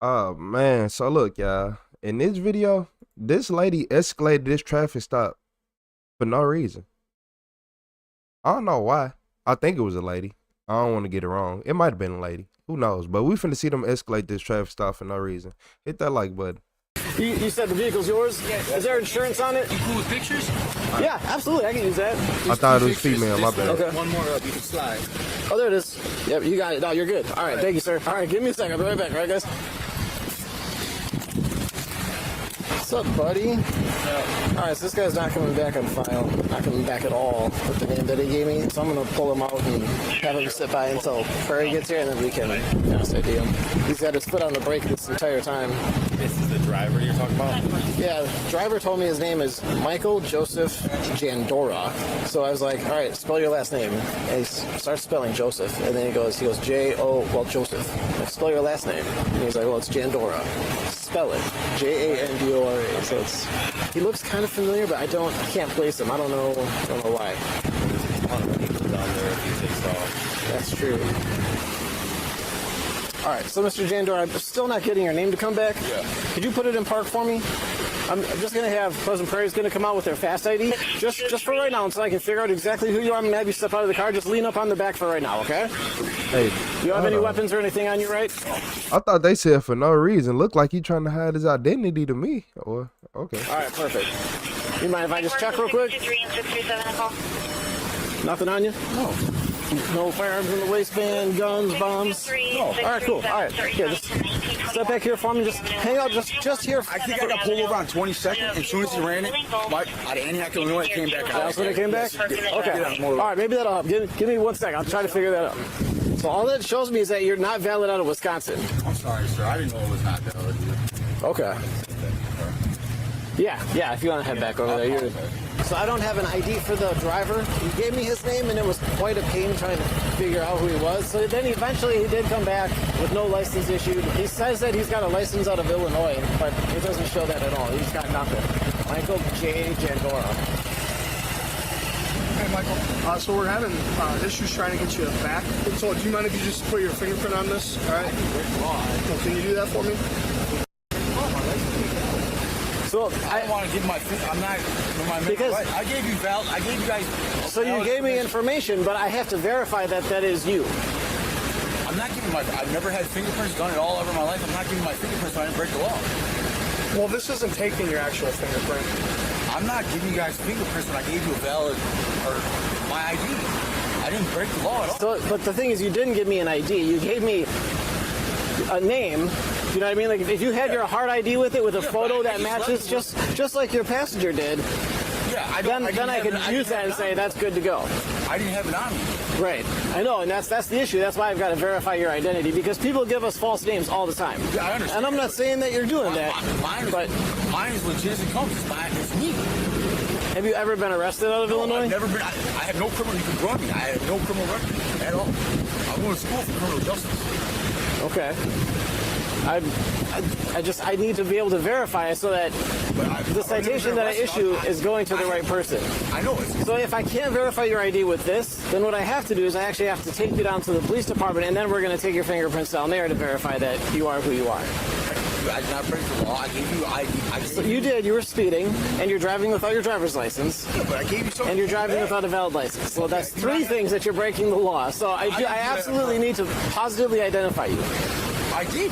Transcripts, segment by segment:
Oh man, so look, y'all. In this video, this lady escalated this traffic stop for no reason. I don't know why. I think it was a lady. I don't want to get it wrong. It might have been a lady. Who knows? But we finna see them escalate this traffic stop for no reason. Hit that like button. You said the vehicle's yours? Yes. Is there insurance on it? You cool with pictures? Yeah, absolutely. I can use that. I thought it was female. My bad. Okay. One more up, you can slide. Oh, there it is. Yep, you got it. No, you're good. All right, thank you, sir. All right, give me a second. I'll be right back. All right, guys? What's up, buddy? All right, so this guy's not coming back on file. Not coming back at all with the name that he gave me. So I'm going to pull him out and have him sit by until Prairie gets here, and then we can ID him. He's had his foot on the brake this entire time. This is the driver you're talking about? Yeah, the driver told me his name is Michael Joseph Jandora. So I was like, all right, spell your last name. And he starts spelling Joseph. And then he goes Joseph. Like, spell your last name. And he's like, well, it's Jandora. Spell it. Jandora. So he looks kind of familiar, but I can't place him. I don't know why. That's true. All right, so Mr. Jandor, I'm still not getting your name to come back. Yeah. Could you put it in park for me? I'm just going to have Pleasant Prairie's going to come out with their fast ID. Just for right now, until I can figure out exactly who you are. I'm going to have you step out of the car. Just lean up on the back for right now, okay? Hey, Do you have any weapons or anything on you, right? I thought they said for no reason. Looked like he trying to hide his identity to me. Or okay. All right, perfect. You mind if I just check real quick? Nothing on you? No. No firearms in the waistband, guns, bombs? No. All right, cool. All right, here, just step back here for me. Just hang out, just here. I think I got pulled over on 22nd. As soon as he ran it, out of Antioch, Illinois, it came back out. That's when it came back? Okay. All right, maybe that'll help. Give me 1 second. I'll try to figure that out. So all that shows me is that you're not valid out of Wisconsin. I'm sorry, sir. I didn't know it was not valid. Okay. Yeah, if you want to head back over there. So I don't have an ID for the driver. He gave me his name, and it was quite a pain trying to figure out who he was. So then eventually he did come back with no license issued. He says that he's got a license out of Illinois, but it doesn't show that at all. He's got nothing. Michael J. Jandora. Hey, Michael. So we're having issues trying to get you back. So do you mind if you just put your fingerprint on this? All right. Well, can you do that for me? So I don't want to give my. I'm not. Because I gave you guys. So you gave me information, but I have to verify that that is you. I'm not giving my. I've never had fingerprints done it all over my life. I'm not giving my fingerprints so I didn't break the law. Well, this isn't taking your actual fingerprint. I'm not giving you guys fingerprints when I gave you a valid or my ID. I didn't break the law at all. So, but the thing is, you didn't give me an ID. You gave me a name. You know what I mean? Like if you had your hard ID with it, with a photo that matches, just like your passenger did. Yeah, Then I could use that and say that's good to go. I didn't have it on me. Right. I know, and that's the issue. That's why I've got to verify your identity, because people give us false names all the time. Yeah, I understand. And I'm not saying that you're doing that. Mine is legit as it comes. It's me. Have you ever been arrested out of Illinois? I've never been. I have no criminal. You can run me. I have no criminal record at all. I'm going to school for criminal justice. Okay. I need to be able to verify it so that the citation that I issue is going to the right person. I know it. So if I can't verify your ID with this, then what I have to do is I actually have to take you down to the police department, and then we're going to take your fingerprints down there to verify that you are who you are. I did not break the law. I gave you ID. So you did. You were speeding, and you're driving without your driver's license. Yeah, but I gave you something. And you're driving without a valid license. So that's three things that you're breaking the law. So I absolutely need to positively identify you. I did.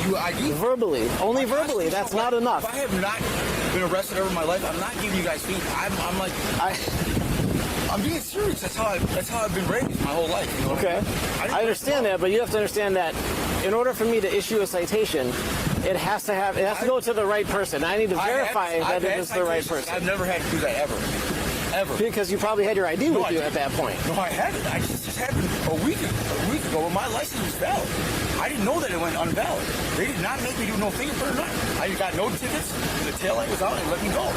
You ID. Verbally. Only verbally. That's not enough. If I have not been arrested over my life, I'm not giving you guys feet. I'm being serious. That's how I've been raised my whole life. You know? Okay. I understand that, but you have to understand that in order for me to issue a citation, it has to go to the right person. I need to verify that it is the right person. I've never had to do that ever. Ever. Because you probably had your ID with you at that point. No, I hadn't. I just happened a week ago when my license was valid. I didn't know that it went unvalid. They did not make me do no fingerprint or nothing. I got no tickets. The taillight was out and let me go.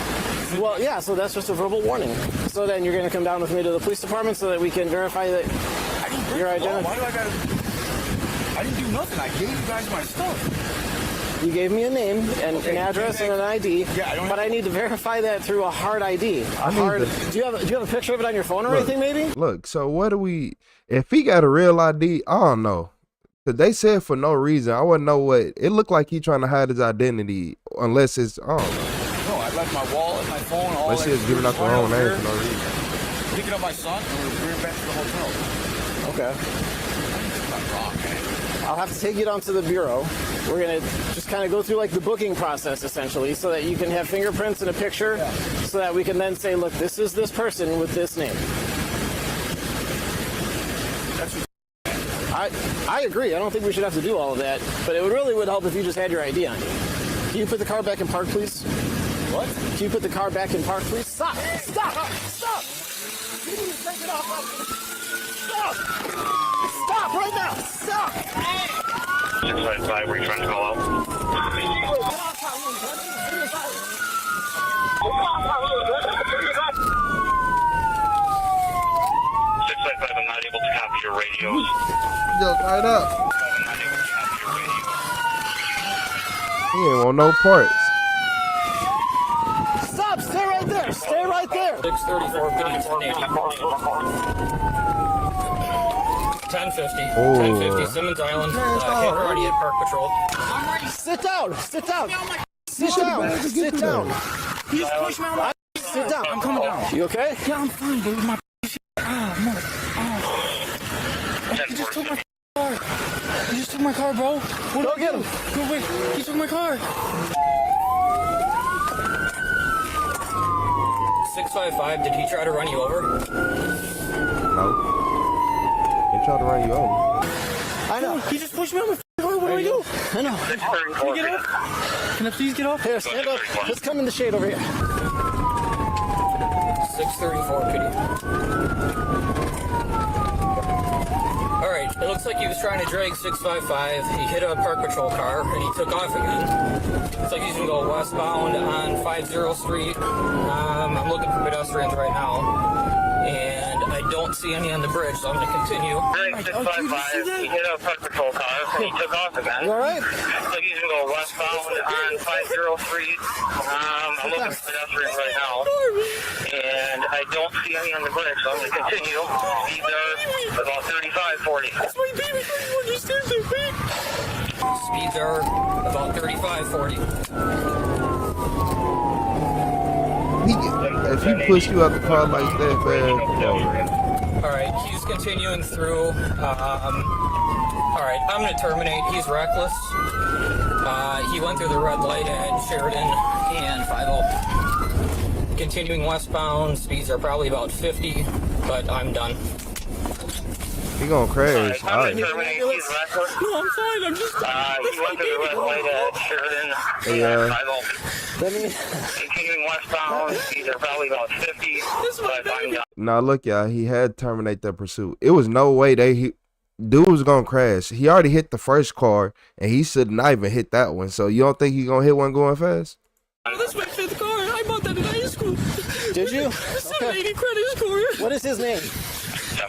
Well, yeah, so that's just a verbal warning. So then you're going to come down with me to the police department so that we can verify that I didn't break your the law. identity. Why do I got to... I didn't do nothing. I gave you guys my stuff. You gave me a name and an address and an ID, but I need to verify that through a hard ID. Do you have a picture of it on your phone or anything, maybe? Look, so what do we? If he got a real ID, I don't know. Cause they said for no reason. I wouldn't know what it looked like. He trying to hide his identity, unless it's I don't know. No, I left my wallet, my phone, all Unless that. he was giving out the wrong name for no reason. Picking up my son and we were bringing him back to the hotel. Okay. It's not wrong, man. I'll have to take you down to the bureau. We're gonna just kind of go through like the booking process essentially, so that you can have fingerprints and a picture, so that we can then say, look, this is this person with this name. I agree. I don't think we should have to do all of that, but it really would help if you just had your ID on you. Can you put the car back in park, please? What? Can you put the car back in park, please? Stop! Stop! Stop! You need to take it off. Stop! Stop right now! Stop! 655, were you trying to call out? 655, I'm not able to copy your radios. Yo, right up. I'm not able to copy your radios. He ain't want no parts. Stop! Stay right there! Stay right there! 634 1050. Oh. 1050 Simmons Island. Hit already at Park Patrol. Sit down! Sit down! Sit down! Sit down! He's pushing me out. Sit down! I'm coming down. You okay? Yeah, I'm fine, dude. My He just took my car. He just took my car, bro. Go get him! Go wait. He took my car. 655, did he try to run you over? No. He tried to run you over. I know. He just pushed me out my car. What do I do? I know. Can you get up? Can I please get up? Here, stand up. Let's come in the shade over here. 634, could you? Alright, it looks like he was trying to drag 655. He hit a Park Patrol car and he took off again. Looks like he's gonna go westbound on 50 Street. I'm looking for pedestrians right now. And I don't see any on the bridge, so I'm gonna continue. 655, he hit a Park Patrol car and he took off again. You alright? Looks like he's gonna go westbound on 50 Street. I'm looking for pedestrians right now. And I don't see any on the bridge, so I'm gonna continue. Speeds are about 35, 40. That's my baby. You understand that, babe? Speeds are about 35, 40. If he push you out the car like that, man. Alright, he's continuing through. Alright, I'm gonna terminate. He's reckless. He went through the red light at Sheridan and 50. Continuing westbound, speeds are probably about 50, but I'm done. He gonna crash. I'm Alright. gonna terminate. He's reckless. No, I'm fine. I'm just. He went through the red light at Sheridan Yeah. and 50. Let me... Continuing westbound, speeds are probably about 50, but I'm done. Now look, y'all. He had to terminate that pursuit. It was no way dude was gonna crash. He already hit the first car, and he should not even hit that one. So you don't think he gonna hit one going fast? That's my 5th car. I bought that in high school. Did you? 780 credit score. What is his name?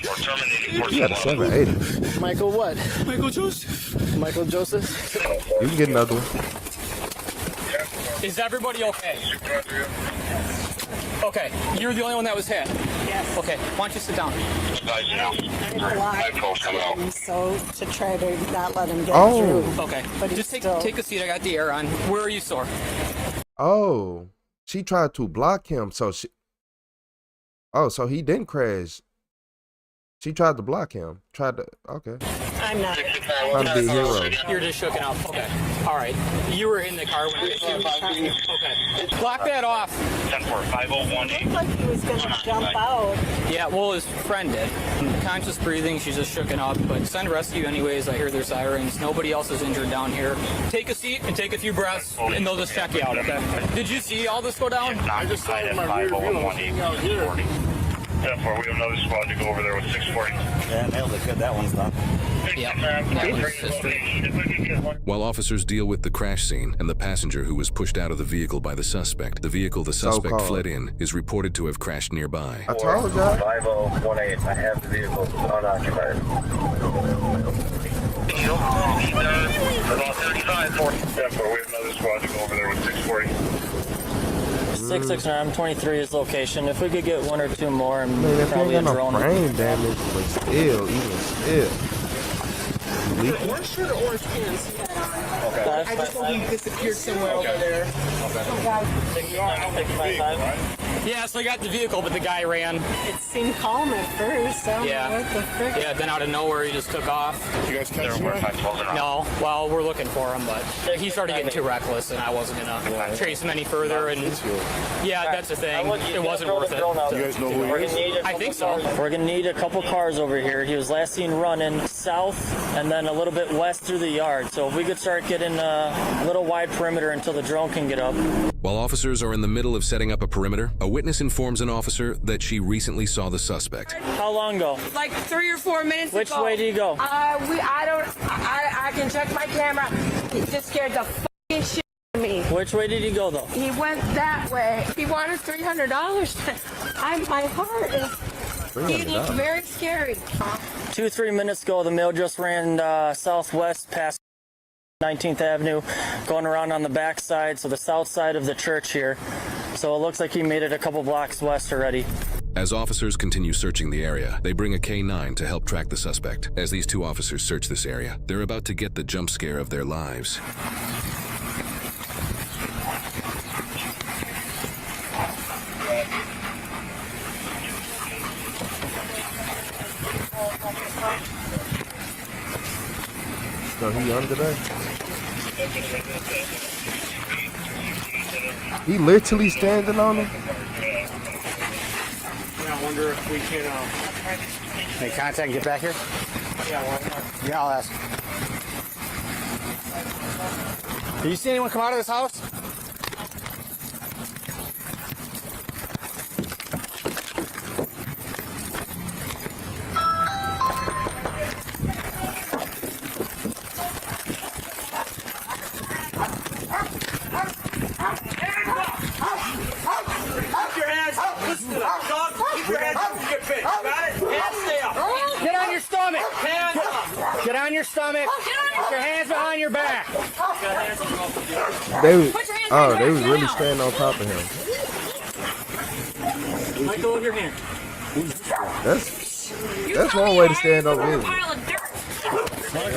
We're terminating. He got a 780. Michael what? Michael Joseph. Michael Joseph? You can get another one. Is everybody okay? Okay, you're the only one that was hit. Yes. Okay, why don't you sit down? I blocked him so to try to not let him get Oh. through. Okay, But just he's take a seat. I got the air on. Where are you sore? Oh, she tried to block him. So he didn't crash. She tried to block him. Okay. I'm not. Trying to be a hero. You're just shooken up. Okay. All right. You were in the car when it hit you. Okay. Block that off. 10-4-5018. Looked like he was going to jump out. Yeah, well, his friend did. Conscious breathing. She's just shooken up. But send rescue anyways. I hear their sirens. Nobody else is injured down here. Take a seat and take a few breaths, and they'll just check you out, okay? Did you see all this go down? I just saw it in my rear view. 10-4, we have another squad to go over there with 640. Yeah, nailed it. Good. That one's done. Yeah, that was history. While officers deal with the crash scene and the passenger who was pushed out of the vehicle by the suspect, the vehicle the suspect So-called. fled in is reported to have crashed nearby. I told y'all. 5018, I have the vehicle unoccupied. About 35, 40. 10-4, we have another squad to go over there with 640. 669, I'm 23 is location. If we could get one or two more, and Man, if you probably a ain't got drone. no brain damage, but still, even still. Orange shirt or orange pants he had on. Okay. I just know he disappeared somewhere over there. Yeah, so I got the vehicle, but the guy ran. It seemed calm at first. I don't know what the frick. Yeah, then out of nowhere he just took off. You guys catch him? No, well, we're looking for him, but he started getting too reckless, and I wasn't gonna chase him any further. And yeah, that's the thing. It wasn't worth it. You guys know who he is? I think so. We're gonna need a couple cars over here. He was last seen running south and then a little bit west through the yard. So if we could start getting a little wide perimeter until the drone can get up. While officers are in the middle of setting up a perimeter, a witness informs an officer that she recently saw the suspect. How long ago? Like 3 or 4 minutes Which ago. way did he go? I can check my camera. He just scared the fucking shit out of me. Which way did he go though? He went that way. He wanted $300. My heart is. He looked very scary. 2-3 minutes ago, the male just ran southwest past 19th Avenue, going around on the back side, so the south side of the church here. So it looks like he made it a couple blocks west already. As officers continue searching the area, they bring a K-9 to help track the suspect. As these two officers search this area, they're about to get the jump scare of their lives. So he under there? He literally standing on him? I wonder if we can Make contact and get back here? Yeah, I'll ask. Do you see anyone come out of this house? Get on your stomach. Put your hands behind your back. They was really standing on top of him. Michael, with your hand. That's one way to stand over here.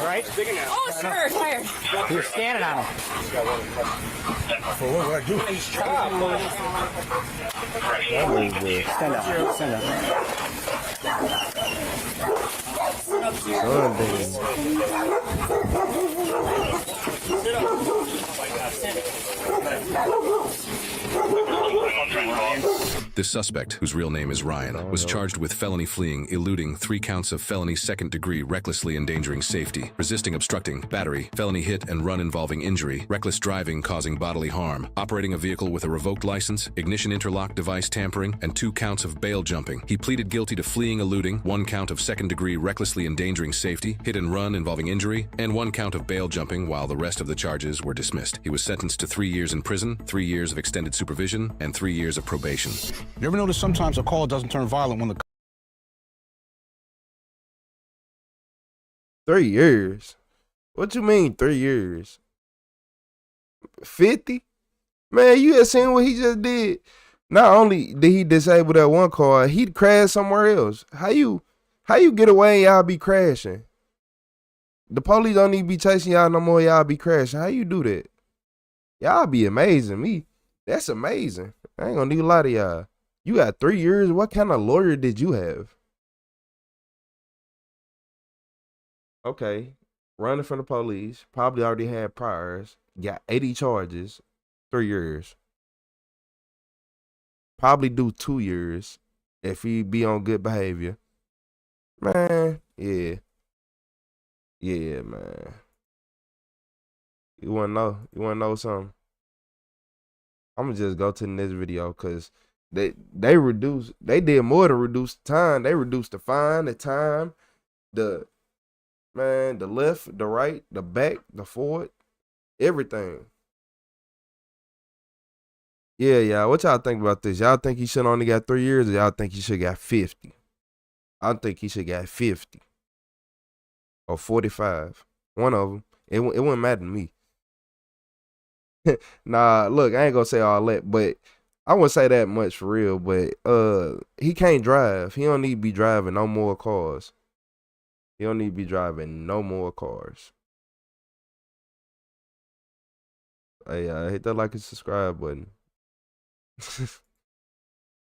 Right? Oh, sure, tired. You're standing on him. What would I do? Stand up. Stand up. This suspect, whose real name is Ryan, was charged with felony fleeing, eluding, 3 counts of felony second-degree recklessly endangering safety, resisting obstructing, battery, felony hit and run involving injury, reckless driving causing bodily harm, operating a vehicle with a revoked license, ignition interlock device tampering, and 2 counts of bail jumping. He pleaded guilty to fleeing, eluding, 1 count of second-degree recklessly endangering safety, hit and run involving injury, and 1 count of bail jumping, while the rest of the charges were dismissed. He was sentenced to 3 years in prison, 3 years of extended supervision, and 3 years of probation. You ever notice sometimes a call doesn't turn violent when the 3 years? What you mean 3 years? 50? Man, you had seen what he just did. Not only did he disable that one car, he crashed somewhere else. How you get away and y'all be crashing? The police don't need to be chasing y'all no more. Y'all be crashing. How you do that? Y'all be amazing me. That's amazing. I ain't gonna need a lot of y'all. You got 3 years. What kind of lawyer did you have? Okay. Running from the police. Probably already had priors. Got 80 charges. 3 years. Probably do 2 years if he be on good behavior. Man, yeah. Yeah, man. You wanna know? You wanna know something? I'm gonna just go to the next video because they did more to reduce the time. They reduced the fine, the time, the left, the right, the back, the forward, everything. Yeah, y'all. What y'all think about this? Y'all think he should only got 3 years, or y'all think he should got 50? I think he should got 50 or 45. One of them. It wouldn't matter to me. Nah, look, I ain't gonna say all that, but I wouldn't say that much for real. But he can't drive. He don't need to be driving no more cars. He don't need to be driving no more cars. Hey, hit that like and subscribe button.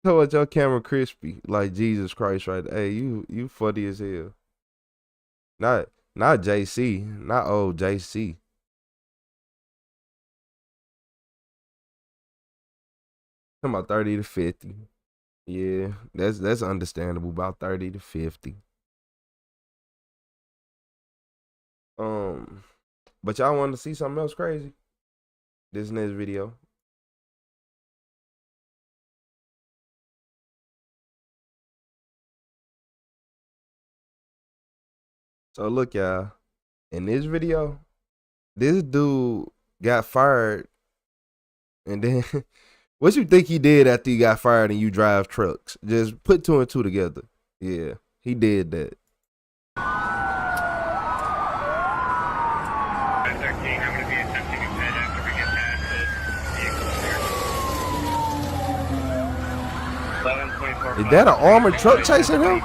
Tell what your camera crispy like Jesus Christ right there. Hey, you funny as hell. Not JC, not old JC. Talking about 30 to 50. Yeah, that's understandable. About 30 to 50. But y'all want to see something else crazy? This next video. So look, y'all. In this video, this dude got fired, and then what you think he did after he got fired and you drive trucks? Just put two and two together. Yeah, he did that. Is that an armored truck chasing him?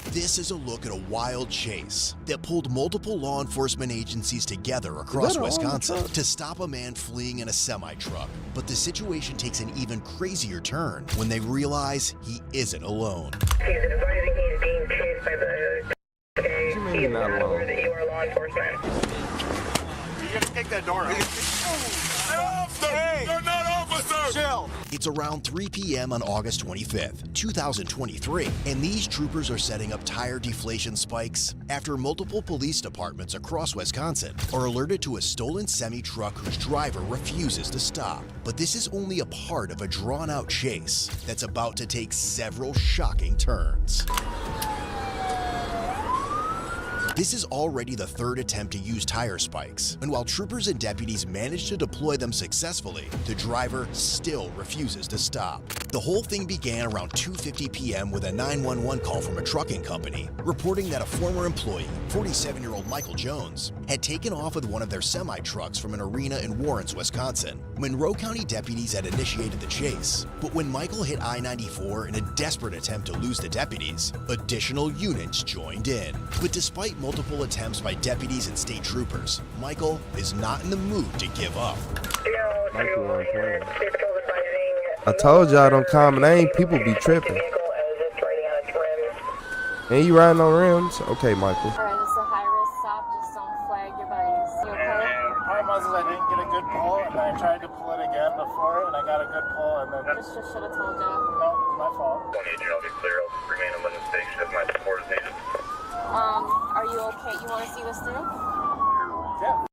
This is a look at a wild chase that pulled multiple law enforcement agencies together across Wisconsin to stop a man fleeing in a semi-truck. But the situation takes an even crazier turn when they realize he isn't alone. He's advising he's being chased by the He's not alone. that you are law enforcement. You gotta take that door out. They're not officers! Chill! It's around 3 p.m. on August 25th, 2023, and these troopers are setting up tire deflation spikes after multiple police departments across Wisconsin are alerted to a stolen semi-truck whose driver refuses to stop. But this is only a part of a drawn-out chase that's about to take several shocking turns. This is already the third attempt to use tire spikes, and while troopers and deputies manage to deploy them successfully, the driver still refuses to stop. The whole thing began around 2:50 p.m. with a 911 call from a trucking company reporting that a former employee, 47-year-old Michael Jones, had taken off with one of their semi-trucks from an arena in Warrens, Wisconsin. Monroe County deputies had initiated the chase, but when Michael hit I-94 in a desperate attempt to lose the deputies, additional units joined in. But despite multiple attempts by deputies and state troopers, Michael is not in the mood to give up. I told y'all don't calm name, people be tripping. And you riding on rims? Okay, Michael. Alright, this is a high-risk stop. Just don't flag your buddies. You okay? The problem was I didn't get a good pull, and I tried to pull it again before, and I got a good pull, and then Just should have told you. no, it's my fault. I'll be clear. I'll remain in London Station if my support is needed. Are you okay? You want to see this through? Yeah.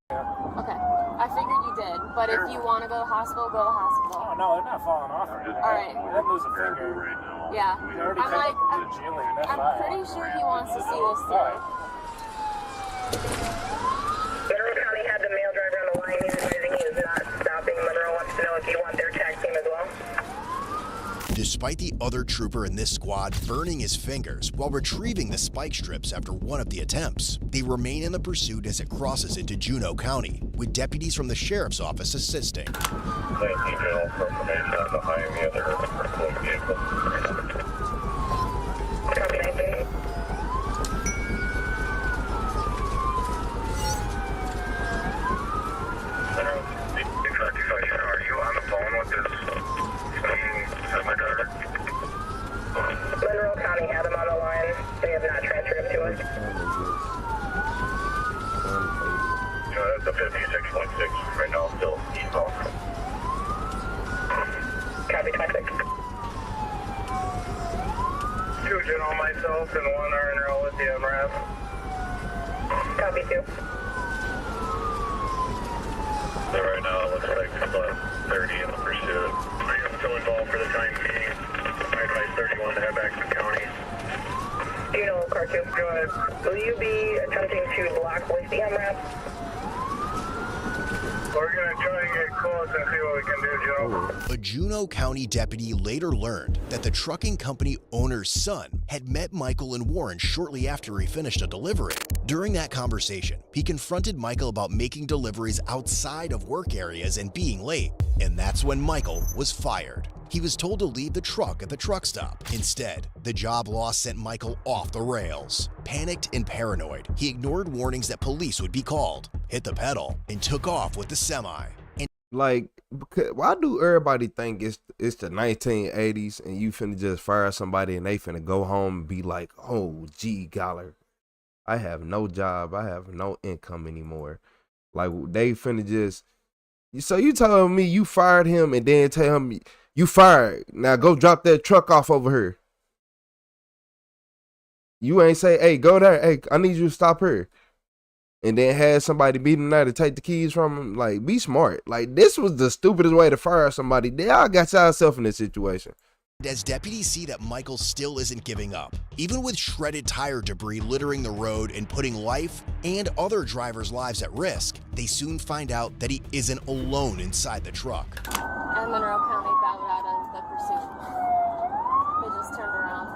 Okay. I figured you did, but if you want to go to the hospital, go to the hospital. Oh no, they're not falling off. Alright. I didn't lose a finger. Yeah. They already I'm took like, it to Geely. That's I'm fine. pretty sure he wants to see this through. Monroe County had the male driver on the line. He's advising he is not stopping. Monroe wants to know if you want their tag team as well. Despite the other trooper in this squad burning his fingers while retrieving the spike strips after one of the attempts, they remain in the pursuit as it crosses into Juneau County, with deputies from the sheriff's office assisting. Thank you, General, for information on behind the other pursuing vehicle. Copy, 19. Are you on the phone with this semi-driver? Monroe County had him on the line. They have not transferred him to us. That's a 56.6 right now, still eastbound. Copy, 26. 2 General, myself, and 1 RNL with the MRAP. Copy, 2. So right now, it looks like about 30 in the pursuit. I am still involved for the time being. I advise 31 to head back to the county. Do you know, Car 2, go ahead. Will you be attempting to block with the MRAP? We're going to try and get close and see what we can do, Joe. A Juneau County deputy later learned that the trucking company owner's son had met Michael in Warren shortly after he finished a delivery. During that conversation, he confronted Michael about making deliveries outside of work areas and being late, and that's when Michael was fired. He was told to leave the truck at the truck stop. Instead, the job loss sent Michael off the rails. Panicked and paranoid, he ignored warnings that police would be called, hit the pedal, and took off with the semi. Like, why do everybody think it's the 1980s and you finna just fire somebody and they finna go home and be like, oh, gee, golly, I have no job, I have no income anymore. Like, they finna just, so you telling me you fired him and then tell him you fired, now go drop that truck off over here. You ain't say, hey, go there, hey, I need you to stop here. And then had somebody beat him there to take the keys from him. Like, be smart. Like, this was the stupidest way to fire somebody. Y'all got yourself in this situation. As deputies see that Michael still isn't giving up, even with shredded tire debris littering the road and putting life and other drivers' lives at risk, they soon find out that he isn't alone inside the truck. I'm Monroe County bowed out of the pursuit. They just turned around.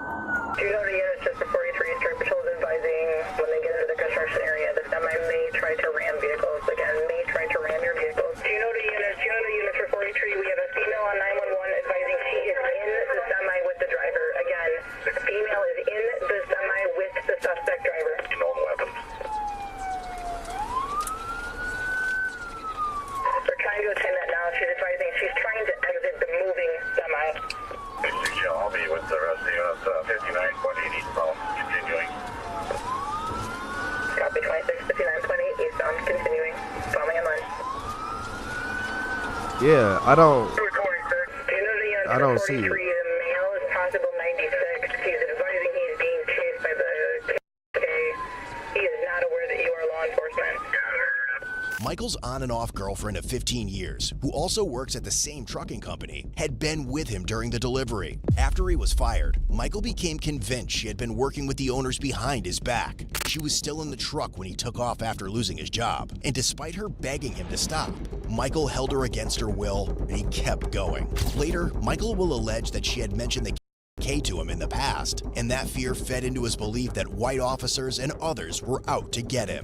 200 units just for 43 Street Patrol is advising when they get into the construction area, the semi may try to ram vehicles. Again, may try to ram your vehicles. 200 units for 43. We have a female on 911 advising she is in the semi with the driver. Again, the female is in the semi with the suspect driver. No weapons. They're trying to attend that now. She's advising she's trying to exit the moving semi. I'll be with the rest of the units, 59.8 eastbound, continuing. Copy 26, 59.8 eastbound, continuing. Follow me in line. Yeah, I don't see it. The male is possible 96. He's advising he's being chased by the KK. He is not aware that you are law enforcement. Michael's on and off girlfriend of 15 years, who also works at the same trucking company, had been with him during the delivery. After he was fired, Michael became convinced she had been working with the owners behind his back. She was still in the truck when he took off after losing his job, and despite her begging him to stop, Michael held her against her will, and he kept going. Later, Michael will allege that she had mentioned the KKK to him in the past, and that fear fed into his belief that white officers and others were out to get him.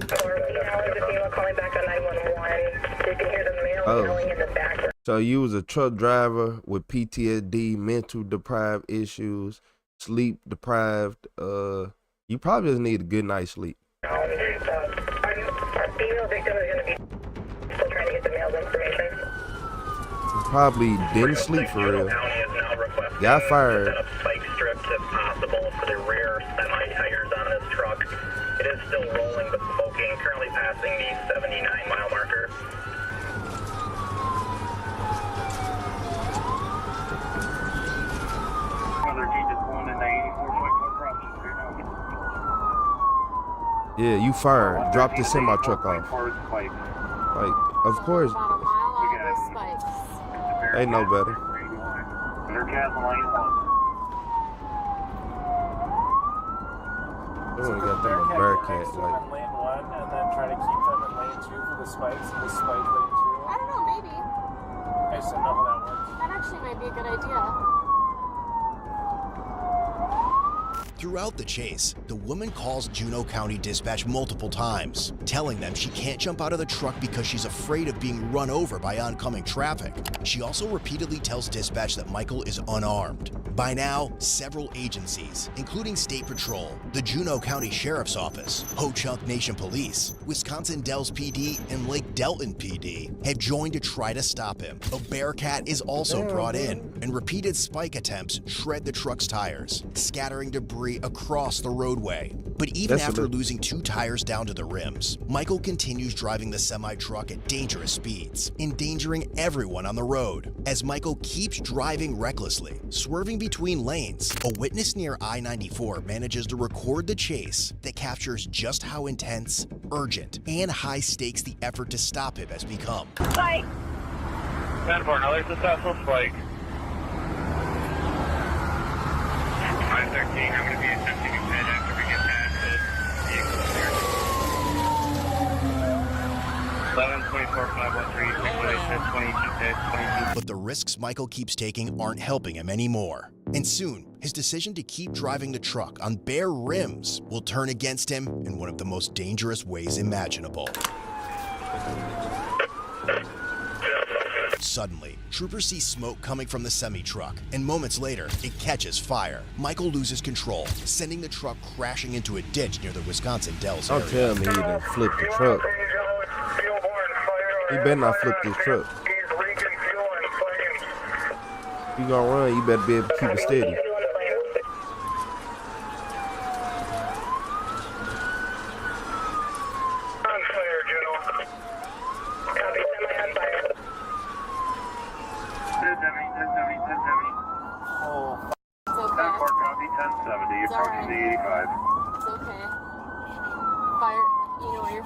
Calling back on 911. You can hear the male yelling in the background. So you was a truck driver with PTSD, mental deprived issues, sleep deprived. You probably just need a good night's sleep. Our female victim is going to be still trying to get the male's information. You probably didn't sleep for real. Got fired. Spike strips if possible for the rear semi tires on this truck. It is still rolling but smoking, currently passing the 79-mile marker. Yeah, you fired. Drop the semi truck off. Like, of course. About a mile off the spikes. They know better. They only got them a Bearcat, like. Lane 1 and then try to keep them in lane 2 for the spikes and the spike lane 2. I don't know, maybe. I just don't know how that works. That actually might be a good idea. Throughout the chase, the woman calls Juneau County Dispatch multiple times, telling them she can't jump out of the truck because she's afraid of being run over by oncoming traffic. She also repeatedly tells dispatch that Michael is unarmed. By now, several agencies, including State Patrol, the Juneau County Sheriff's Office, Ho-Chunk Nation Police, Wisconsin Dells PD, and Lake Delton PD, have joined to try to stop him. A Bearcat is also brought in, and repeated spike attempts shred the truck's tires, scattering debris across the roadway. But even after losing 2 tires down to the rims, Michael continues driving the semi-truck at dangerous speeds, endangering everyone on the road. As Michael keeps driving recklessly, swerving between lanes, a witness near I-94 manages to record the chase that captures just how intense, urgent, and high stakes the effort to stop him has become. Spike! 10 for another successful spike. 513, I'm going to be attempting a pit after we get past the vehicle up here. 11-24-513, But the risks Michael keeps taking aren't helping him anymore. And soon, his decision to keep driving the truck on bare rims will turn against him in one of the most dangerous ways imaginable. Suddenly, troopers see smoke coming from the semi-truck, and moments later, it catches fire. Michael loses control, sending the truck crashing into a ditch near the Wisconsin Dells area. Don't tell me he done flipped the truck. He better not flip this truck. If you gonna run, you better be able to keep it steady.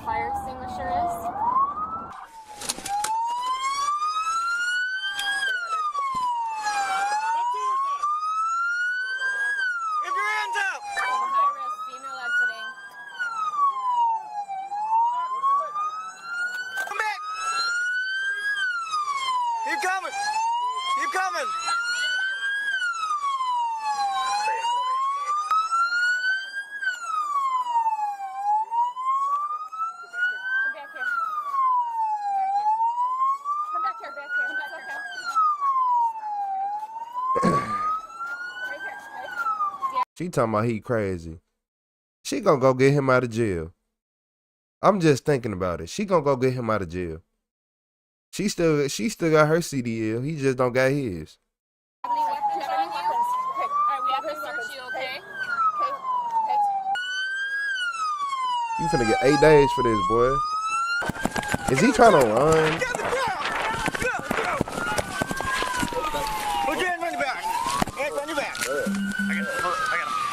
Fire extinguisher is? Get your hands up! High risk, female exiting. Come back! Keep coming! Keep coming! She talking about he crazy. She gonna go get him out of jail. I'm just thinking about it. She gonna go get him out of jail. She still got her CDL. He just don't got his. You finna get 8 days for this, boy. Is he trying to run? Put your hands on your back. Hands on your back. I got him.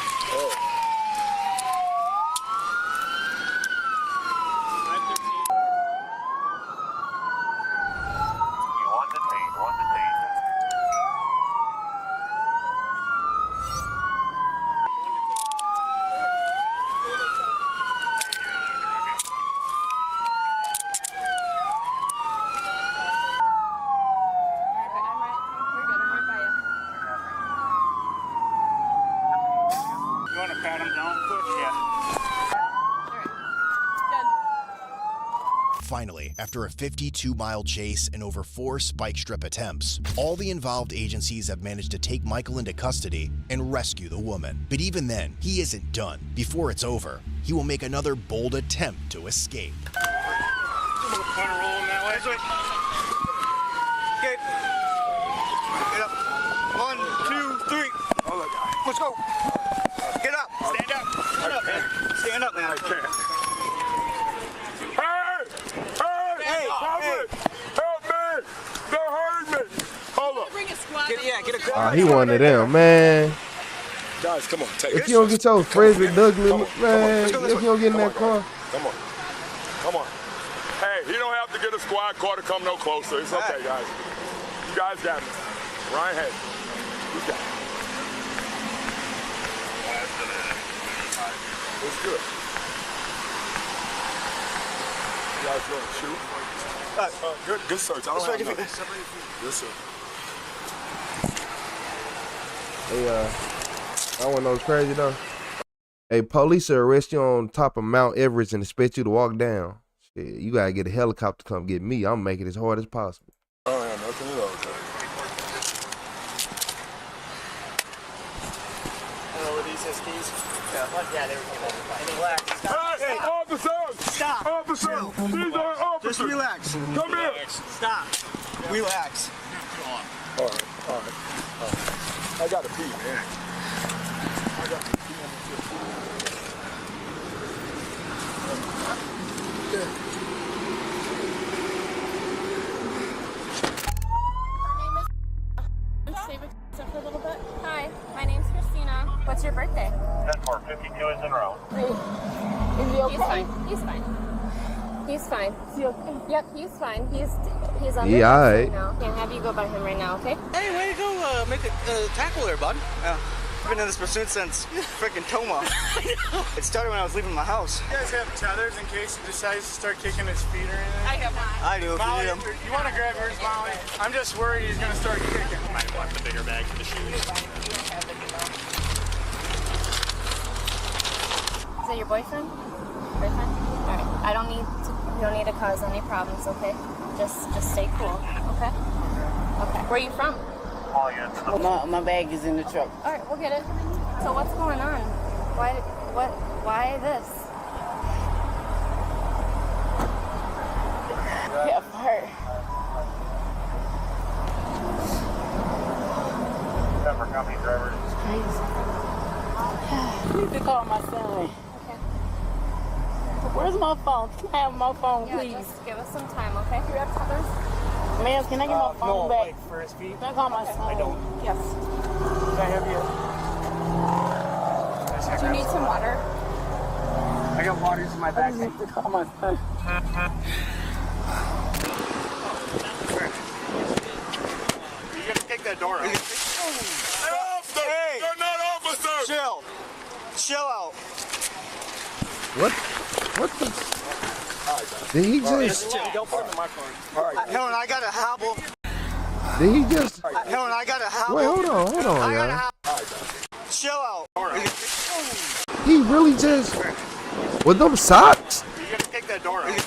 You want to pat him down quick? Yeah. Finally, after a 52-mile chase and over 4 spike strip attempts, all the involved agencies have managed to take Michael into custody and rescue the woman. But even then, he isn't done. Before it's over, he will make another bold attempt to escape. Want to roll him that way? Okay. Get up. 1, 2, 3. Let's go. Get up. Stand up. Stand up, man. Stand up, man. Hey! Help me! They're hurting me! Hold up. Get a car. He one of them, man. Guys, come on. If you don't get your Frederick Douglass, man, if you don't get in that car. Come on. Come on. Hey, you don't have to get a squad car to come no closer. It's okay, guys. You guys got me. Ryan Hay. You got me. It's good. You guys want to shoot? Good search. I don't have nothing. Yes, sir. Hey, I want those crazy though. Hey, police will arrest you on top of Mount Everest and expect you to walk down. Shit, you gotta get a helicopter to come get me. I'm making it as hard as possible. I don't have nothing at all, sir. Hello, these his keys? Yeah, they were relax. Hey, officers! Stop. Officers! These are officers! Just relax. Come here! Stop. Relax. All right. I gotta pee, man. I gotta pee. For a little bit. Hi, my name's Christina. What's your birthday? 10-4, 52 is in row. Is he okay? He's fine. He's fine. He's fine. Is he okay? Yep, he's fine. He's on the right now. Can't have you go by him right now, okay? Hey, way to go make a tackle there, bud. Yeah. I've been in this pursuit since freaking Toma. It started when I was leaving my house. You guys have tethers in case he decides to start kicking his feet or anything? I have not. I do. Molly, you want to grab yours, Molly? I'm just worried he's going to start kicking. Might want the bigger bag for the shoes. Is that your boyfriend? Boyfriend? All right. You don't need to cause any problems, okay? Just stay cool, okay? Okay. Where are you from? Oh, yeah. My bag is in the truck. All right, we'll get it. So what's going on? Why this? Yeah, fire. Denver County driver. It's crazy. I need to call my son. Okay. Where's my phone? Can I have my phone, please? Yeah, just give us some time, okay? You have others? Ma'am, can I get my phone back? Like for his feet? Can I call my son? I don't. Yes. Can I have you? Do you need some water? I got waters in my I back. need to call my son. You gotta take that door out. Hey! You're not officers! Chill. Chill out. What the? Did he just? Don't put it in my car. All right. Helen, I got a hobble. Did he just? Helen, I got a hobble. Wait, hold on, y'all. Chill out. All right. He really just with them socks? You gotta take that door out.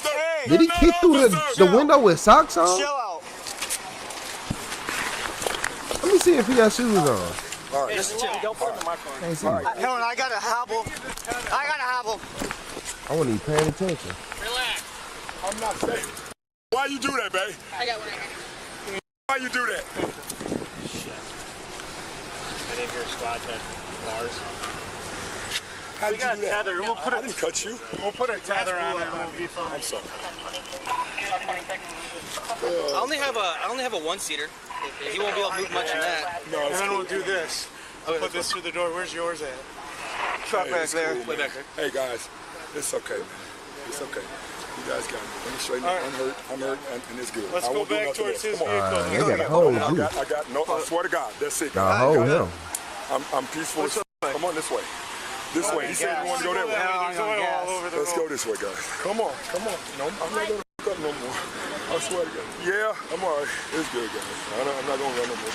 Hey! Did he kick through the window with socks on? Chill out. Let me see if he got shoes on. All right. Just chill. Don't put it in my car. All right. Helen, I got a hobble. I got a hobble. I wasn't even paying attention. Relax. I'm not safe. Why you do that, babe? I got one right here. Why you do that? Shit. I think your squad had bars. How did you do that? Tether. We'll put I didn't cut you. We'll put a tether on it. I'm sorry. I only have a one-seater. He won't be able to move much in that. No, And then we'll do this. Put this through the door. Where's yours at? Truck back there. Cool, Way back there. hey guys, it's okay, man. It's okay. You guys got me. Let me straighten up. Right. I'm hurt, and it's good. Let's I go won't do back nothing towards else. his Come on. vehicle. They got a hold of you. I got no. I swear to God, that's it. Got a hold him. I'm peaceful. Come on this way. This way. He said you want to go that way. There's oil all over the Let's road. go this way, guys. Come on. No, I'm not gonna hook up no more. I swear to God. Yeah, I'm all right. It's good, guys. I'm not gonna run no more.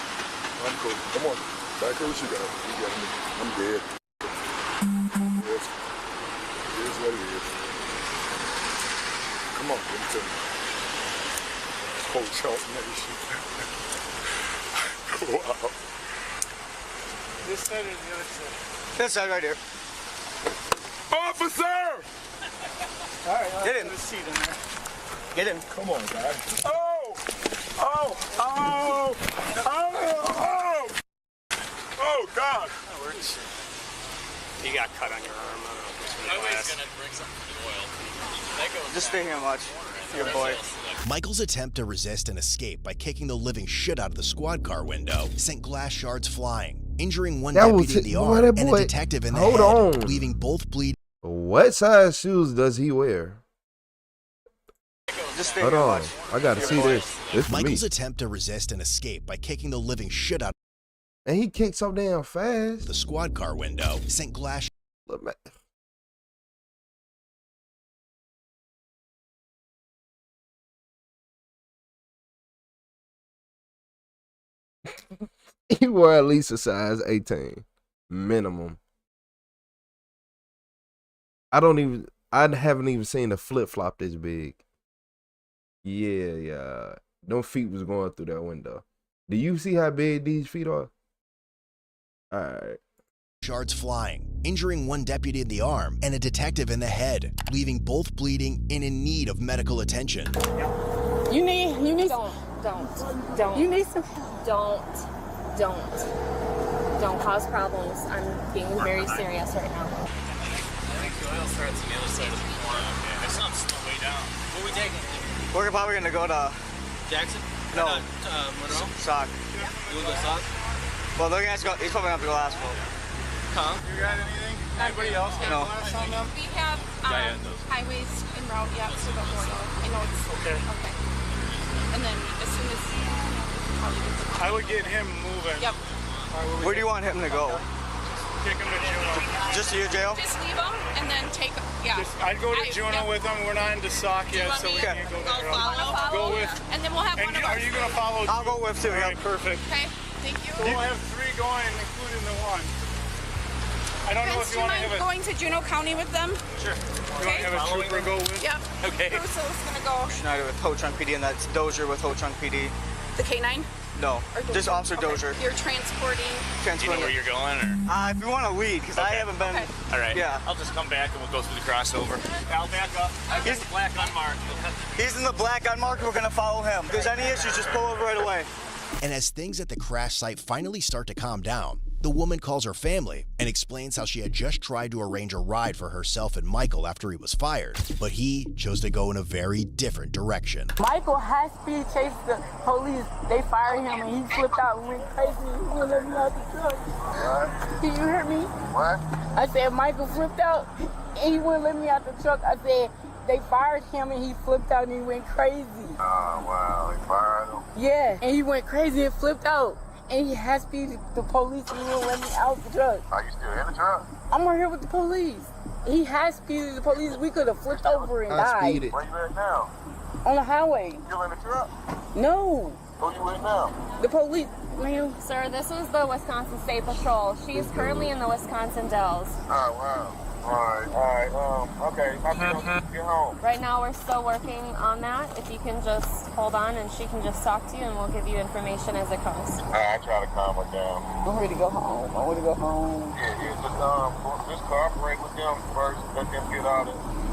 I'm cool. Come on. Back here with you guys. You got me. I'm dead. Yes. It is what it is. Come on, let me tell you. Hotel Nation. Wow. This side or the other side? This side right here. Officer! All right. Get in. The seat in there. Get in. Come on, guys. Oh, God. That works. You got cut on your arm. I was going to bring something to the oil. Just stay here and watch. Your boy. Michael's attempt to resist and escape by kicking the living shit out of the squad car window sent glass shards flying, injuring one deputy in the arm and a detective in the head, leaving both bleeding. What size shoes does he wear? Just stay Hold here and on. watch. I gotta see this. This for Michael's me. attempt to resist and escape by kicking the living shit out And he kicked so damn fast. of the squad car window sent glass. Look, man. He wore at least a size 18 minimum. I haven't even seen a flip flop this big. Yeah. Them feet was going through that window. Do you see how big these feet are? All right. Shards flying, injuring one deputy in the arm and a detective in the head, leaving both bleeding and in need of medical attention. You need Don't. You need some Don't cause problems. I'm being very serious right now. I think the oil starts on the other side of the corner. It sounds the way down. Where we taking? We're probably gonna go to Jackson? No. Monroe? Sock. You want to go Sock? Well, they're gonna have to go. He's probably gonna have to go last one. Huh? You got anything? Anybody else got glass on them? We have highways en route yet to the border. I know it's Okay. And then as soon as probably get the I would get him moving. Yep. Where do you want him to go? Take him to Juneau. Just to your jail? Just leave them and then take. Yeah. I'd go to Juneau with him. We're not into Sock yet, so we can't go there. Follow. Go with. And then we'll have And one of are us. you gonna follow? I'll go with too. All right, perfect. Okay. Thank you. So we'll have 3 going, including the one. I don't know if you want to have a... going to Juneau County with them? Sure. You want to have a trooper go with? Yep. Okay. Who's going to go? Schneider with Ho Chung PD, and that's Dozier with Ho Chung PD. The K-9? No, just Officer Dozier. You're transporting... Do you know where you're going, or? If you want to lead, because I haven't been... All right. Yeah. I'll just come back and we'll go through the crossover. I'll back up. I've got the black unmarked. He's in the black unmarked. We're going to follow him. If there's any issues, just pull over right away. And as things at the crash site finally start to calm down, the woman calls her family and explains how she had just tried to arrange a ride for herself and Michael after he was fired, but he chose to go in a very different direction. Michael high-speed chased the police. They fired him and he flipped out and went crazy. He wouldn't let me out the truck. What? Can you hear me? What? I said Michael flipped out and he wouldn't let me out the truck. I said they fired him and he flipped out and he went crazy. Oh, wow. They fired him? Yeah, and he went crazy and flipped out. And he high-speeded the police and he wouldn't let me out the truck. Are you still in the truck? I'm right here with the police. He high-speeded the police. We could have flipped over and died. Where you at now? On the highway. You in the truck? No. Who you with now? The police, ma'am. Sir, this was the Wisconsin State Patrol. She's currently in the Wisconsin Dells. Oh, wow. All right, okay. How you gonna get home? Right now, we're still working on that. If you can just hold on and she can just talk to you and we'll give you information as it comes. I try to calm her down. I'm ready to go home. I want to go home. Yeah, just cooperate with them first. Let them get all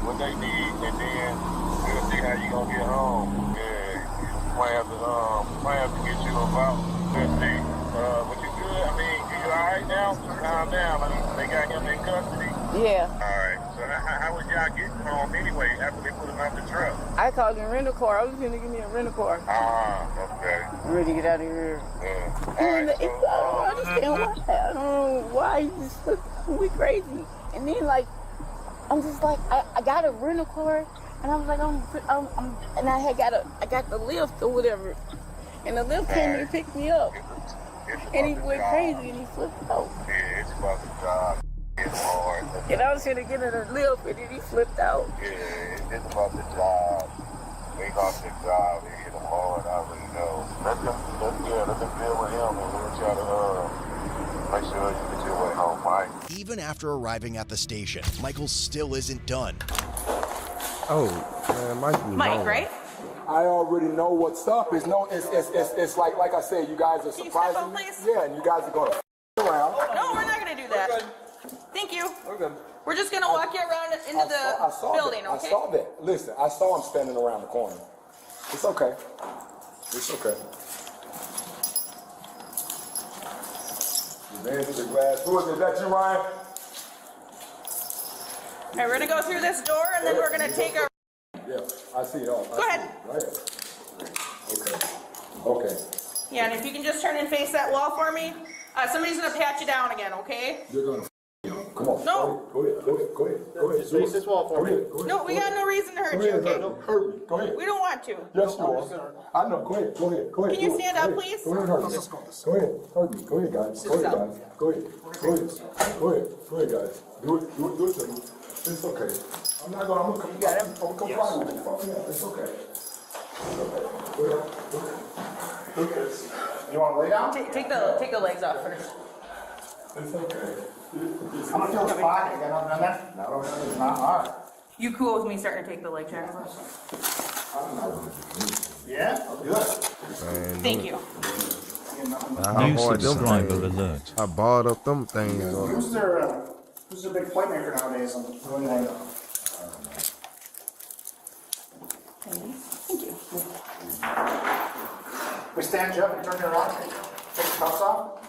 what they need, and then we'll see how you gonna get home. Yeah, plans to get you about. Let's see. But you good? I mean, you all right now? Calm down. I mean, they got him in custody. Yeah. All right. So how was y'all getting home anyway after they put him out the truck? I called a rental car. I was going to give me a rental car. Okay. I'm ready to get out of here. Yeah. And I don't understand why. I don't know why he just looked me crazy. And then, like, I'm just like, I got a rental car, and I was like, and I got the lift or whatever. And the lift came and picked me up. And he went crazy and he flipped out. Yeah, it's about the job. It's hard. And I was going to get in a lift and then he flipped out. Yeah, it's about the job. They got the job. They hit him hard. I already know. Let them deal with him and we'll try to make sure you get your way home, Mike. Even after arriving at the station, Michael still isn't done. Oh, man, Mike, right? I already know what's up. It's like I said, you guys are surprising me. Yeah, and you guys are going to around. No, we're not going to do that. Thank you. We're good. We're just going to walk you around into the building, okay? I saw that. Listen, I saw him standing around the corner. It's okay. It's okay. The man to the glass. Who is it? Is that you, Ryan? All right, we're going to go through this door, and then we're going to take our... Yeah, I see it all. Go ahead. Right. Okay. Yeah, and if you can just turn and face that wall for me. Somebody's going to pat you down again, okay? You're going to come on. No. Go ahead. Just face this wall for me. No, we got no reason to hurt you, okay? Hurt me. Go ahead. We don't want to. Yes, you are. I know. Go ahead. Can you stand up, please? Go ahead, hurt me. Go ahead. Hurt me. Go ahead, guys. Go ahead, guys. Do it to me. It's okay. I'm gonna comply with you. It's okay. You want to lay down? Take the legs off first. It's okay. I'm gonna feel the spot. You got nothing on that? No, it's not. All right. You cool with me starting to take the leg jackets off? Yeah? Good. Thank you. New subscriber alert. I bought up them things. Who's their big playmaker nowadays? Thank you. We stand you up and turn you around. Take the cuffs off.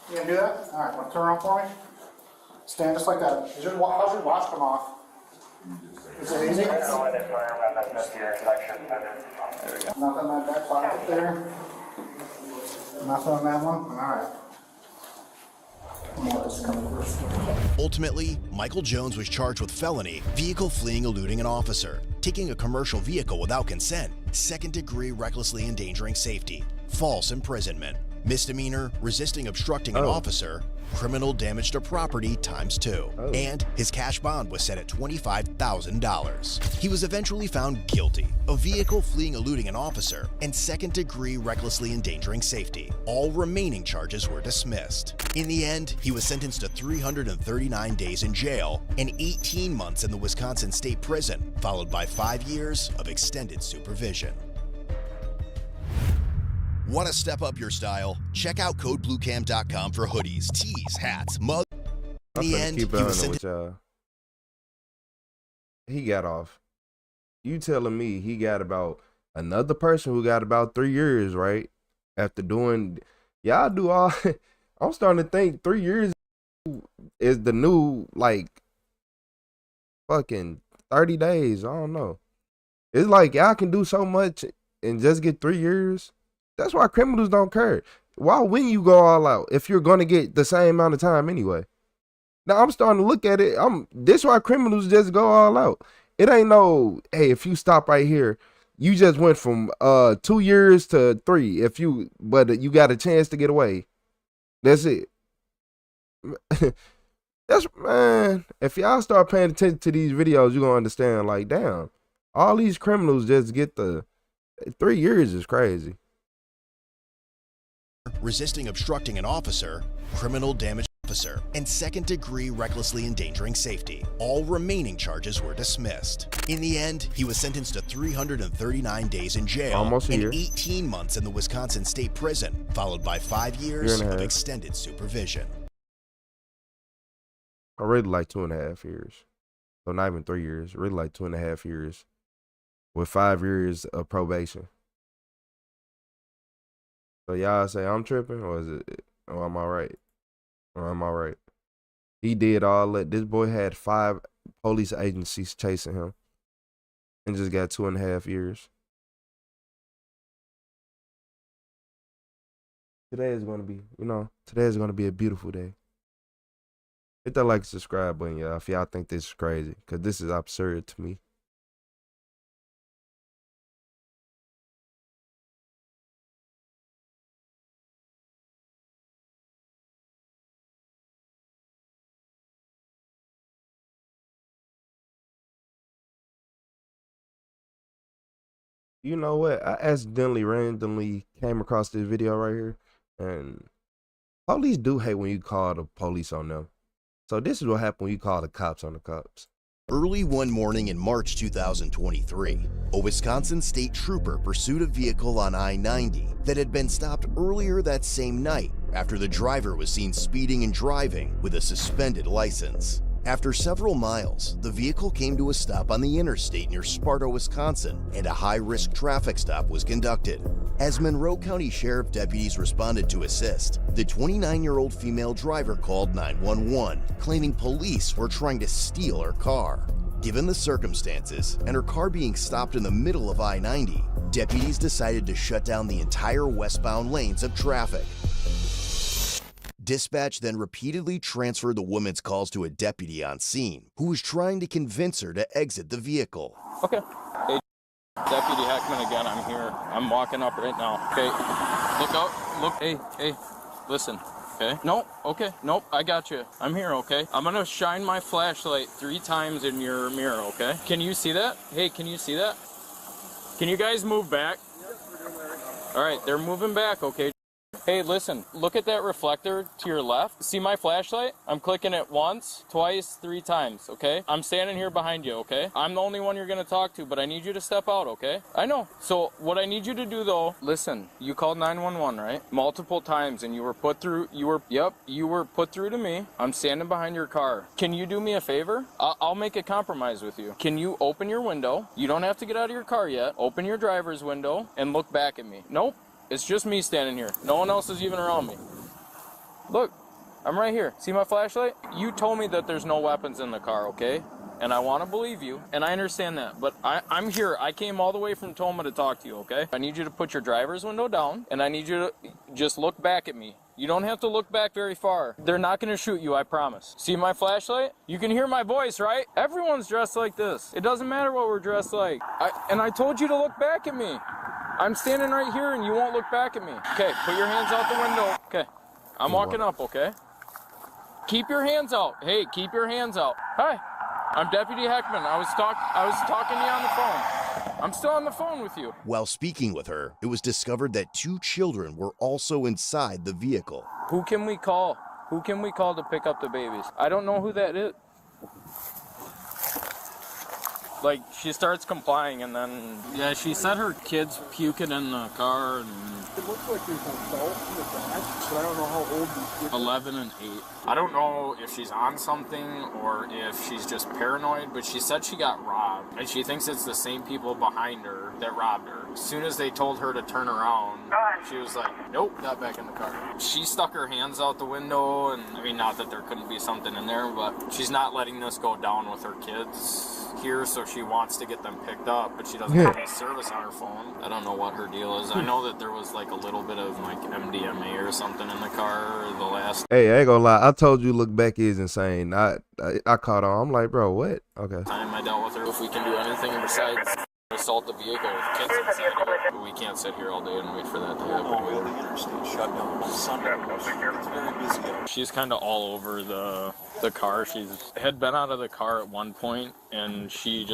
You gonna do that? All right. Want to turn around for me? Stand just like that. How's your watch come off? Is it easy? There we go. Nothing on that pocket there. Nothing on that one. All right. Ultimately, Michael Jones was charged with felony, vehicle fleeing eluding an officer, taking a commercial vehicle without consent, second-degree recklessly endangering safety, false imprisonment, misdemeanor resisting obstructing an officer, criminal damage to property ×2. And his cash bond was set at $25,000. He was eventually found guilty of vehicle fleeing eluding an officer and second-degree recklessly endangering safety. All remaining charges were dismissed. In the end, he was sentenced to 339 days in jail and 18 months in the Wisconsin State Prison, followed by 5 years of extended supervision. Want to step up your style? Check out codebluecam.com for hoodies, tees, hats, mugs. In the end, he was sentenced. He got off. You telling me he got about another person who got about 3 years, right? After doing, y'all do all. I'm starting to think 3 years is the new, like, fucking 30 days. I don't know. It's like y'all can do so much and just get 3 years. That's why criminals don't care. Why wouldn't you go all out if you're going to get the same amount of time anyway? Now I'm starting to look at it. This why criminals just go all out. It ain't no, hey, if you stop right here, you just went from 2 years to 3. But you got a chance to get away. That's it. Man, if y'all start paying attention to these videos, you're gonna understand, like, damn, all these criminals just get the 3 years is crazy. Resisting obstructing an officer, criminal damage officer, and second-degree recklessly endangering safety. All remaining charges were dismissed. In the end, he was sentenced to 339 days in jail and 18 months in the Wisconsin State Prison, followed by 5 years of extended supervision. I really like 2.5 years. So not even 3 years. Really like 2.5 years with 5 years of probation. So y'all say I'm tripping, or am I right? Or am I right? He did all that. This boy had 5 police agencies chasing him and just got 2.5 years. Today is going to be, today is going to be a beautiful day. Hit that like and subscribe button, y'all, if y'all think this is crazy, because this is absurd to me. You know what? I randomly came across this video right here, and police do hate when you call the police on them. So this is what happened when you call the cops on the cops. Early one morning in March 2023, a Wisconsin state trooper pursued a vehicle on I-90 that had been stopped earlier that same night after the driver was seen speeding and driving with a suspended license. After several miles, the vehicle came to a stop on the interstate near Sparta, Wisconsin, and a high-risk traffic stop was conducted. As Monroe County Sheriff deputies responded to assist, the 29-year-old female driver called 911, claiming police were trying to steal her car. Given the circumstances and her car being stopped in the middle of I-90, deputies decided to shut down the entire westbound lanes of traffic. Dispatch then repeatedly transferred the woman's calls to a deputy on scene, who was trying to convince her to exit the vehicle. Okay. Hey, Deputy Heckman again, I'm here. I'm walking up right now. Okay, look out, look, hey, listen, okay? No, okay, nope, I got you. I'm here, okay? I'm gonna shine my flashlight 3 times in your mirror, okay? Can you see that? Hey, can you see that? Can you guys move back? All right, they're moving back, okay? Hey, listen, look at that reflector to your left. See my flashlight? I'm clicking it once, twice, 3 times, okay? I'm standing here behind you, okay? I'm the only one you're gonna talk to, but I need you to step out, okay? I know. So what I need you to do though, listen, you called 911, right? Multiple times, and you were put through, you were put through to me. I'm standing behind your car. Can you do me a favor? I'll make a compromise with you. Can you open your window? You don't have to get out of your car yet. Open your driver's window and look back at me. Nope. It's just me standing here. No one else is even around me. Look, I'm right here. See my flashlight? You told me that there's no weapons in the car, okay? And I want to believe you, and I understand that. But I'm here. I came all the way from Toma to talk to you, okay? I need you to put your driver's window down, and I need you to just look back at me. You don't have to look back very far. They're not going to shoot you, I promise. See my flashlight? You can hear my voice, right? Everyone's dressed like this. It doesn't matter what we're dressed like. And I told you to look back at me. I'm standing right here and you won't look back at me. Okay, put your hands out the window. Okay, I'm walking up, okay? Keep your hands out. Hey, keep your hands out. Hi, I'm Deputy Heckman. I was talking to you on the phone. I'm still on the phone with you. While speaking with her, it was discovered that 2 children were also inside the vehicle. Who can we call? Who can we call to pick up the babies? I don't know who that is. Like, she starts complying, and then, yeah, she said her kids puking in the car, and It looks like there's an adult in the back, but I don't know how old these kids are. 11 and 8. I don't know if she's on something or if she's just paranoid, but she said she got robbed, and she thinks it's the same people behind her that robbed her. As soon as they told her to turn around, she was like, nope, got back in the car. She stuck her hands out the window, and I mean, not that there couldn't be something in there, but she's not letting this go down with her kids here, so she wants to get them picked up, but she doesn't have any service on her phone. I don't know what her deal is. I know that there was like a little bit of like MDMA or something in the car the last. Hey, I ain't gonna lie. I told you look back is insane. I caught on. I'm like, bro, what? Okay. Time I dealt with her. If we can do anything besides assault the vehicle with kids inside of it, but we can't sit here all day and wait for that to happen. Oh, the interstate shut down on Sunday. It's very busy. She's kind of all over the car. She's had been out of the car at one point, and she's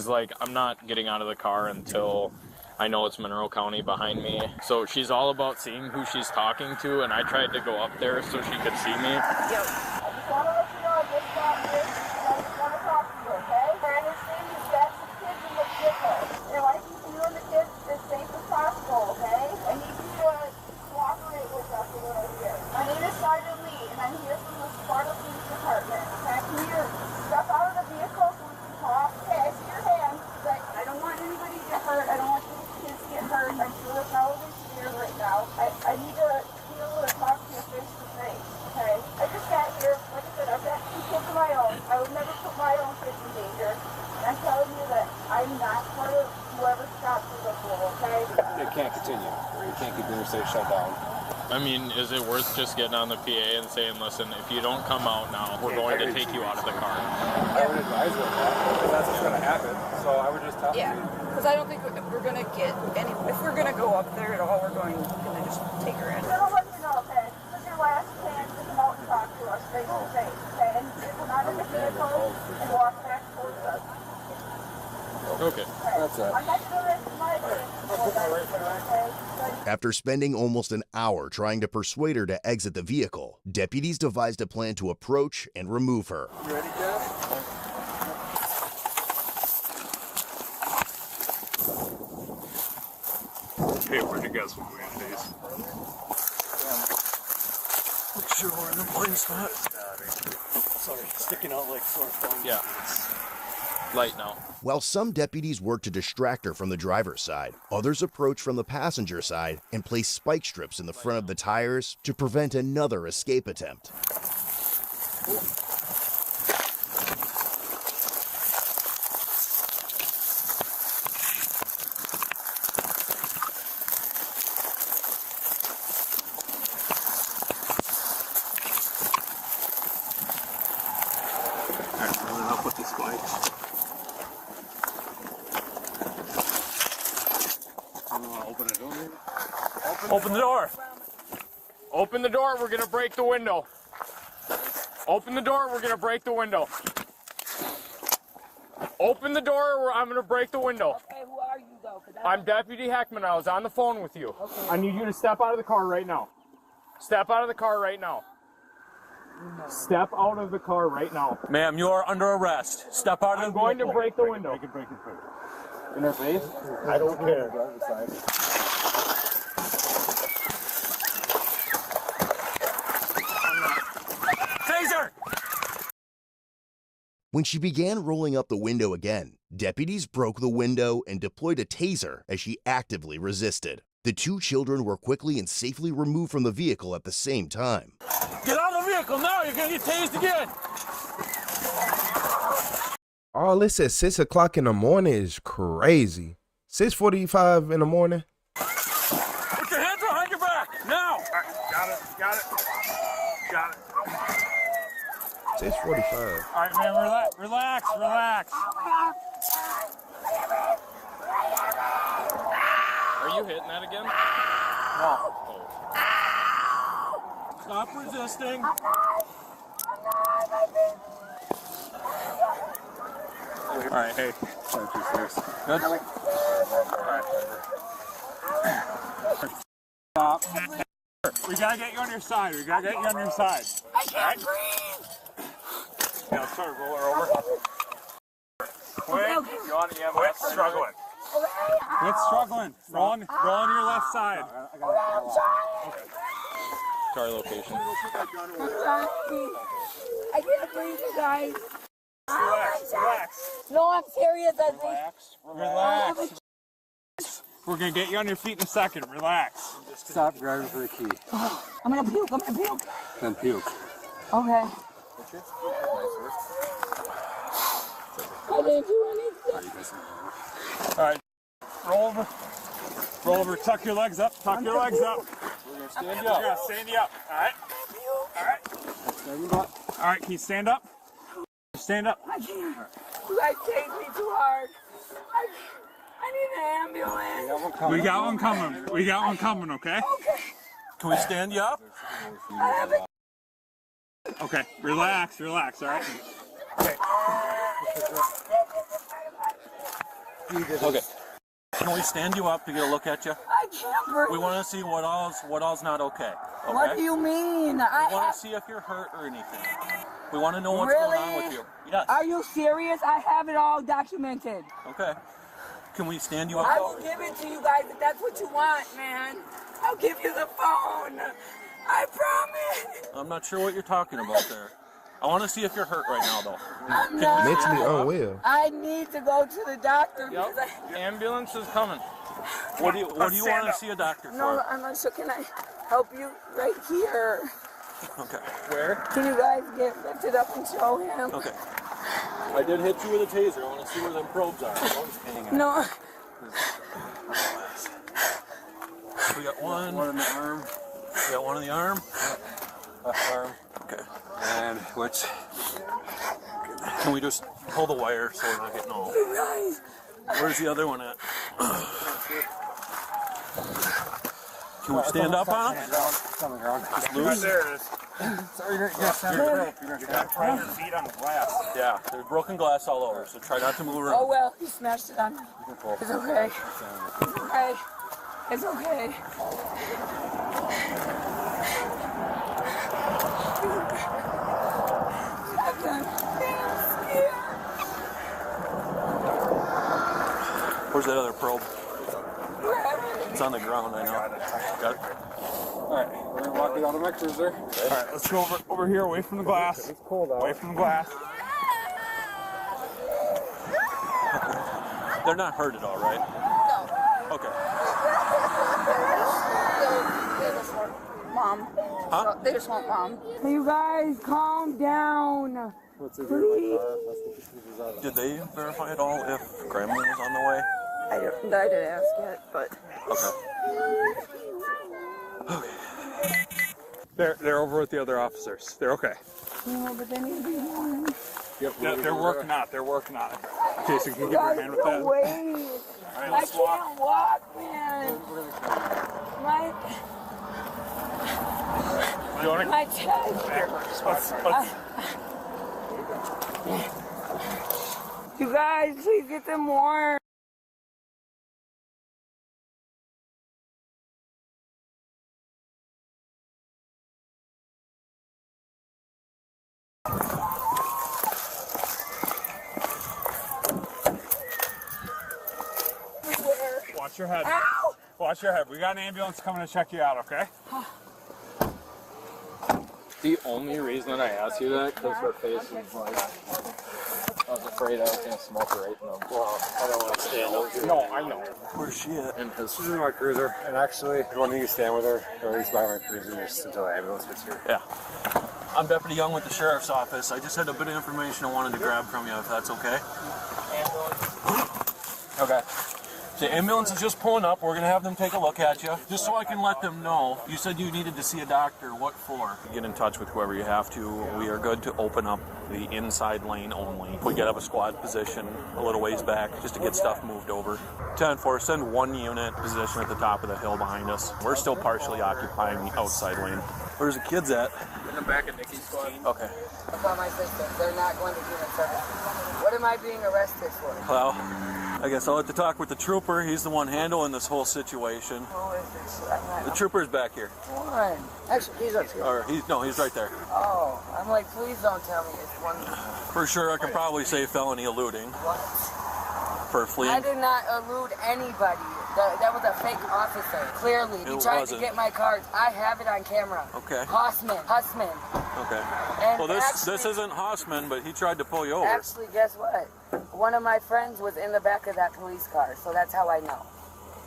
like, I'm not getting out of the car until I know it's Monroe County behind me. So she's all about seeing who she's talking to, and I tried to go up there so she could see me. I need to be able to talk to you face to face, okay? I just got here, like I said, I've got 2 kids of my own. I would never put my own kids in danger. And I'm telling you that I'm not part of whoever stops the pool, okay? It can't continue. You can't keep the interstate shut down. I mean, is it worth just getting on the PA and saying, listen, if you don't come out now, we're going to take you out of the car? I would advise her that, because that's what's going to happen. So I would just tell her. Yeah, because I don't think we're going to get any. If we're going to go up there at all, we're going to just take her in. I'll let you know, okay? This is your last chance to come out and talk to us face to face, okay? And come out of the vehicle and walk back towards us. Okay. That's it. I'm not sure it's my okay? After spending almost an hour trying to persuade her to exit the vehicle, deputies devised a plan to approach and remove her. You ready, Jeff? Hey, where'd you guys move in, days? Look sure we're in the blind spot. Sorry, sticking out like sore thumbs. Yeah. Light now. While some deputies work to distract her from the driver's side, others approach from the passenger side and place spike strips in the front of the tires to prevent another escape attempt. Up with the spikes. Open the door. Open the door. Open the door. We're going to break the window. Open the door. We're going to break the window. Open the door or I'm going to break the window. Okay, who are you though? I'm Deputy Heckman. I was on the phone with you. Okay. I need you to step out of the car right now. Step out of the car right now. Step out of the car right now. Ma'am, you are under arrest. Step out of the I'm going to break the window. Break it. In her face? I don't care. Taser! When she began rolling up the window again, deputies broke the window and deployed a taser as she actively resisted. The 2 children were quickly and safely removed from the vehicle at the same time. Get out of the vehicle now! You're gonna get tased again! All this at 6 o'clock in the morning is crazy. 6:45 in the morning. Put your hands behind your back! Now! Got it. 6:45. Alright, man, relax. Are you hitting that again? No. Stop resisting. Alright, hey. Good? Stop. We gotta get you on your side. We gotta get you on your side. I can't breathe. Yeah, let's try to roll her over. Wait, you on the EMS? Struggling. What's struggling? Roll on your left side. Okay. To our location. I can't breathe, you guys. Relax. No, I'm serious. Relax. We're gonna get you on your feet in a second. Relax. Stop driving for the key. I'm gonna puke. Then puke. Okay. I didn't do anything. Alright. Roll over. Tuck your legs up. We're gonna stand you up. Alright? Alright, can you stand up? Stand up. I can't. You guys chased me too hard. I need an ambulance. We got one coming, okay? Okay. Can we stand you up? I have a... Okay, relax, alright? Okay. Can we stand you up to get a look at you? I can't breathe. We want to see what all's not okay. What do you mean? We want to see if you're hurt or anything. We want to know what's going on with you. Yes. Are you serious? I have it all documented. Okay. Can we stand you up? I will give it to you guys if that's what you want, man. I'll give you the phone. I promise. I'm not sure what you're talking about there. I want to see if you're hurt right now, though. I'm not. Mentally unwell. I need to go to the doctor because The ambulance is coming. What do you want to see a doctor for? No, I'm not sure. Can I help you right here? Okay. Where? Can you guys get lifted up and show him? Okay. I did hit you with a taser. I want to see where them probes are. No. We got one in the arm. We got one in the arm. Left arm. Okay. And which? Can we just pull the wire so we're not getting all? You guys. Where's the other one at? Can we stand up on him? It's loose. There it is. Sorry, you're gonna stand up. You're gonna try your feet on the glass. Yeah, there's broken glass all over, so try not to move around. Oh well, he smashed it on me. It's okay. It's okay. It's okay. I'm scared. Where's that other probe? Wherever. It's on the ground, I know. Got it. Alright, we're gonna walk you down to my cruiser. Alright, let's go over here, away from the glass. It's cold out. Away from the glass. They're not hurt at all, right? No. Okay. They just want Mom. Huh? They just want Mom. You guys, calm down. Please. Did they verify at all if Grandma was on the way? I didn't ask yet, but... Okay. They're over with the other officers. They're okay. No, but they need to be warned. Yep, they're working on it. They're working on it. Jason, can you give her a hand with that? Wait. All right, I let's walk. can't walk, man. My chest. You guys, please get them warm. Watch your head. Ow! Watch your head. We got an ambulance coming to check you out, okay? The only reason I asked you that, because her face was like, I was afraid I was going to smoke her right in the well, I don't want to stand up here. No, I know. Where's she at? She's in my cruiser, and actually, I want you to stand with her, or at least by my cruiser, just until the ambulance gets here. Yeah. I'm Deputy Young with the Sheriff's Office. I just had a bit of information I wanted to grab from you, if that's okay. Okay. The ambulance is just pulling up. We're going to have them take a look at you. Just so I can let them know. You said you needed to see a doctor. What for? Get in touch with whoever you have to. We are good to open up the inside lane only. We get up a squad position a little ways back just to get stuff moved over. 10-4, send one unit position at the top of the hill behind us. We're still partially occupying the outside lane. Where's the kids at? In the back of Nikki. Okay. I call my sister. They're not going to human services. What am I being arrested for? Well, I guess I'll have to talk with the trooper. He's the one handling this whole situation. Who is this? The trooper's back here. One. Actually, he's up here. Or he's right there. Oh, I'm like, please don't tell me it's one. For sure, I can probably say felony eluding. What? For fleeing. I did not elude anybody. That was a fake officer. Clearly, he tried to get my cards. I have it on camera. Okay. Hussman. Okay. And Well, this isn't Hossman, but he tried to pull you over. Actually, guess what? One of my friends was in the back of that police car, so that's how I know.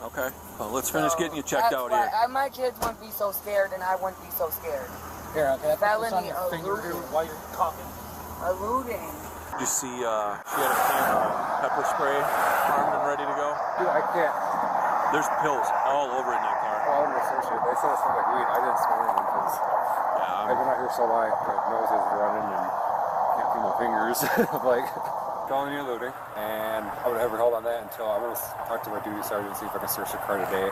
Okay. Well, let's finish getting you checked out here. My kids wouldn't be so scared, and I wouldn't be so scared. Here, okay. Felony eluding. While you're talking. Eluding. You see, she had a camera, pepper spray, armed and ready to go. Dude, I can't. There's pills all over in that car. Well, I'm an associate. They said it smelled like weed. I didn't smell anything because I've been out here so long. My nose is running and can't feel my fingers. Like, felony eluding. And I would never hold on that until I'm going to talk to my duty sergeant and see if I can search the car today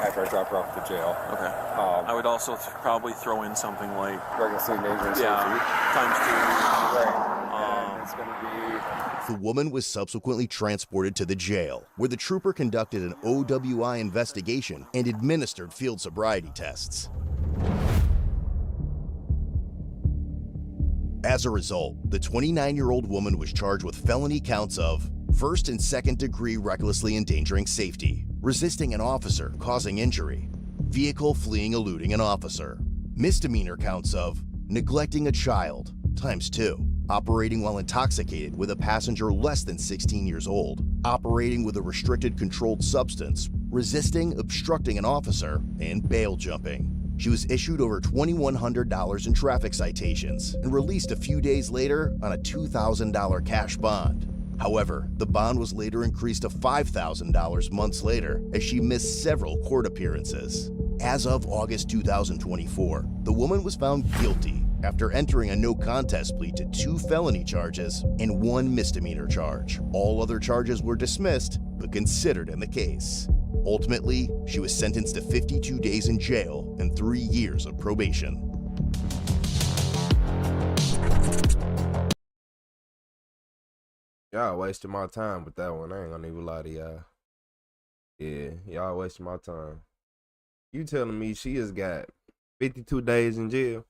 after I drop her off at the jail. Okay. I would also probably throw in something like recklessly endangering safety. Times 2. Right. It's going to be. The woman was subsequently transported to the jail, where the trooper conducted an OWI investigation and administered field sobriety tests. As a result, the 29-year-old woman was charged with felony counts of first and second degree recklessly endangering safety, resisting an officer causing injury, vehicle fleeing eluding an officer, misdemeanor counts of neglecting a child, times 2, operating while intoxicated with a passenger less than 16 years old, operating with a restricted controlled substance, resisting, obstructing an officer, and bail jumping. She was issued over $2,100 in traffic citations and released a few days later on a $2,000 cash bond. However, the bond was later increased to $5,000 months later as she missed several court appearances. As of August 2024, the woman was found guilty after entering a no contest plea to 2 felony charges and 1 misdemeanor charge. All other charges were dismissed but considered in the case. Ultimately, she was sentenced to 52 days in jail and 3 years of probation. Y'all wasted my time with that one. I ain't gonna even lie to y'all. Yeah, y'all wasted my time. You telling me she has got 52 days in jail?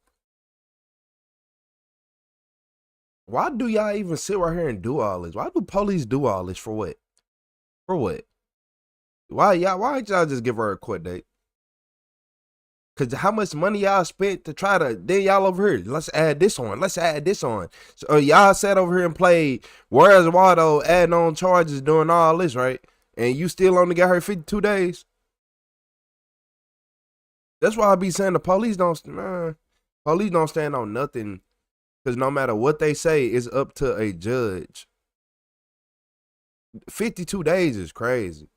Why do y'all even sit right here and do all this? Why do police do all this? For what? For what? Why ain't y'all just give her a court date? Cause how much money y'all spent to try to, then y'all over here, let's add this on, let's add this on. So y'all sat over here and played Where's Waldo, adding on charges, doing all this, right? And you still only got her 52 days? That's why I be saying the police don't stand on nothing. Cause no matter what they say, it's up to a judge. 52 days is crazy.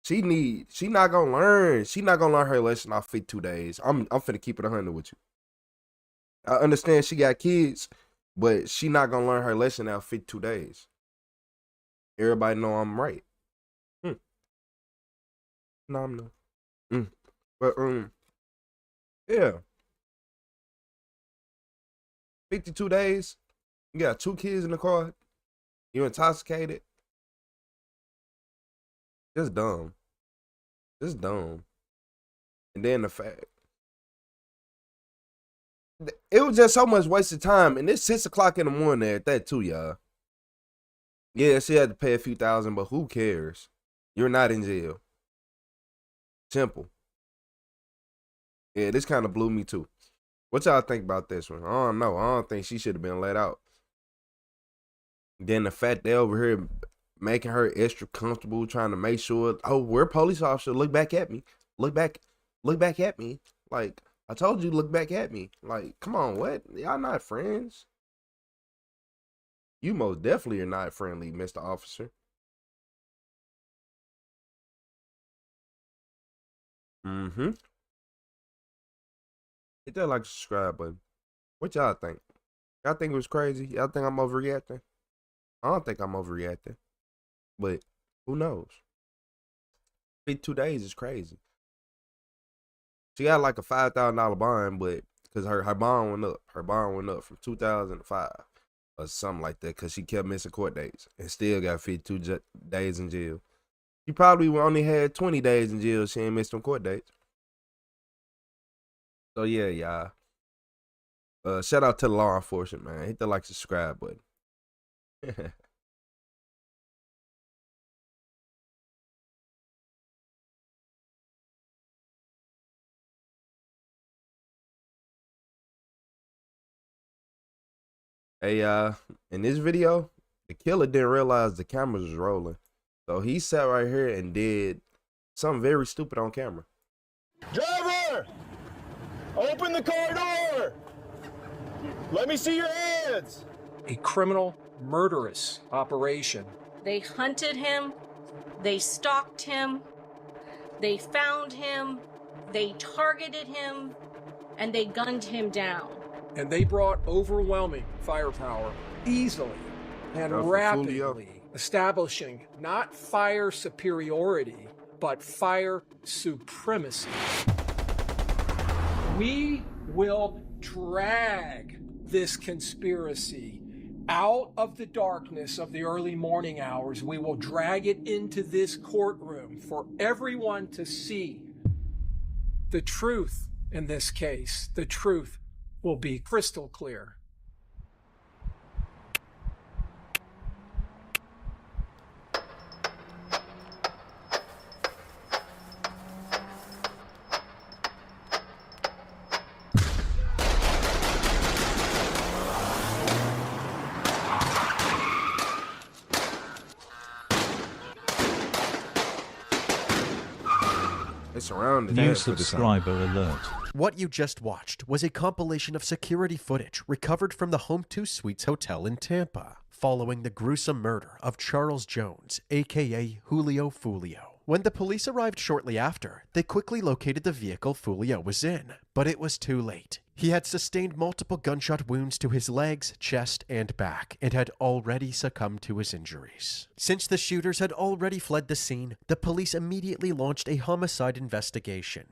She not gonna learn her lesson off 52 days. I'm finna keep it 100 with you. I understand she got kids, but she not gonna learn her lesson out 52 days. Everybody know I'm right. No, I'm not. But yeah. 52 days. You got 2 kids in the car. You intoxicated. Just dumb. Just dumb. And then the fact. It was just so much wasted time. And it's 6 o'clock in the morning at that too, y'all. Yeah, she had to pay a few thousand, but who cares? You're not in jail. Simple. Yeah, this kind of blew me too. What y'all think about this one? I don't know. I don't think she should have been let out. Then the fact they over here making her extra comfortable, trying to make sure, oh, we're a police officer. Look back at me. Look back at me. Like, I told you, look back at me. Like, come on, what? Y'all not friends? You most definitely are not friendly, Mr. Officer. Hit that like, subscribe button. What y'all think? Y'all think it was crazy? Y'all think I'm overreacting? I don't think I'm overreacting. But who knows? 52 days is crazy. She got like a $5,000 bond, but because her bond went up. Her bond went up from 2005 or something like that because she kept missing court dates and still got 52 days in jail. She probably only had 20 days in jail. She ain't missed them court dates. So yeah, y'all. Shout out to the law enforcement, man. Hit the like, subscribe button. Hey, in this video, the killer didn't realize the cameras was rolling. So he sat right here and did something very stupid on camera. Driver! Open the car door! Let me see your hands! A criminal, murderous operation. They hunted him, they stalked him, they found him, they targeted him, and they gunned him down. And they brought overwhelming firepower easily and rapidly, establishing not fire superiority, but fire supremacy. We will drag this conspiracy out of the darkness of the early morning hours. We will drag it into this courtroom for everyone to see. The truth in this case, the truth will be crystal clear. They surrounded New subscriber alert. What you just watched was a compilation of security footage recovered from the Home 2 Suites Hotel in Tampa, following the gruesome murder of Charles Jones, aka Julio Fulio. When the police arrived shortly after, they quickly located the vehicle Fulio was in, but it was too late. He had sustained multiple gunshot wounds to his legs, chest, and back, and had already succumbed to his injuries. Since the shooters had already fled the scene, the police immediately launched a homicide investigation.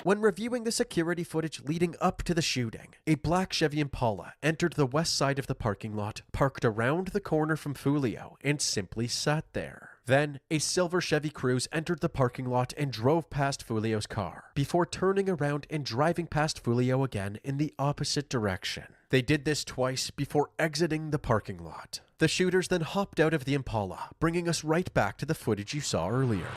When reviewing the security footage leading up to the shooting, a black Chevy Impala entered the west side of the parking lot, parked around the corner from Fulio, and simply sat there. Then, a silver Chevy Cruze entered the parking lot and drove past Fulio's car, before turning around and driving past Fulio again in the opposite direction. They did this twice before exiting the parking lot. The shooters then hopped out of the Impala, bringing us right back to the footage you saw earlier.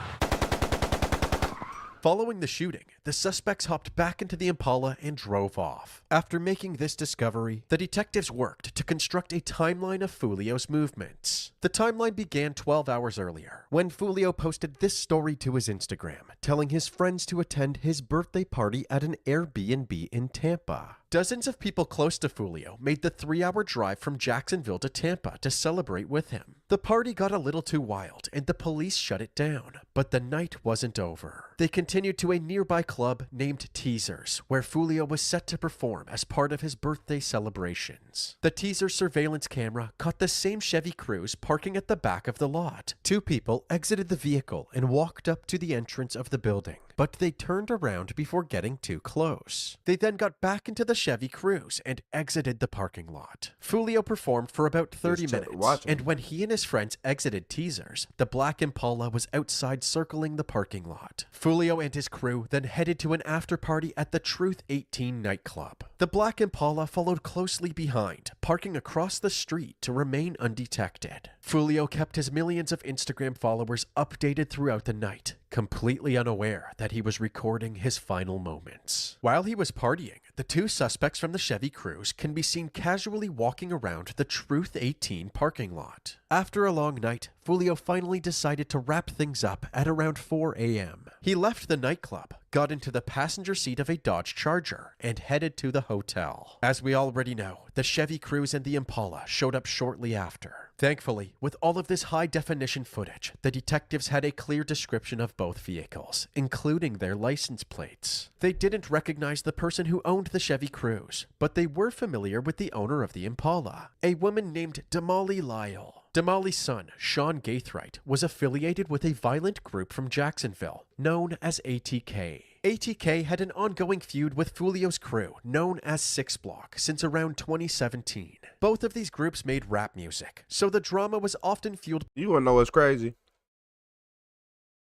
Following the shooting, the suspects hopped back into the Impala and drove off. After making this discovery, the detectives worked to construct a timeline of Fulio's movements. The timeline began 12 hours earlier, when Fulio posted this story to his Instagram, telling his friends to attend his birthday party at an Airbnb in Tampa. Dozens of people close to Fulio made the 3-hour drive from Jacksonville to Tampa to celebrate with him. The party got a little too wild, and the police shut it down, but the night wasn't over. They continued to a nearby club named Teasers, where Fulio was set to perform as part of his birthday celebrations. The Teasers surveillance camera caught the same Chevy Cruze parking at the back of the lot. 2 people exited the vehicle and walked up to the entrance of the building, but they turned around before getting too close. They then got back into the Chevy Cruze and exited the parking lot. Fulio performed for about 30 minutes, and when he and his friends exited Teasers, the black Impala was outside circling the parking lot. Fulio and his crew then headed to an after party at the Truth 18 nightclub. The black Impala followed closely behind, parking across the street to remain undetected. Fulio kept his millions of Instagram followers updated throughout the night, completely unaware that he was recording his final moments. While he was partying, the 2 suspects from the Chevy Cruze can be seen casually walking around the Truth 18 parking lot. After a long night, Fulio finally decided to wrap things up at around 4 a.m. He left the nightclub, got into the passenger seat of a Dodge Charger, and headed to the hotel. As we already know, the Chevy Cruze and the Impala showed up shortly after. Thankfully, with all of this high-definition footage, the detectives had a clear description of both vehicles, including their license plates. They didn't recognize the person who owned the Chevy Cruze, but they were familiar with the owner of the Impala, a woman named Damali Lyle. Damali's son, Sean Gaithright, was affiliated with a violent group from Jacksonville known as ATK. ATK had an ongoing feud with Fulio's crew, known as 6 Block, since around 2017. Both of these groups made rap music, so the drama was often fueled. You wanna know what's crazy?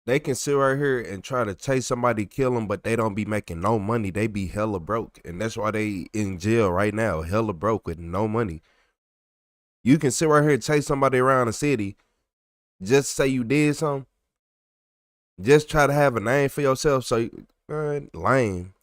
They can sit right here and try to chase somebody, kill them, but they don't be making no money. They be hella broke, and that's why they in jail right now, hella broke with no money. You can sit right here and chase somebody around the city, just say you did something, just try to have a name for yourself, so lame.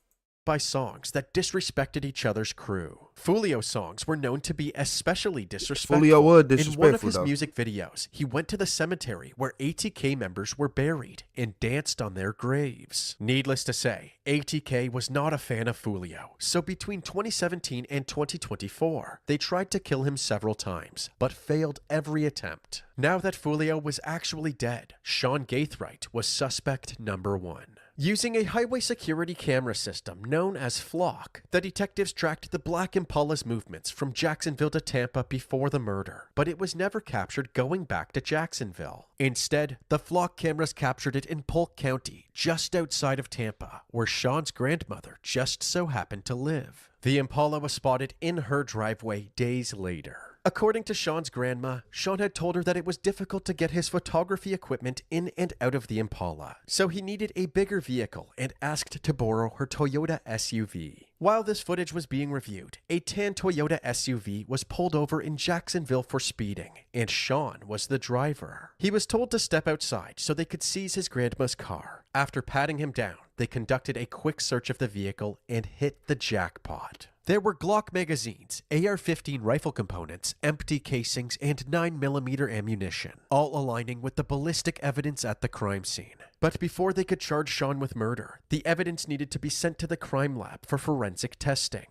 By songs that disrespected each other's crew. Fulio's songs were known to be especially disrespectful. Fulio was disrespectful, in one of his though. music videos, he went to the cemetery where ATK members were buried and danced on their graves. Needless to say, ATK was not a fan of Fulio, so between 2017 and 2024, they tried to kill him several times, but failed every attempt. Now that Fulio was actually dead, Sean Gaithright was suspect number 1. Using a highway security camera system known as Flock, the detectives tracked the Black Impala's movements from Jacksonville to Tampa before the murder, but it was never captured going back to Jacksonville. Instead, the Flock cameras captured it in Polk County, just outside of Tampa, where Sean's grandmother just so happened to live. The Impala was spotted in her driveway days later. According to Sean's grandma, Sean had told her that it was difficult to get his photography equipment in and out of the Impala, so he needed a bigger vehicle and asked to borrow her Toyota SUV. While this footage was being reviewed, a tan Toyota SUV was pulled over in Jacksonville for speeding, and Sean was the driver. He was told to step outside so they could seize his grandma's car. After patting him down, they conducted a quick search of the vehicle and hit the jackpot. There were Glock magazines, AR-15 rifle components, empty casings, and 9mm ammunition, all aligning with the ballistic evidence at the crime scene. But before they could charge Sean with murder, the evidence needed to be sent to the crime lab for forensic testing.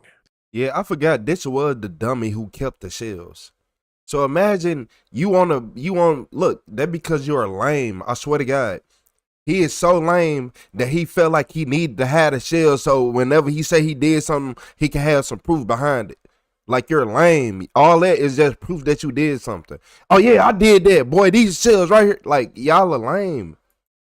Yeah, I forgot this was the dummy who kept the shells. So imagine look, that because you're lame, I swear to God. He is so lame that he felt like he needed to have the shell so whenever he say he did something, he can have some proof behind it. Like, you're lame. All that is just proof that you did something. Oh yeah, I did that. Boy, these shells right here. Like, y'all are lame.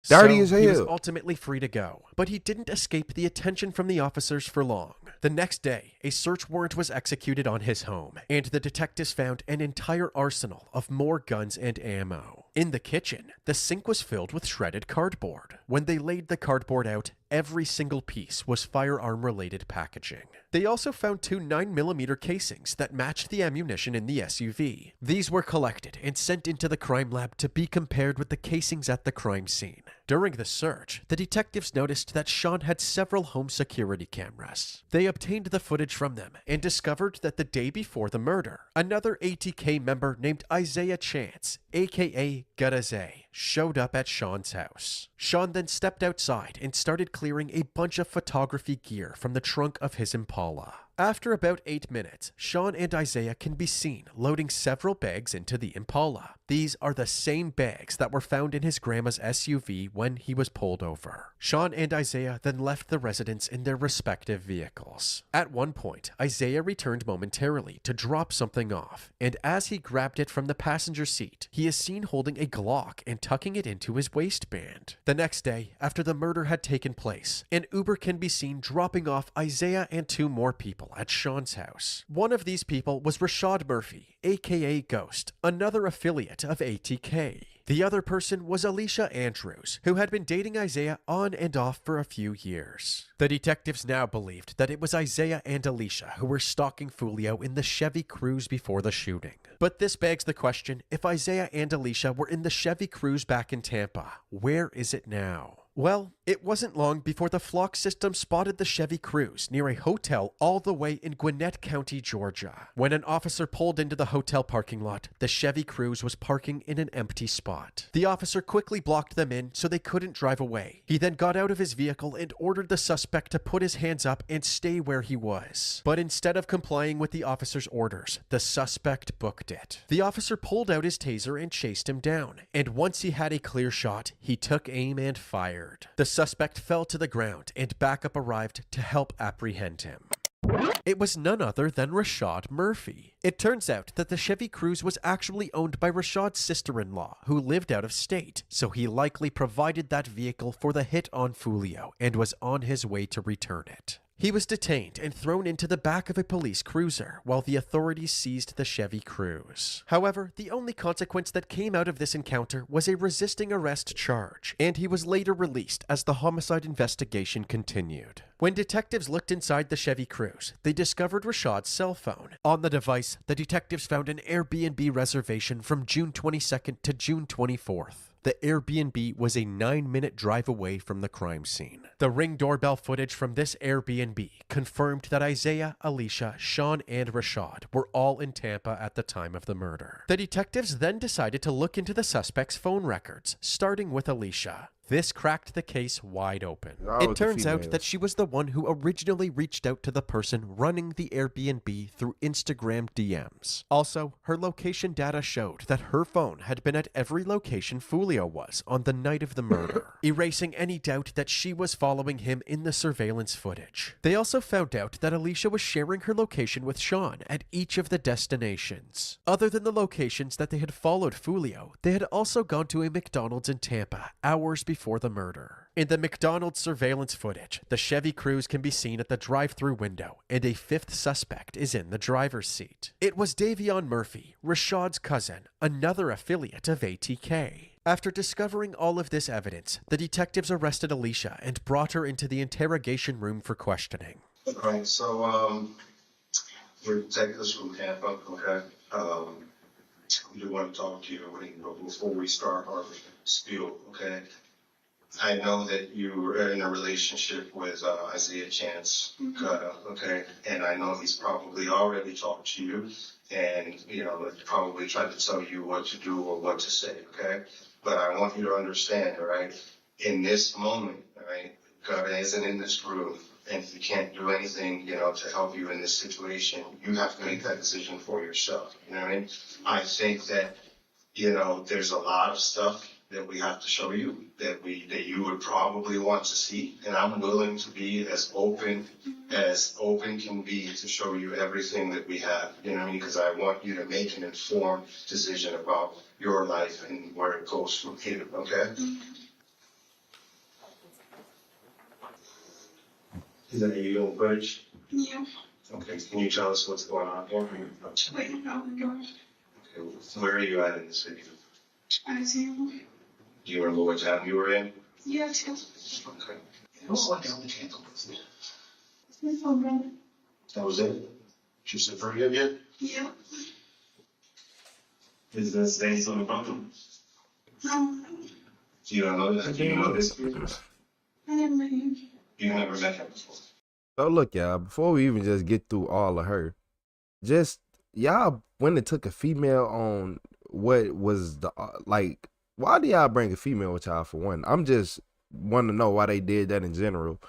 Dirty as hell. He was ultimately free to go, but he didn't escape the attention from the officers for long. The next day, a search warrant was executed on his home, and the detectives found an entire arsenal of more guns and ammo. In the kitchen, the sink was filled with shredded cardboard. When they laid the cardboard out, every single piece was firearm-related packaging. They also found 2 9mm casings that matched the ammunition in the SUV. These were collected and sent into the crime lab to be compared with the casings at the crime scene. During the search, the detectives noticed that Sean had several home security cameras. They obtained the footage from them and discovered that the day before the murder, another ATK member named Isaiah Chance, aka Gadaze, showed up at Sean's house. Sean then stepped outside and started clearing a bunch of photography gear from the trunk of his Impala. After about 8 minutes, Sean and Isaiah can be seen loading several bags into the Impala. These are the same bags that were found in his grandma's SUV when he was pulled over. Sean and Isaiah then left the residence in their respective vehicles. At one point, Isaiah returned momentarily to drop something off, and as he grabbed it from the passenger seat, he is seen holding a Glock and tucking it into his waistband. The next day, after the murder had taken place, an Uber can be seen dropping off Isaiah and 2 more people at Sean's house. One of these people was Rashad Murphy, aka Ghost, another affiliate of ATK. The other person was Alicia Andrews, who had been dating Isaiah on and off for a few years. The detectives now believed that it was Isaiah and Alicia who were stalking Fulio in the Chevy Cruze before the shooting. But this begs the question, if Isaiah and Alicia were in the Chevy Cruze back in Tampa, where is it now? Well, it wasn't long before the Flock system spotted the Chevy Cruze near a hotel all the way in Gwinnett County, Georgia. When an officer pulled into the hotel parking lot, the Chevy Cruze was parking in an empty spot. The officer quickly blocked them in so they couldn't drive away. He then got out of his vehicle and ordered the suspect to put his hands up and stay where he was. But instead of complying with the officer's orders, the suspect booked it. The officer pulled out his taser and chased him down, and once he had a clear shot, he took aim and fired. The suspect fell to the ground, and backup arrived to help apprehend him. It was none other than Rashad Murphy. It turns out that the Chevy Cruze was actually owned by Rashad's sister-in-law, who lived out of state, so he likely provided that vehicle for the hit on Fulio and was on his way to return it. He was detained and thrown into the back of a police cruiser while the authorities seized the Chevy Cruze. However, the only consequence that came out of this encounter was a resisting arrest charge, and he was later released as the homicide investigation continued. When detectives looked inside the Chevy Cruze, they discovered Rashad's cell phone. On the device, the detectives found an Airbnb reservation from June 22nd to June 24th. The Airbnb was a 9-minute drive away from the crime scene. The Ring doorbell footage from this Airbnb confirmed that Isaiah, Alicia, Sean, and Rashad were all in Tampa at the time of the murder. The detectives then decided to look into the suspect's phone records, starting with Alicia. This cracked the case wide open. It turns out that she was the one who originally reached out to the person running the Airbnb through Instagram DMs. Also, her location data showed that her phone had been at every location Fulio was on the night of the murder, erasing any doubt that she was following him in the surveillance footage. They also found out that Alicia was sharing her location with Sean at each of the destinations. Other than the locations that they had followed Fulio, they had also gone to a McDonald's in Tampa hours before the murder. In the McDonald's surveillance footage, the Chevy Cruze can be seen at the drive-thru window, and a fifth suspect is in the driver's seat. It was Davion Murphy, Rashad's cousin, another affiliate of ATK. After discovering all of this evidence, the detectives arrested Alicia and brought her into the interrogation room for questioning. Alright, so we're detectives from Tampa, okay? We do want to talk to you before we start our spiel, okay? I know that you were in a relationship with Isaiah Chance, okay? And I know he's probably already talked to you and, probably tried to tell you what to do or what to say, okay? But I want you to understand, all right? In this moment, all right, God isn't in this room and he can't do anything, to help you in this situation. You have to make that decision for yourself, you know what I mean? I think that, there's a lot of stuff that we have to show you that you would probably want to see, and I'm willing to be as open can be to show you everything that we have, you know what I mean? Because I want you to make an informed decision about your life and where it goes from here, okay? Is that you on footage? Yeah. Okay, can you tell us what's going on here? Waiting out the door. Okay, where are you at in this video? I see him. Do you remember what time you were in? Yeah, too. Okay. What's like on the candle? My phone brother. That was it? She said for you again? Yeah. Is that stains on the bottom? No. You don't know that? Do you know this? I never met him. You never met him before? So look, y'all, before we even just get through all of her, y'all went and took a female on what was the, why do y'all bring a female with y'all for one? I'm just want to know why they did that in general.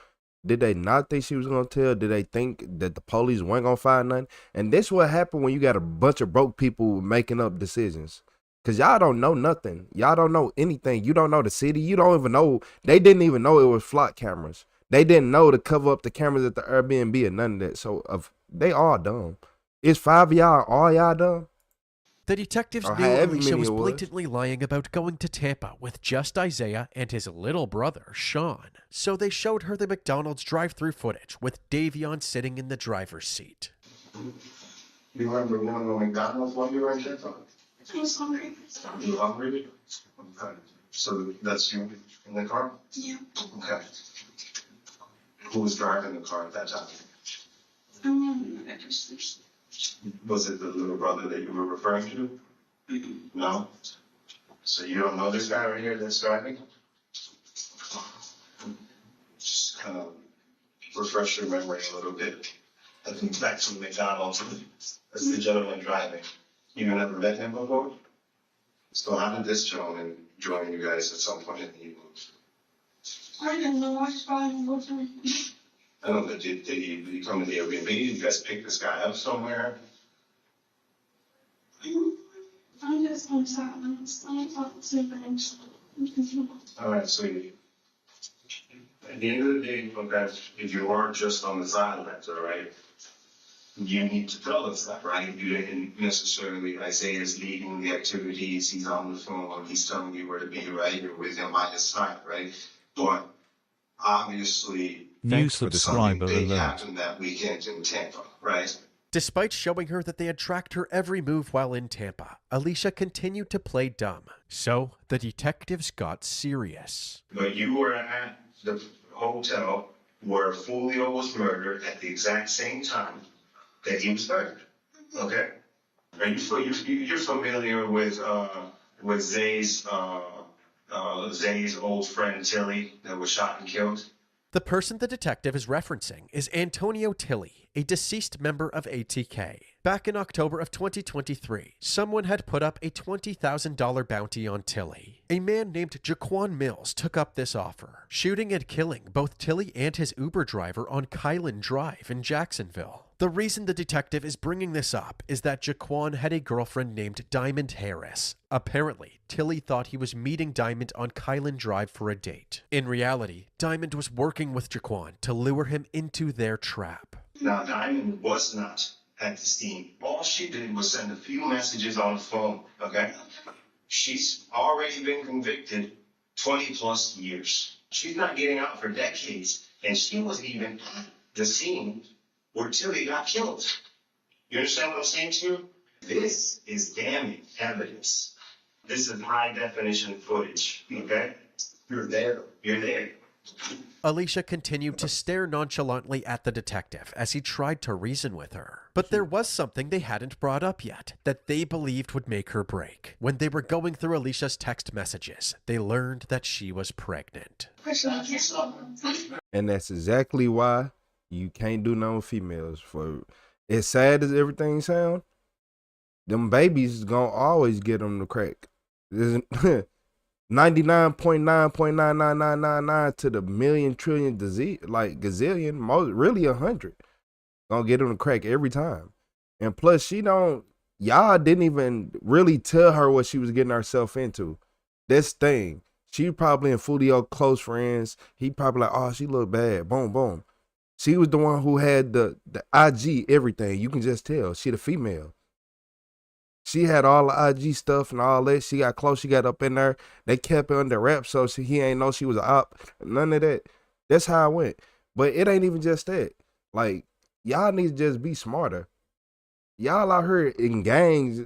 Did they not think she was going to tell? Did they think that the police weren't going to find nothing? And this what happened when you got a bunch of broke people making up decisions. Because y'all don't know nothing. Y'all don't know anything. You don't know the city. You don't even know. They didn't even know it was flock cameras. They didn't know to cover up the cameras at the Airbnb or none of that. So they all dumb. It's 5 of y'all, all y'all dumb? The detectives knew Alicia was blatantly lying about going to Tampa with just Isaiah and his little brother, Sean. So they showed her the McDonald's drive-thru footage with Davion sitting in the driver's seat. You remember going to McDonald's while you were in Tampa? I was hungry. You hungry? Okay. So that's you in the car? Yeah. Okay. Who was driving the car at that time? I don't know. Was it the little brother that you were referring to? Mm-hmm. No? So you don't know this guy right here that's driving? Just kind of refresh your memory a little bit. I think back to McDonald's. That's the gentleman driving. You never met him before? So how did this gentleman join you guys at some point in the evening? I didn't know. I just brought him with me. I don't know, did he come to the Airbnb? Did you guys pick this guy up somewhere? I'm just on silence. I don't talk to him. Alright, so at the end of the day, okay, if you weren't just on the sidelines, alright, you need to tell us that, right? You didn't necessarily, Isaiah's leading the activities, he's on the phone, he's telling you where to be, right? You're with him by his side, right? But obviously, New subscriber something big alert. happened that weekend in Tampa, right? Despite showing her that they had tracked her every move while in Tampa, Alicia continued to play dumb. So the detectives got serious. But you were at the hotel where Julio was murdered at the exact same time that he was murdered. Okay. Are you're familiar with Zay's old friend Tilly that was shot and killed? The person the detective is referencing is Antonio Tilly, a deceased member of ATK. Back in October of 2023, someone had put up a $20,000 bounty on Tilly. A man named Jaquan Mills took up this offer, shooting and killing both Tilly and his Uber driver on Kylan Drive in Jacksonville. The reason the detective is bringing this up is that Jaquan had a girlfriend named Diamond Harris. Apparently, Tilly thought he was meeting Diamond on Kylan Drive for a date. In reality, Diamond was working with Jaquan to lure him into their trap. Now, Diamond was not at the scene. All she did was send a few messages on the phone, okay? She's already been convicted 20 plus years. She's not getting out for decades, and she wasn't even at the scene where Tilly got killed. You understand what I'm saying to you? This is damning evidence. This is high definition footage, okay? You're there. You're there. Alicia continued to stare nonchalantly at the detective as he tried to reason with her. But there was something they hadn't brought up yet that they believed would make her break. When they were going through Alicia's text messages, they learned that she was pregnant. And that's exactly why you can't do nothing with females. For as sad as everything sound, them babies gonna always get them to crack. 99.9.99999 to the million trillion disease, like gazillion, most really 100, gonna get them to crack every time. And plus, y'all didn't even really tell her what she was getting herself into. This thing, she probably and Fulio close friends. He probably like, oh, she look bad. Boom, boom. She was the one who had the IG everything. You can just tell she the female. She had all the IG stuff and all that. She got close. She got up in there. They kept her under wraps, so he ain't know she was an op. None of that. That's how it went. But it ain't even just that. Like, y'all need to just be smarter. Y'all out here in gangs.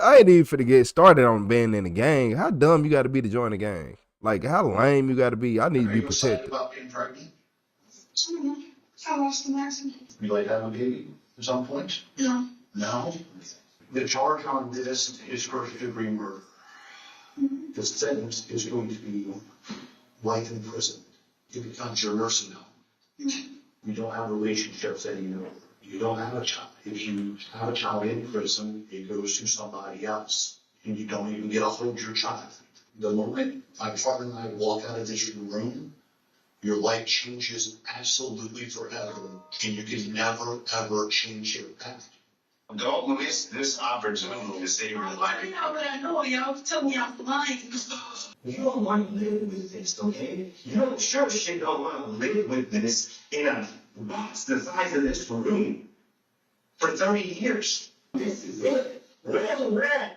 I ain't even finna get started on being in a gang. How dumb you got to be to join a gang? Like, how lame you got to be? I need to be protected. About being pregnant? I lost the medicine. You like having a baby at some point? No. No? The charge on this is first-degree murder. The sentence is going to be life in prison. It becomes your nursing home. You don't have relationships anymore. You don't have a child. If you have a child in prison, it goes to somebody else. And you don't even get to hold your child. The moment my partner and I walk out of this room, your life changes absolutely forever. And you can never, ever change your path. Don't miss this opportunity to save your life. I know, but I know y'all tell me I'm lying. You don't want to live with this, okay? You don't sure shit don't want to live with this in a box the size of this room for 30 years. This is it.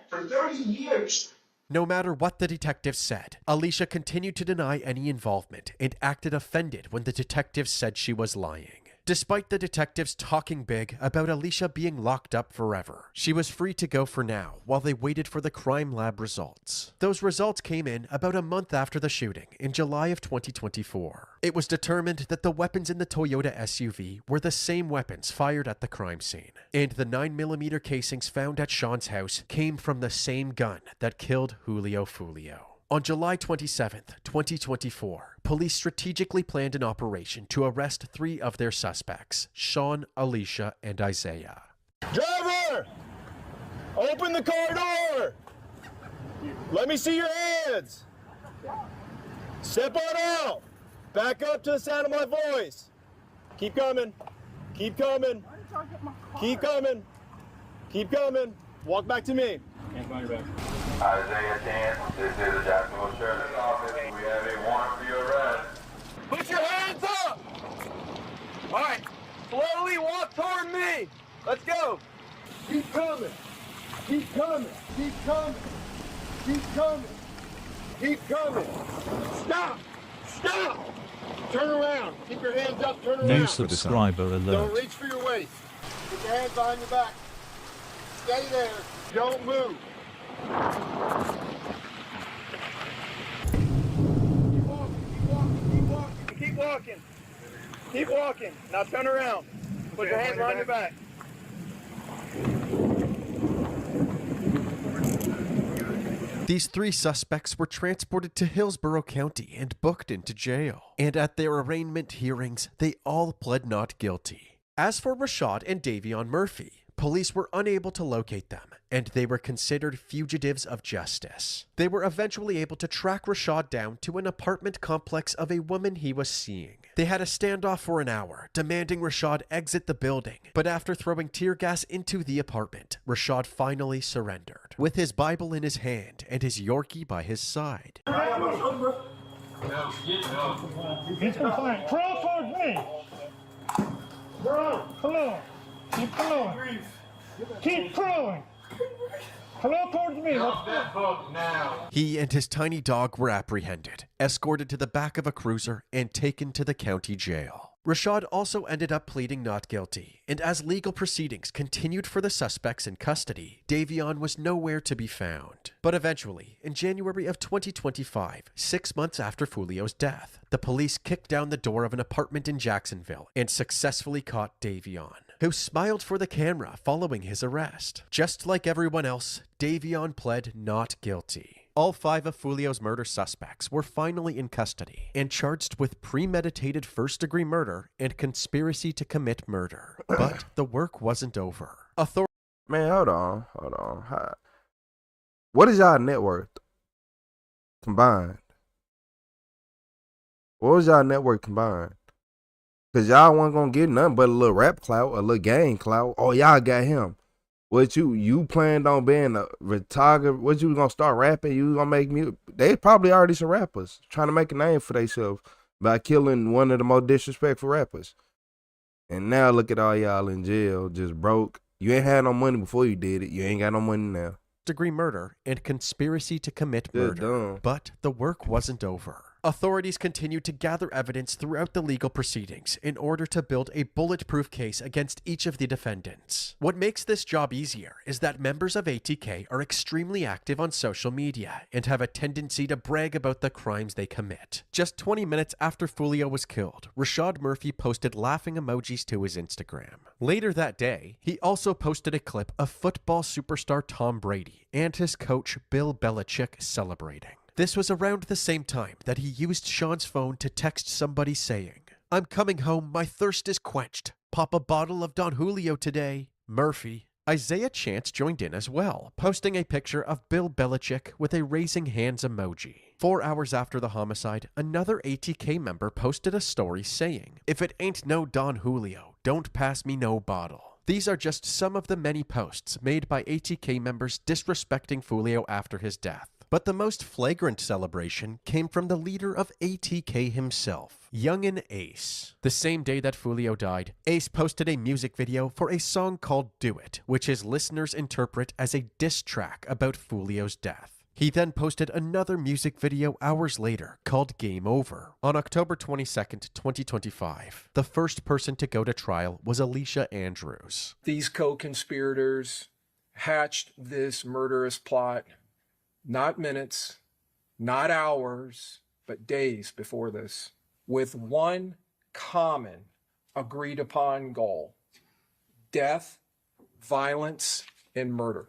For 30 years. No matter what the detective said, Alicia continued to deny any involvement and acted offended when the detective said she was lying. Despite the detectives talking big about Alicia being locked up forever, she was free to go for now while they waited for the crime lab results. Those results came in about a month after the shooting in July of 2024. It was determined that the weapons in the Toyota SUV were the same weapons fired at the crime scene, and the 9mm casings found at Sean's house came from the same gun that killed Julio Fulio. On July 27, 2024, police strategically planned an operation to arrest 3 of their suspects, Sean, Alicia, and Isaiah. Driver! Open the car door! Let me see your hands! Step on out! Back up to the sound of my voice! Keep coming! Keep coming! Keep coming! Keep coming! Walk back to me. Isaiah Dance, this is the Jacksonville Sheriff's Office. We have a warrant for your arrest. Put your hands up! All right, slowly walk toward me. Let's go. Keep coming. Keep coming. Keep coming. Keep coming. Keep coming. Stop. Stop. Turn around. Keep your hands up. Turn around. New subscriber Don't alert. reach for your waist. Put your hands behind your back. Stay there. Don't move. Keep walking. Keep walking. Now turn around. Put your hands behind your back. These 3 suspects were transported to Hillsborough County and booked into jail. And at their arraignment hearings, they all pled not guilty. As for Rashad and Davion Murphy, police were unable to locate them, and they were considered fugitives of justice. They were eventually able to track Rashad down to an apartment complex of a woman he was seeing. They had a standoff for an hour, demanding Rashad exit the building, but after throwing tear gas into the apartment, Rashad finally surrendered, with his Bible in his hand and his Yorkie by his side. He's compliant. Crawl towards me. Come on. Keep crawling. Keep crawling. Crawl towards me. Drop that book now. He and his tiny dog were apprehended, escorted to the back of a cruiser, and taken to the county jail. Rashad also ended up pleading not guilty, and as legal proceedings continued for the suspects in custody, Davion was nowhere to be found. But eventually, in January of 2025, 6 months after Fulio's death, the police kicked down the door of an apartment in Jacksonville and successfully caught Davion, who smiled for the camera following his arrest. Just like everyone else, Davion pled not guilty. All 5 of Fulio's murder suspects were finally in custody and charged with premeditated first-degree murder and conspiracy to commit murder. But the work wasn't over. Man, hold on. What is y'all net worth combined? What was y'all net worth combined? Because y'all wasn't going to get nothing but a little rap clout, a little gang clout. Oh, y'all got him. What you planned on being a photographer? What you was gonna start rapping? You was gonna make music? They probably already some rappers trying to make a name for themselves by killing one of the most disrespectful rappers. And now look at all y'all in jail, just broke. You ain't had no money before you did it. You ain't got no money now. Degree murder and conspiracy to commit murder. Dumb. But the work wasn't over. Authorities continued to gather evidence throughout the legal proceedings in order to build a bulletproof case against each of the defendants. What makes this job easier is that members of ATK are extremely active on social media and have a tendency to brag about the crimes they commit. Just 20 minutes after Fulio was killed, Rashad Murphy posted laughing emojis to his Instagram. Later that day, he also posted a clip of football superstar Tom Brady and his coach Bill Belichick celebrating. This was around the same time that he used Sean's phone to text somebody saying, "I'm coming home, my thirst is quenched. Pop a bottle of Don Julio today, Murphy." Isaiah Chance joined in as well, posting a picture of Bill Belichick with a raising hands emoji. 4 hours after the homicide, another ATK member posted a story saying, "If it ain't no Don Julio, don't pass me no bottle." These are just some of the many posts made by ATK members disrespecting Fulio after his death. But the most flagrant celebration came from the leader of ATK himself, Youngin Ace. The same day that Fulio died, Ace posted a music video for a song called Do It, which his listeners interpret as a diss track about Fulio's death. He then posted another music video hours later called Game Over. On October 22nd, 2025, the first person to go to trial was Alicia Andrews. These co-conspirators hatched this murderous plot not minutes, not hours, but days before this, with one common agreed upon goal: death, violence, and murder.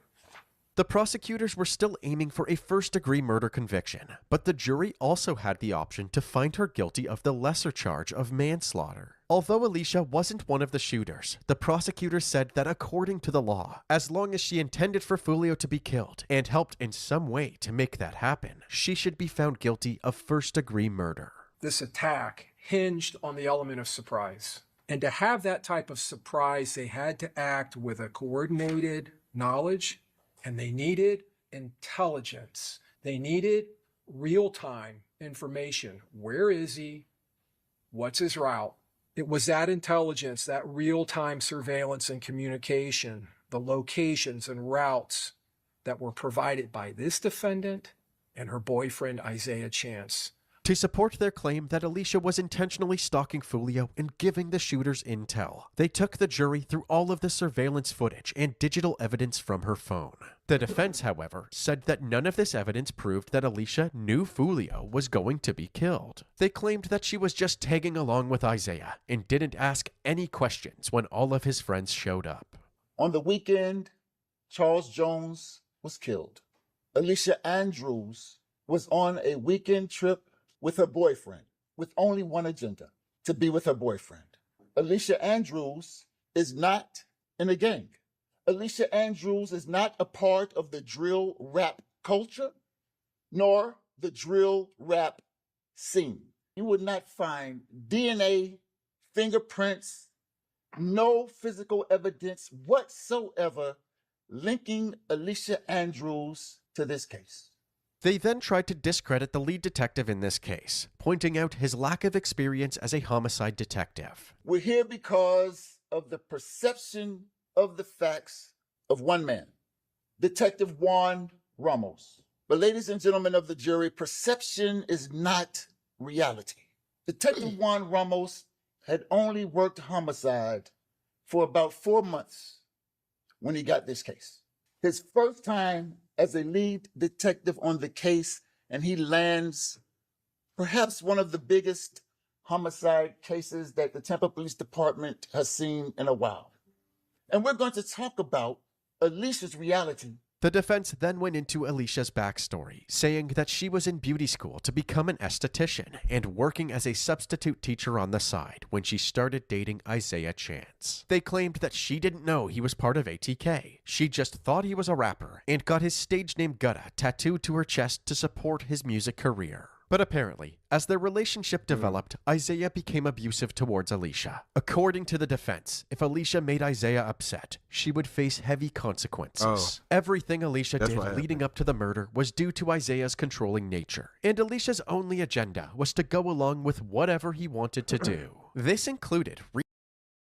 The prosecutors were still aiming for a first-degree murder conviction, but the jury also had the option to find her guilty of the lesser charge of manslaughter. Although Alicia wasn't one of the shooters, the prosecutors said that according to the law, as long as she intended for Fulio to be killed and helped in some way to make that happen, she should be found guilty of first-degree murder. This attack hinged on the element of surprise. And to have that type of surprise, they had to act with a coordinated knowledge, and they needed intelligence. They needed real-time information. Where is he? What's his route? It was that intelligence, that real-time surveillance and communication, the locations and routes that were provided by this defendant and her boyfriend, Isaiah Chance. To support their claim that Alicia was intentionally stalking Fulio and giving the shooters intel, they took the jury through all of the surveillance footage and digital evidence from her phone. The defense, however, said that none of this evidence proved that Alicia knew Fulio was going to be killed. They claimed that she was just tagging along with Isaiah and didn't ask any questions when all of his friends showed up. On the weekend, Charles Jones was killed. Alicia Andrews was on a weekend trip with her boyfriend, with only one agenda, to be with her boyfriend. Alicia Andrews is not in a gang. Alicia Andrews is not a part of the drill rap culture, nor the drill rap scene. You would not find DNA, fingerprints, no physical evidence whatsoever linking Alicia Andrews to this case. They then tried to discredit the lead detective in this case, pointing out his lack of experience as a homicide detective. We're here because of the perception of the facts of one man, Detective Juan Ramos. But ladies and gentlemen of the jury, perception is not reality. Detective Juan Ramos had only worked homicide for about 4 months when he got this case. His first time as a lead detective on the case, and he lands perhaps one of the biggest homicide cases that the Tampa Police Department has seen in a while. And we're going to talk about Alicia's reality. The defense then went into Alicia's backstory, saying that she was in beauty school to become an esthetician and working as a substitute teacher on the side when she started dating Isaiah Chance. They claimed that she didn't know he was part of ATK. She just thought he was a rapper and got his stage name Gutta tattooed to her chest to support his music career. But apparently, as their relationship developed, Isaiah became abusive towards Alicia. According to the defense, if Alicia made Isaiah upset, she would face heavy consequences. Everything Alicia did leading up to the murder was due to Isaiah's controlling nature, and Alicia's only agenda was to go along with whatever he wanted to do. This included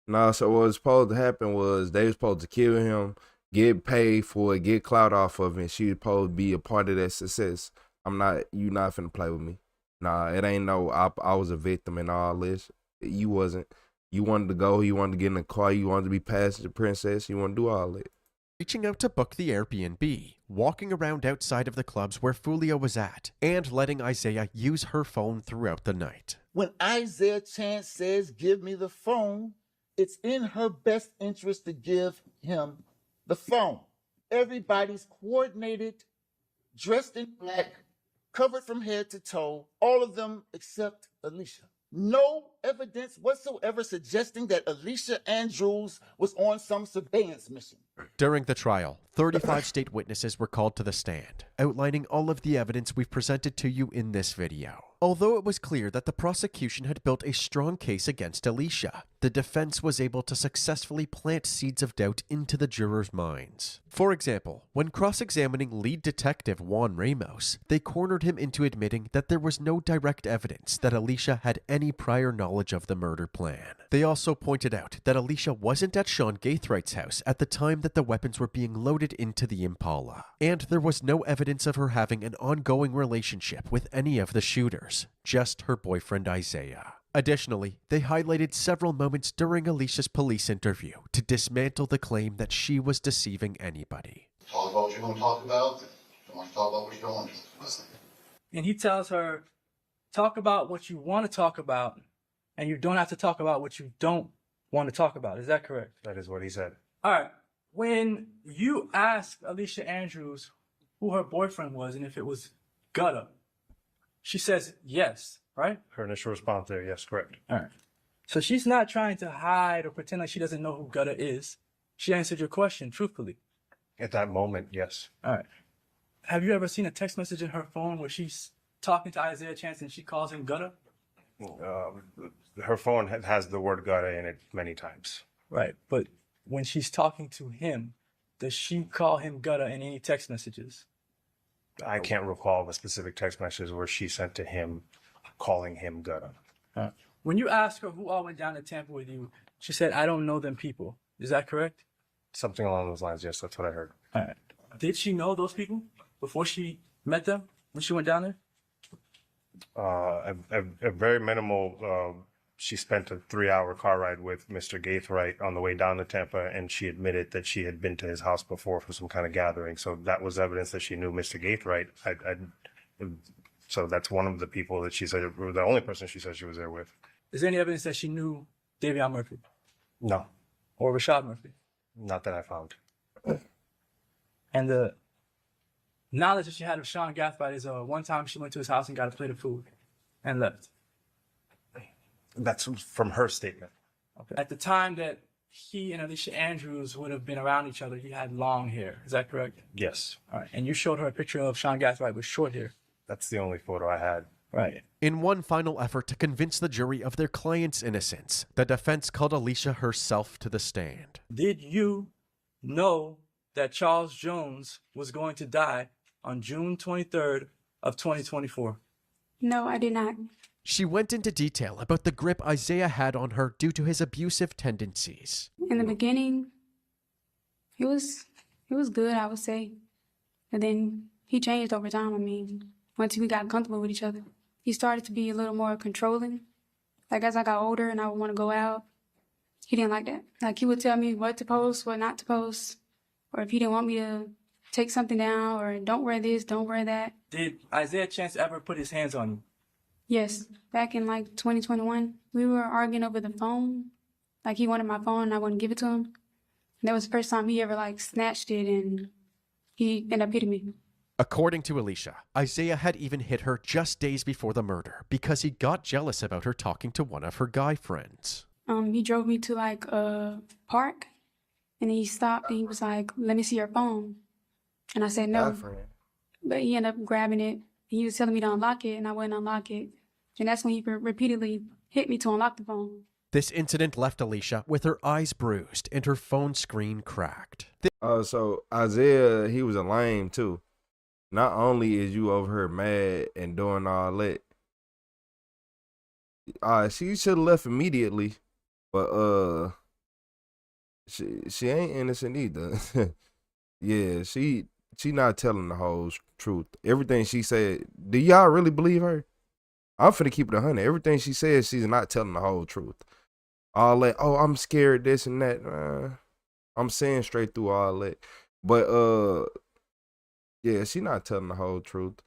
so what was supposed to happen was they were supposed to kill him, get paid for it, get clout off of it, and she was supposed to be a part of that success. You not finna play with me. Nah, it ain't no, I was a victim and all this. You wasn't. You wanted to go, you wanted to get in the car, you wanted to be passenger princess, you want to do all that. Reaching out to book the Airbnb, walking around outside of the clubs where Fulio was at, and letting Isaiah use her phone throughout the night. When Isaiah Chance says, give me the phone, it's in her best interest to give him the phone. Everybody's coordinated, dressed in black, covered from head to toe, all of them except Alicia. No evidence whatsoever suggesting that Alicia Andrews was on some surveillance mission. During the trial, 35 state witnesses were called to the stand, outlining all of the evidence we've presented to you in this video. Although it was clear that the prosecution had built a strong case against Alicia, the defense was able to successfully plant seeds of doubt into the jurors' minds. For example, when cross-examining lead detective Juan Ramos, they cornered him into admitting that there was no direct evidence that Alicia had any prior knowledge of the murder plan. They also pointed out that Alicia wasn't at Sean Gaithwright's house at the time that the weapons were being loaded into the Impala, and there was no evidence of her having an ongoing relationship with any of the shooters, just her boyfriend Isaiah. Additionally, they highlighted several moments during Alicia's police interview to dismantle the claim that she was deceiving anybody. Talk about what you're going to talk about. I want to talk about what you don't want to talk about. And he tells her, talk about what you want to talk about, and you don't have to talk about what you don't want to talk about. Is that correct? That is what he said. All right. When you asked Alicia Andrews who her boyfriend was and if it was Gutta, she says yes, right? Her initial response there, yes, correct. All right. So she's not trying to hide or pretend like she doesn't know who Gutta is. She answered your question truthfully. At that moment, yes. All right. Have you ever seen a text message in her phone where she's talking to Isaiah Chance and she calls him Gutta? Her phone has the word Gutta in it many times. Right, but when she's talking to him, does she call him Gutta in any text messages? I can't recall the specific text message where she sent to him calling him Gutta. When you asked her who all went down to Tampa with you, she said, "I don't know them people." Is that correct? Something along those lines. Yes, that's what I heard. All right. Did she know those people before she met them when she went down there? A very minimal. She spent a 3-hour car ride with Mr. Gaithright on the way down to Tampa, and she admitted that she had been to his house before for some kind of gathering. So that was evidence that she knew Mr. Gaithright. So that's one of the people that she said, or the only person she said she was there with. Is there any evidence that she knew Davion Murphy No, or Rashad Murphy? not that I found. And the knowledge that she had of Sean Gathright is one time she went to his house and got a plate of food and left. That's from her statement. Okay. At the time that he and Alicia Andrews would have been around each other, he had long hair. Is that correct? Yes. All right. And you showed her a picture of Sean Gathright with short hair. That's the only photo I had. Right. In one final effort to convince the jury of their client's innocence, the defense called Alicia herself to the stand. Did you know that Charles Jones was going to die on June 23rd of 2024? No, I did not. She went into detail about the grip Isaiah had on her due to his abusive tendencies. In the beginning, it was good, I would say. But then he changed over time. I mean, once we got comfortable with each other, he started to be a little more controlling. Like as I got older and I would want to go out, he didn't like that. Like he would tell me what to post, what not to post, or if he didn't want me to take something down or don't wear this, don't wear that. Did Isaiah Chance ever put his hands on you? Yes, back in like 2021, we were arguing over the phone. Like he wanted my phone and I wouldn't give it to him. And that was the first time he ever like snatched it and he ended up hitting me. According to Alicia, Isaiah had even hit her just days before the murder because he got jealous about her talking to one of her guy friends. He drove me to like a park and he stopped and he was like, "Let me see your phone." And I said no. But he ended up grabbing it. He was telling me to unlock it and I wouldn't unlock it. And that's when he repeatedly hit me to unlock the phone. This incident left Alicia with her eyes bruised and her phone screen cracked. So Isaiah, he was a lame too. Not only is you over here mad and doing all that, she should have left immediately, but she ain't innocent either. Yeah, she not telling the whole truth. Everything she said, do y'all really believe her? I'm finna keep it 100. Everything she says, she's not telling the whole truth. All that, oh, I'm scared, this and that. I'm saying straight through all that. But, yeah, she not telling the whole truth.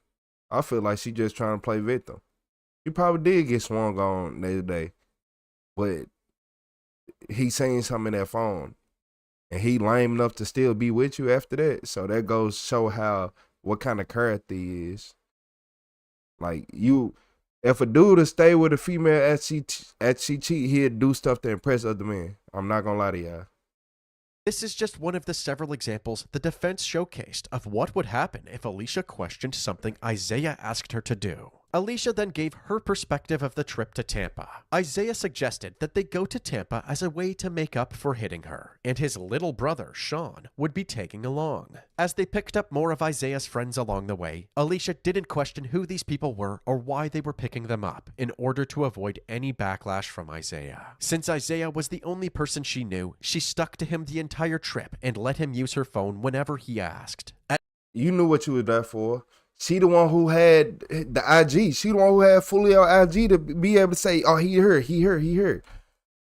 I feel like she just trying to play victim. She probably did get swung on the other day. But he saying something in that phone. And he lame enough to still be with you after that. So that goes show what kind of character he is. Like if a dude to stay with a female as she cheat, he'd do stuff to impress other men. I'm not gonna lie to y'all. This is just one of the several examples the defense showcased of what would happen if Alicia questioned something Isaiah asked her to do. Alicia then gave her perspective of the trip to Tampa. Isaiah suggested that they go to Tampa as a way to make up for hitting her, and his little brother, Sean, would be tagging along. As they picked up more of Isaiah's friends along the way, Alicia didn't question who these people were or why they were picking them up in order to avoid any backlash from Isaiah. Since Isaiah was the only person she knew, she stuck to him the entire trip and let him use her phone whenever he asked. You knew what you was there for. She the one who had the IG. She the one who had fully on IG to be able to say, "Oh, he here.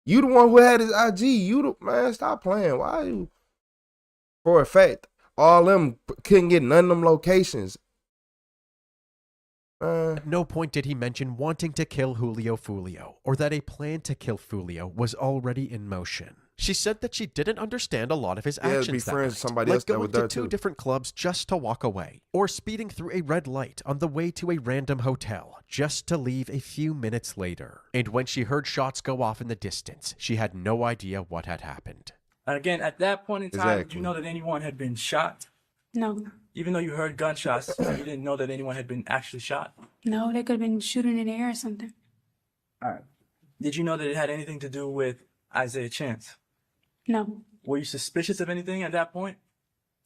You the one who had his IG. Man, stop playing. Why you? For a fact, all them couldn't get none of them locations. At no point did he mention wanting to kill Julio Fulio, or that a plan to kill Fulio was already in motion. She said that she didn't understand a lot of his actions that night, like going to two different clubs just to walk away, or speeding through a red light on the way to a random hotel just to leave a few minutes later. And when she heard shots go off in the distance, she had no idea what had happened. And again, at that point in time, did you know that anyone had been shot? No. Even though you heard gunshots, you didn't know that anyone had been actually shot? No, they could have been shooting in the air or something. All right. Did you know that it had anything to do with Isaiah Chance? No. Were you suspicious of anything at that point?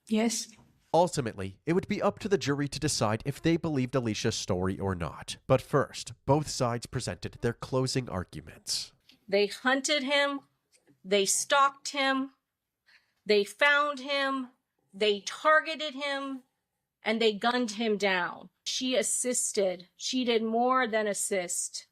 Yes. Ultimately, it would be up to the jury to decide if they believed Alicia's story or not. But first, both sides presented their closing arguments. They hunted him, they stalked him, they found him, they targeted him, and they gunned him down. She assisted. She did more than assist.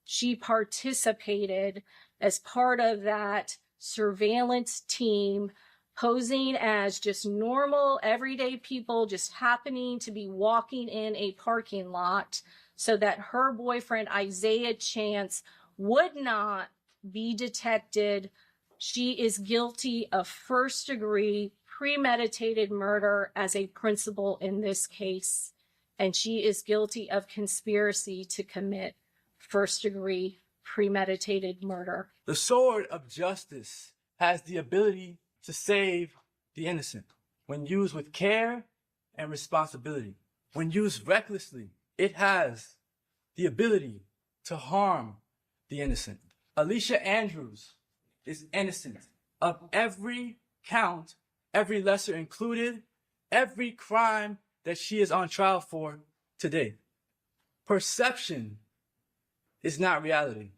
She participated as part of that surveillance team, posing as just normal, everyday people just happening to be walking in a parking lot so that her boyfriend, Isaiah Chance, would not be detected. She is guilty of first-degree premeditated murder as a principal in this case, and she is guilty of conspiracy to commit first-degree premeditated murder. The sword of justice has the ability to save the innocent when used with care and responsibility. When used recklessly, it has the ability to harm the innocent. Alicia Andrews is innocent of every count, every lesser included, every crime that she is on trial for today. Perception is not reality.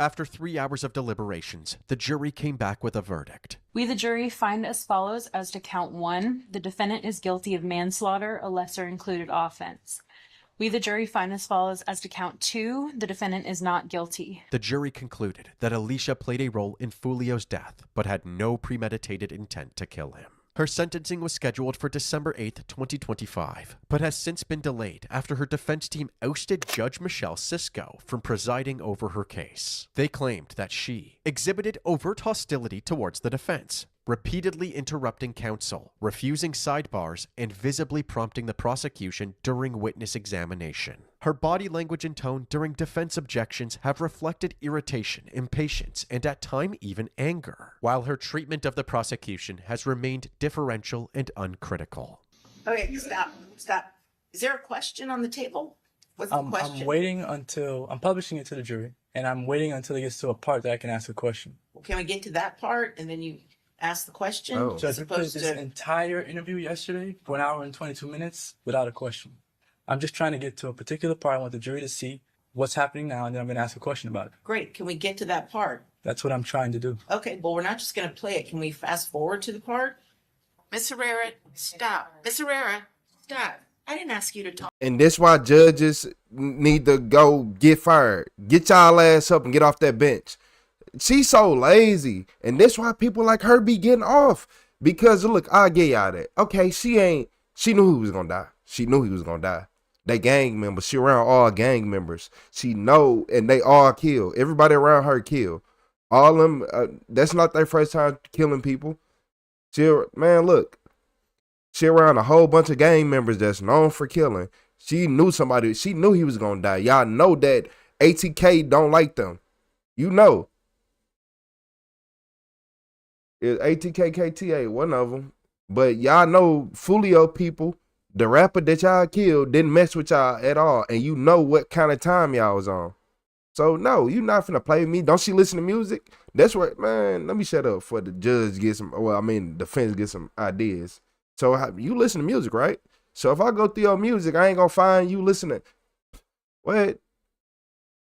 After 3 hours of deliberations, the jury came back with a verdict. We, the jury, find as follows as to count 1, the defendant is guilty of manslaughter, a lesser included offense. We, the jury, find as follows as to count 2, the defendant is not guilty. The jury concluded that Alicia played a role in Fulio's death, but had no premeditated intent to kill him. Her sentencing was scheduled for December 8, 2025, but has since been delayed after her defense team ousted Judge Michelle Cisco from presiding over her case. They claimed that she exhibited overt hostility towards the defense, repeatedly interrupting counsel, refusing sidebars, and visibly prompting the prosecution during witness examination. Her body language and tone during defense objections have reflected irritation, impatience, and at times even anger, while her treatment of the prosecution has remained differential and uncritical. Okay, stop. Is there a question on the table? What's the question? I'm waiting until, I'm publishing it to the jury, and I'm waiting until it gets to a part that I can ask a question. Well, can we get to that part and then you ask the question? Oh. Judge, we played this entire interview yesterday for 1 hour and 22 minutes without a question. I'm just trying to get to a particular part. I want the jury to see what's happening now, and then I'm going to ask a question about it. Great. Can we get to that part? That's what I'm trying to do. Okay, well, we're not just going to play it. Can we fast forward to the part? Miss Herrera, stop. Miss Herrera, stop. I didn't ask you to talk. And that's why judges need to go get fired. Get y'all ass up and get off that bench. She's so lazy. And that's why people like her be getting off. Because look, I'll get y'all that. Okay, she knew he was gonna die. She knew he was gonna die. They gang members. She around all gang members. She know, and they all kill. Everybody around her kill. All them, that's not their first time killing people. Man, look. She around a whole bunch of gang members that's known for killing. She knew he was gonna die. Y'all know that ATK don't like them. You know. It's ATK KTA, one of them. But y'all know Fulio people, the rapper that y'all killed didn't mess with y'all at all. And you know what kind of time y'all was on. So no, you not finna play with me. Don't she listen to music? That's what, man, let me shut up for the judge get some, defense get some ideas. So you listen to music, right? So if I go through your music, I ain't gonna find you listening. What?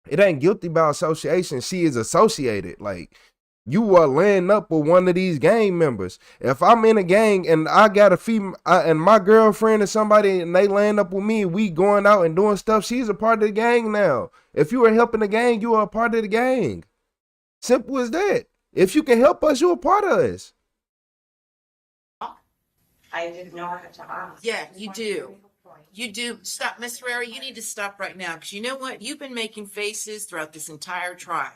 It ain't guilty by association. She is associated. Like, you are laying up with one of these gang members. If I'm in a gang and I got a female and my girlfriend or somebody and they laying up with me, we going out and doing stuff, she's a part of the gang now. If you are helping the gang, you are a part of the gang. Simple as that. If you can help us, you're a part of us. I didn't know I had to ask. Yeah, you do. You do. Stop, Miss Herrera, you need to stop right now, because you know what? You've been making faces throughout this entire trial.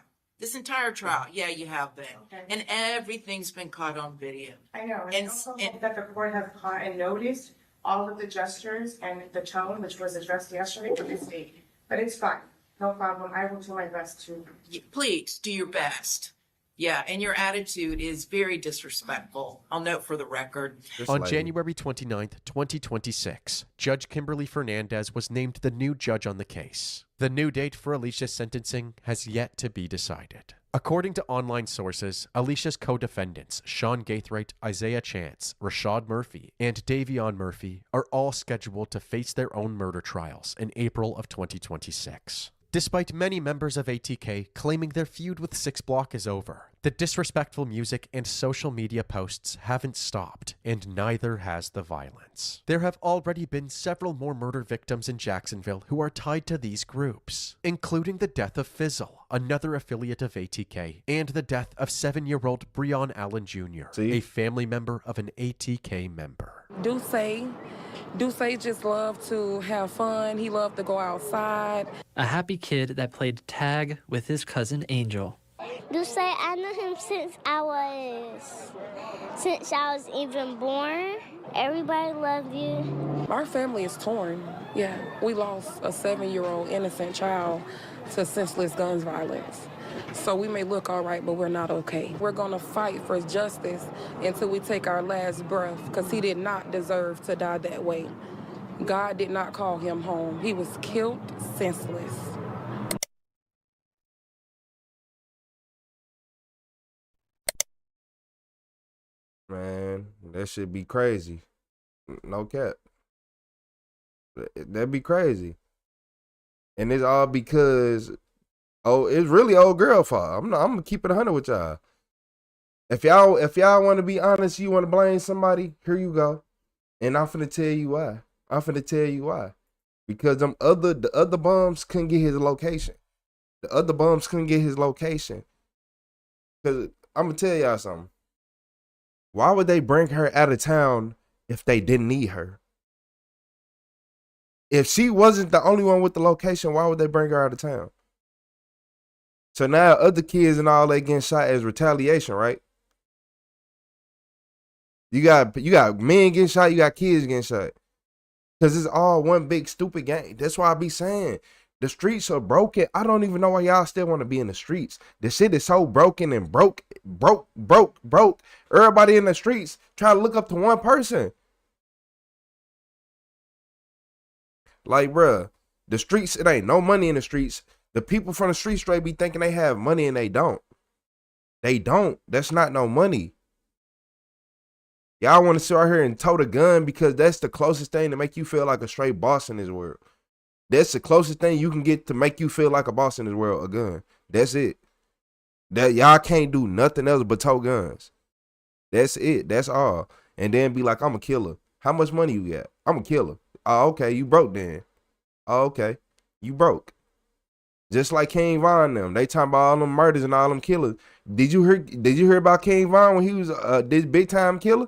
Yeah, you have been. Okay. And everything's been caught on video. I know. And also hope that the court has caught and noticed all of the gestures and the tone, which was addressed yesterday to this date. But it's fine. No problem. I will do my best to. Please do your best. Yeah, and your attitude is very disrespectful. I'll note for the record. On January 29th, 2026, Judge Kimberly Fernandez was named the new judge on the case. The new date for Alicia's sentencing has yet to be decided. According to online sources, Alicia's co-defendants, Sean Gaithright, Isaiah Chance, Rashad Murphy, and Davion Murphy, are all scheduled to face their own murder trials in April of 2026. Despite many members of ATK claiming their feud with 6 Block is over, the disrespectful music and social media posts haven't stopped, and neither has the violence. There have already been several more murder victims in Jacksonville who are tied to these groups, including the death of Fizzle, another affiliate of ATK, and the death of 7-year-old Breon Allen Jr., a family member of an ATK member. Duce just loved to have fun. He loved to go outside. A happy kid that played tag with his cousin Angel. Duce, I know him since I was even born. Everybody loved you. Our family is torn. Yeah, we lost a 7-year-old innocent child to senseless guns violence. So we may look all right, but we're not okay. We're gonna fight for justice until we take our last breath, because he did not deserve to die that way. God did not call him home. He was killed senseless. Man, that should be crazy. No cap. That'd be crazy. And it's all because, it's really old girl fault. I'm gonna keep it 100 with y'all. If y'all want to be honest, you want to blame somebody, here you go. And I'm finna tell you why. Because the other bums couldn't get his location. Because I'm gonna tell y'all something. Why would they bring her out of town if they didn't need her? If she wasn't the only one with the location, why would they bring her out of town? So now other kids and all, they getting shot as retaliation, right? You got men getting shot, you got kids getting shot. Because it's all one big stupid game. That's why I be saying the streets are broken. I don't even know why y'all still want to be in the streets. The shit is so broken and broke. Everybody in the streets try to look up to one person. Like, bruh, the streets, it ain't no money in the streets. The people from the street straight be thinking they have money and they don't. They don't. That's not no money. Y'all want to sit out here and tote a gun because that's the closest thing to make you feel like a straight boss in this world. That's the closest thing you can get to make you feel like a boss in this world, a gun. That's it. That y'all can't do nothing else but tote guns. That's it. That's all. And then be like, I'm a killer. How much money you got? I'm a killer. Oh, okay, you broke then. Oh, okay, you broke. Just like King Von them. They talking about all them murders and all them killers. Did you hear about King Von when he was this big time killer?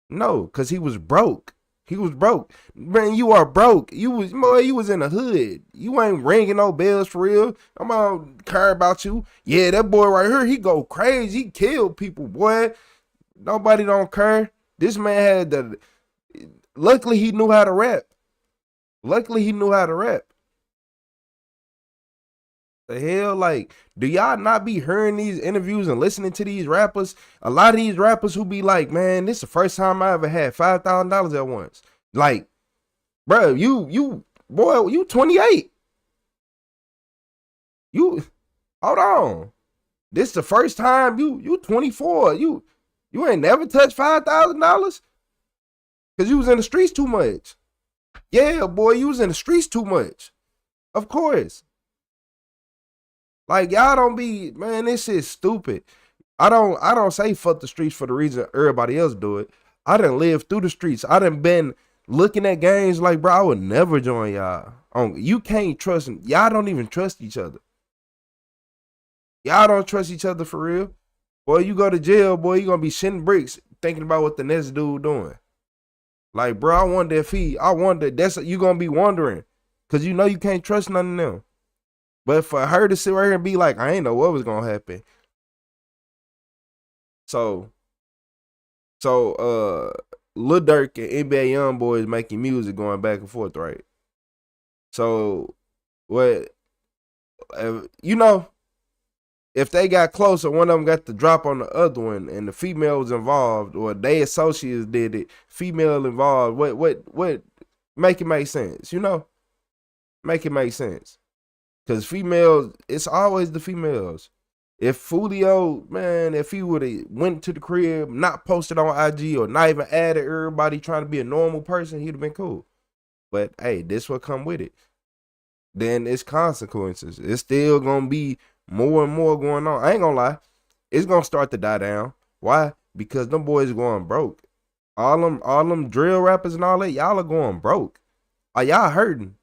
No, because he was broke. Man, you are broke. You was in the hood. You ain't ringing no bells for real. I'm gonna care about you. Yeah, that boy right here, he go crazy. He killed people, boy. Nobody don't care. This man had luckily he knew how to rap. The hell, like, do y'all not be hearing these interviews and listening to these rappers? A lot of these rappers who be like, man, this is the first time I ever had $5,000 at once. Like, bro, you 28. You hold on. This the first time you 24. You ain't never touched $5,000 because you was in the streets too much. Yeah, boy, you was in the streets too much. Of course. Like, y'all don't be, man, this shit's stupid. I don't say fuck the streets for the reason everybody else do it. I done lived through the streets. I done been looking at games like, bro, I would never join y'all. You can't trust, y'all don't even trust each other. Y'all don't trust each other for real. Boy, you go to jail, boy, you gonna be shitting bricks thinking about what the next dude doing. Like, bro, I wonder that's you gonna be wondering. Cause you know you can't trust none of them. But for her to sit right here and be like, I ain't know what was gonna happen. So Lil Durk and NBA Youngboy is making music going back and forth, right? So what if they got closer, one of them got the drop on the other one and the female was involved, or they associates did it, female involved, what make it make sense, Make it make sense. Because females, it's always the females. If Fulio, man, if he would have went to the crib, not posted on IG or not even added everybody trying to be a normal person, he'd have been cool. But hey, this what come with it. Then it's consequences. It's still gonna be more and more going on. I ain't gonna lie, it's gonna start to die down. Why? Because them boys going broke. All them drill rappers and all that, y'all are going broke. Are y'all hurting?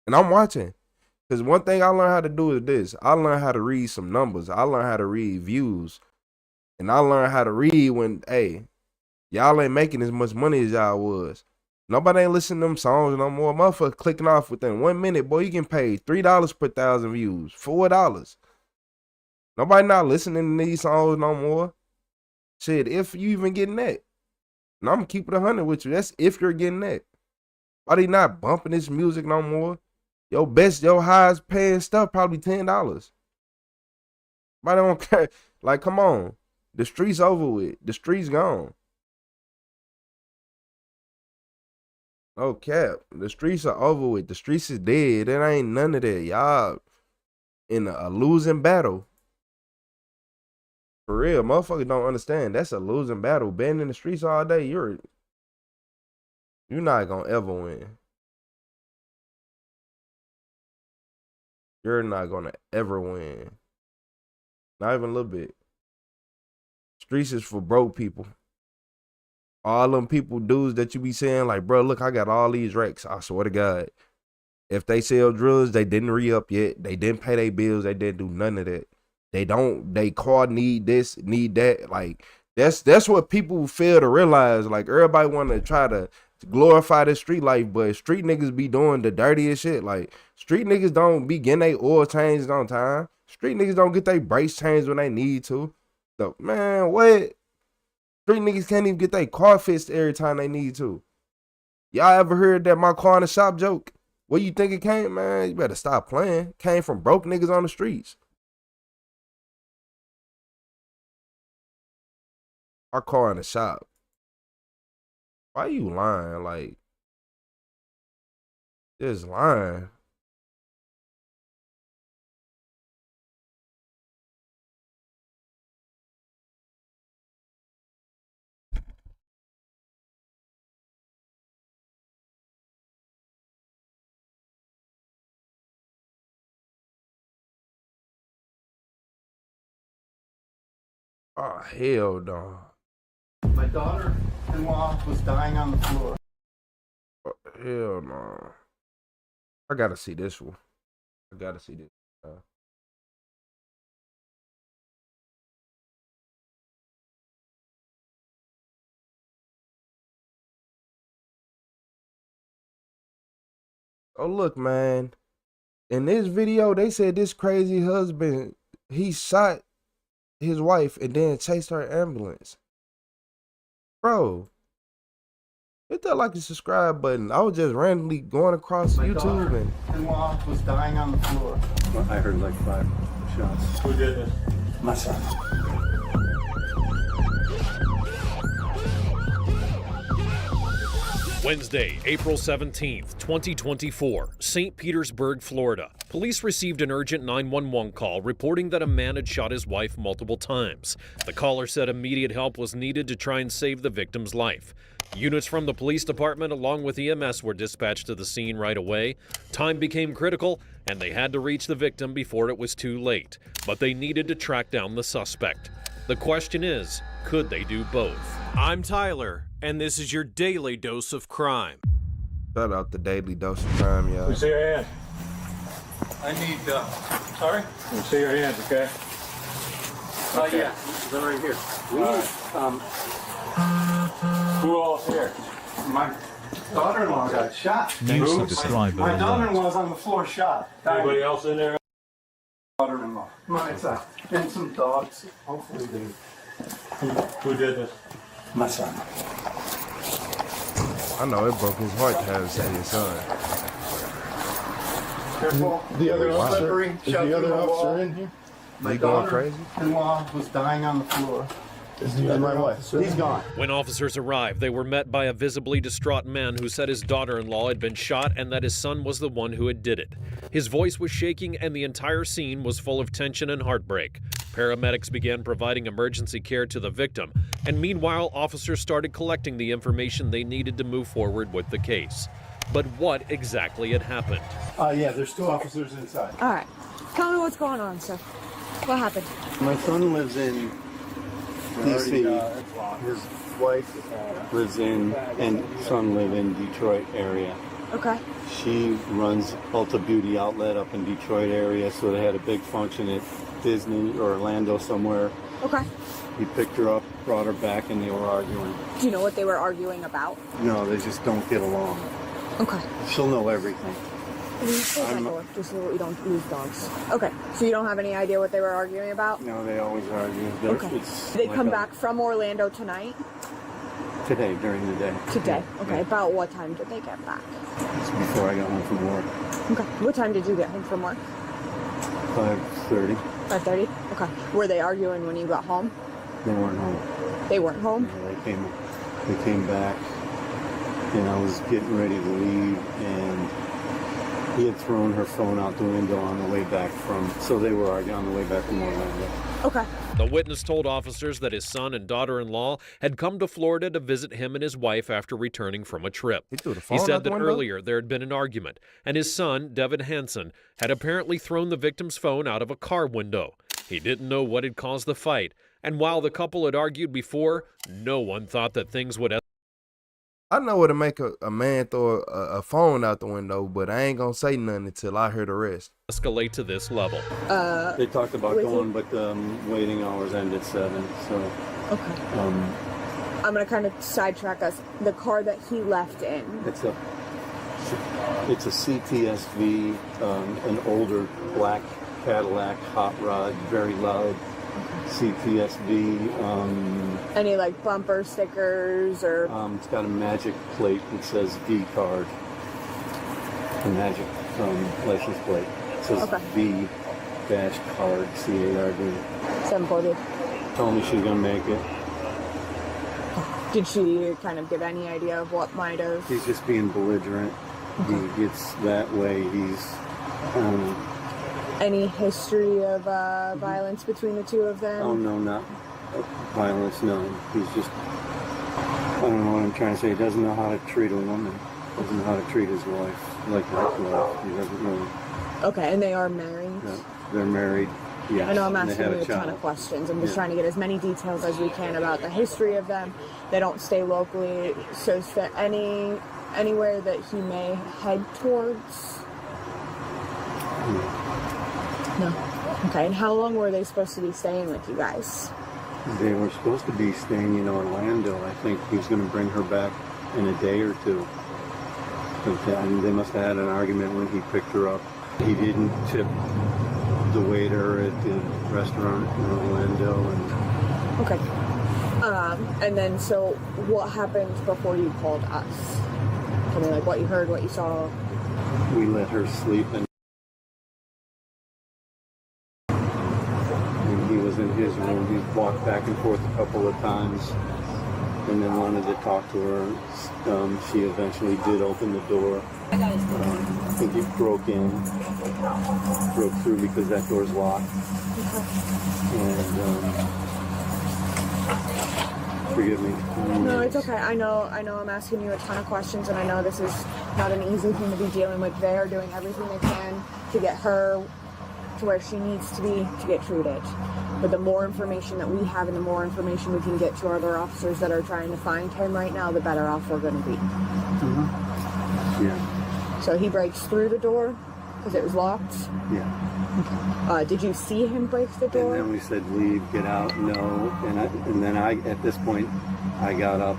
And I'm watching. Because one thing I learned how to do is this. I learned how to read some numbers. I learned how to read views. And I learned how to read when, hey, y'all ain't making as much money as y'all was. Nobody ain't listening to them songs no more. Motherfucker clicking off within 1 minute. Boy, you can pay $3 per 1,000 views. $4. Nobody not listening to these songs no more. Shit, if you even getting that. And I'm going to keep it 100 with you. That's if you're getting that. Why they not bumping this music no more? Your highest paying stuff probably $10. But I don't care. Like, come on. The streets over with. The streets gone. No cap. The streets are over with. The streets is dead. There ain't none of that. Y'all in a losing battle. For real, motherfuckers don't understand. That's a losing battle. Being in the streets all day, you're not gonna ever win. You're not gonna ever win. Not even a little bit. Streets is for broke people. All them people, dudes that you be saying, like, bro, look, I got all these racks. I swear to God. If they sell drugs, they didn't re-up yet. They didn't pay their bills. They didn't do none of that. They car need this, need that. Like, that's what people fail to realize. Like, everybody want to try to glorify the street life, but street niggas be doing the dirtiest shit. Like, street niggas don't be getting their oil changed on time. Street niggas don't get their brakes changed when they need to. So, man, what? Street niggas can't even get their car fixed every time they need to. Y'all ever heard that my car in the shop joke? Where you think it came, man? You better stop playing. Came from broke niggas on the streets. My car in the shop. Why you lying? Like, just lying. Oh, hell no. My daughter-in-law was dying on the floor. Oh, hell no. I gotta see this one. I gotta see this. Oh, look, man. In this video, they said this crazy husband, he shot his wife and then chased her ambulance. Bro, hit that like and subscribe button. I was just randomly going across YouTube and In-law was dying on the floor. I heard like 5 shots. Who did this? My son. Wednesday, April 17th, 2024, St. Petersburg, Florida. Police received an urgent 911 call reporting that a man had shot his wife multiple times. The caller said immediate help was needed to try and save the victim's life. Units from the police department along with EMS were dispatched to the scene right away. Time became critical, and they had to reach the victim before it was too late. But they needed to track down the suspect. The question is, could they do both? I'm Tyler, and this is your daily dose of crime. Shout out the daily dose of crime, y'all. Let me see your hand. I need, sorry? Let me see your hands, okay? Yeah, they're right here. We need, who all's here? My daughter-in-law got shot. No subscriber My alert. daughter-in-law's on the floor shot. Anybody else in there? Daughter-in-law. My son. And some dogs. Hopefully they... Who did this? My son. I know it broke his heart to have to say his son. Careful. The other Slippery. officer, is Shot the through other the officer wall. in here? My He going crazy? daughter-in-law was dying on the floor. Is the other officer? He's gone. When officers arrived, they were met by a visibly distraught man who said his daughter-in-law had been shot and that his son was the one who had did it. His voice was shaking and the entire scene was full of tension and heartbreak. Paramedics began providing emergency care to the victim, and meanwhile, officers started collecting the information they needed to move forward with the case. But what exactly had happened? Yeah, there's 2 officers inside. All right. Tell me what's going on, sir. What happened? My son lives in DC. His wife lives in, and son live in Detroit area. Okay. She runs Ulta Beauty Outlet up in Detroit area, so they had a big function at Disney or Orlando somewhere. Okay. He picked her up, brought her back, and they were arguing. Do you know what they were arguing about? No, they just don't get along. Okay. She'll know everything. Please close that door, just so we don't lose dogs. Okay. So you don't have any idea what they were arguing about? No, they always argue. Okay. Did they come back from Orlando tonight? Today, during the day. Today. Yeah. Okay. Yeah. About what time did they get back? It's before I got home from work. Okay. What time did you get home from work? 5:30. 5:30? Okay. Were they arguing when you got home? They weren't home. They weren't home? Yeah, they came back, and I was getting ready to leave, and he had thrown her phone out the window on the way back so they were arguing on the way back from Orlando. Okay. The witness told officers that his son and daughter-in-law had come to Florida to visit him and his wife after returning from a trip. He said that earlier there had been an argument, and his son, Devin Hansen, had apparently thrown the victim's phone out of a car window. He didn't know what had caused the fight, and while the couple had argued before, no one thought that things would escalate. I know what to make a man throw a phone out the window, but I ain't gonna say nothing until I hear the rest. Escalate to this level. They talked about going, but waiting hours end at 7. So. Okay. I'm gonna kind of sidetrack us. The car that he left in. It's a CTSV, an older black Cadillac hot rod, very loud. CTSV. Any like bumper stickers or? It's got a magic plate that says V card. A magic license plate. It says V card, C-A-R-D. 740. Told me she's gonna make it. Did she kind of give any idea of what might have? He's just being belligerent. He gets that way. He's. Any history of violence between the two of them? Oh, no, not violence, no. He's just, I don't know what I'm trying to say. He doesn't know how to treat a woman. Doesn't know how to treat his wife. Like that wife. He doesn't know. Okay, and they are married? Yeah, they're married, yes. I know I'm asking you a child. ton of questions. I'm just trying to get as many details as we can about the history of them. They don't stay locally. So is there anywhere that he may head towards? No. Okay, and how long were they supposed to be staying with you guys? They were supposed to be staying in Orlando. I think he was going to bring her back in a day or two. But they must have had an argument when he picked her up. He didn't tip the waiter at the restaurant in Orlando. Okay. And then, so what happened before you called us? Tell me, like, what you heard, what you saw. We let her sleep in. He was in his room. He walked back and forth a couple of times and then wanted to talk to her. She eventually did open the door. I think he broke through because that door's locked. And forgive me. No, it's okay. I know I'm asking you a ton of questions, and I know this is not an easy thing to be dealing with. They are doing everything they can to get her to where she needs to be to get treated. But the more information that we have and the more information we can get to other officers that are trying to find him right now, the better off we're going to be. Yeah. So he breaks through the door because it was locked? Yeah. Did you see him break the door? And then we said, leave, get out, no. And then at this point, I got up.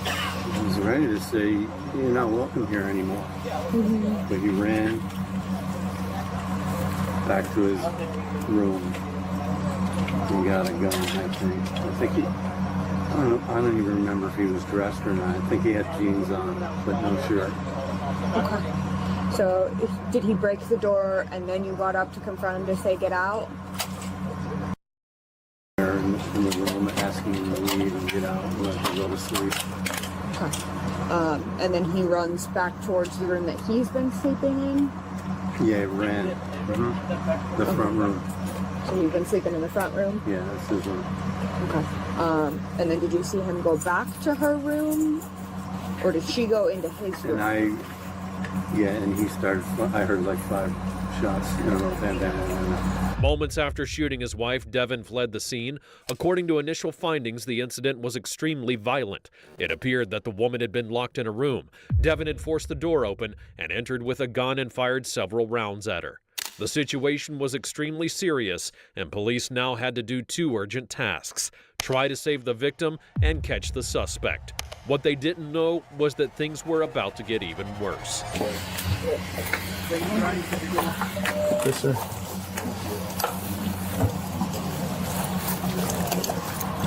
I was ready to say, you're not welcome here anymore. But he ran back to his room and got a gun, I think he, I don't even remember if he was dressed or not. I think he had jeans on, but no shirt. Okay. So did he break the door and then you got up to confront him to say get out? In the room asking him to leave and get out and let him go to sleep. Okay. And then he runs back towards the room that he's been sleeping in? Yeah, he ran. The front room. So you've been sleeping in the front room? Yeah, this is a... Okay. And then did you see him go back to her room? Or did she go into his room? And he started, I heard like 5 shots in a row, bam, bam, bam, bam. Moments after shooting his wife, Devin fled the scene. According to initial findings, the incident was extremely violent. It appeared that the woman had been locked in a room. Devin had forced the door open and entered with a gun and fired several rounds at her. The situation was extremely serious, and police now had to do 2 urgent tasks: try to save the victim and catch the suspect. What they didn't know was that things were about to get even worse. Yes, sir.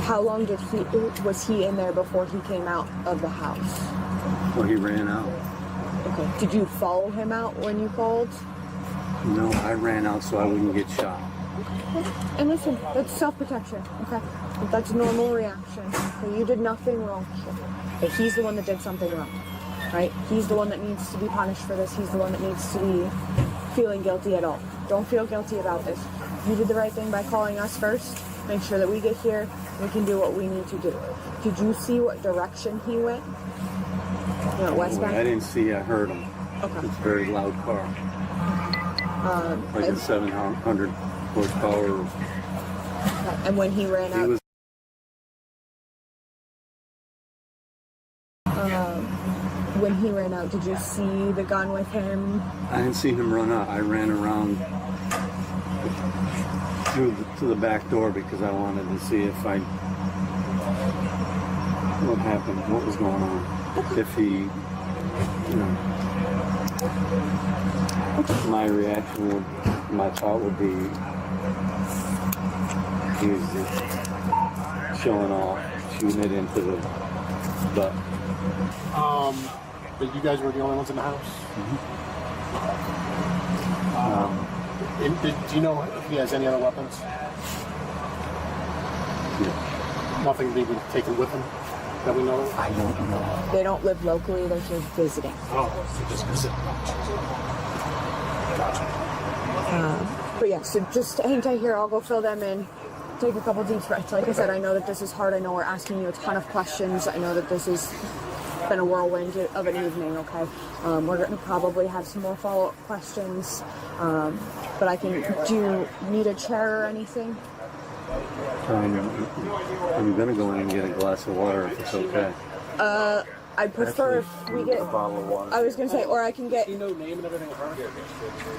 How long was he in there before he came out of the house? Well, he ran out. Okay. Did you follow him out when you called? No, I ran out so I wouldn't get shot. And listen, that's self-protection, okay? That's a normal reaction. Okay? You did nothing wrong. Okay? He's the one that did something wrong, right? He's the one that needs to be punished for this. He's the one that needs to be feeling guilty at all. Don't feel guilty about this. You did the right thing by calling us first. Make sure that we get here. We can do what we need to do. Did you see what direction he went? You know, westbound? I didn't see, I heard him. Okay. It's a very loud car. Like a 700 horsepower. And when he ran out, when he ran out, did you see the gun with him? I didn't see him run out. I ran around to the back door because I wanted to see if what happened, what was going on. If he, my reaction my thought would be he was just showing off, shooting it into the butt. But you guys were the only ones in the house? Do you know if he has any other weapons? Yeah. Nothing being taken with him that we know of? I don't know. They don't live locally, they're here visiting. Oh, so just visiting. But yeah, so just hang tight here. I'll go fill them in. Take a couple deep breaths. Like I said, I know that this is hard. I know we're asking you a ton of questions. I know that this has been a whirlwind of an evening, okay? We're going to probably have some more follow-up questions. But do you need a chair or anything? I'm going to go in and get a glass of water if it's okay. I prefer if we get a bottle of water. I was going to say, or I can get... Do you know name and everything of her?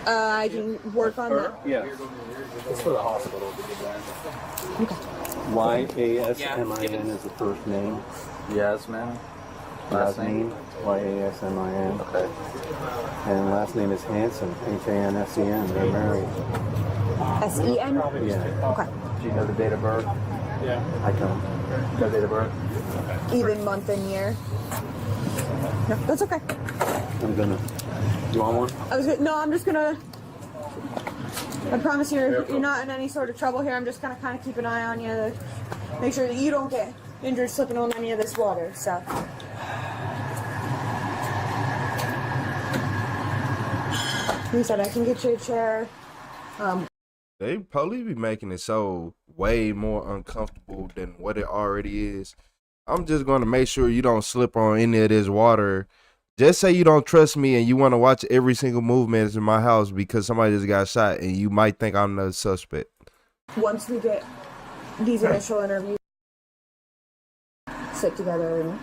I can work on that. Yeah. It's for the hospital. Okay. Y-A-S-M-I-N is the first name. Yasmin. Last name? Y-A-S-M-I-N. Okay. And last name is Hansen, H-A-N-S-E-N. They're married. S-E-N? Yeah. Okay. Do you know the date of birth? Yeah. I don't. No date of birth? Even month and year? No, that's okay. I'm gonna... You want one? I'm just gonna... I promise you're not in any sort of trouble here. I'm just gonna kind of keep an eye on you to make sure that you don't get injured slipping on any of this water, so... He said I can get you a chair. They probably be making it so way more uncomfortable than what it already is. I'm just going to make sure you don't slip on any of this water. Just say you don't trust me and you want to watch every single movement in my house because somebody just got shot and you might think I'm the suspect. Once we get these initial interviews sit together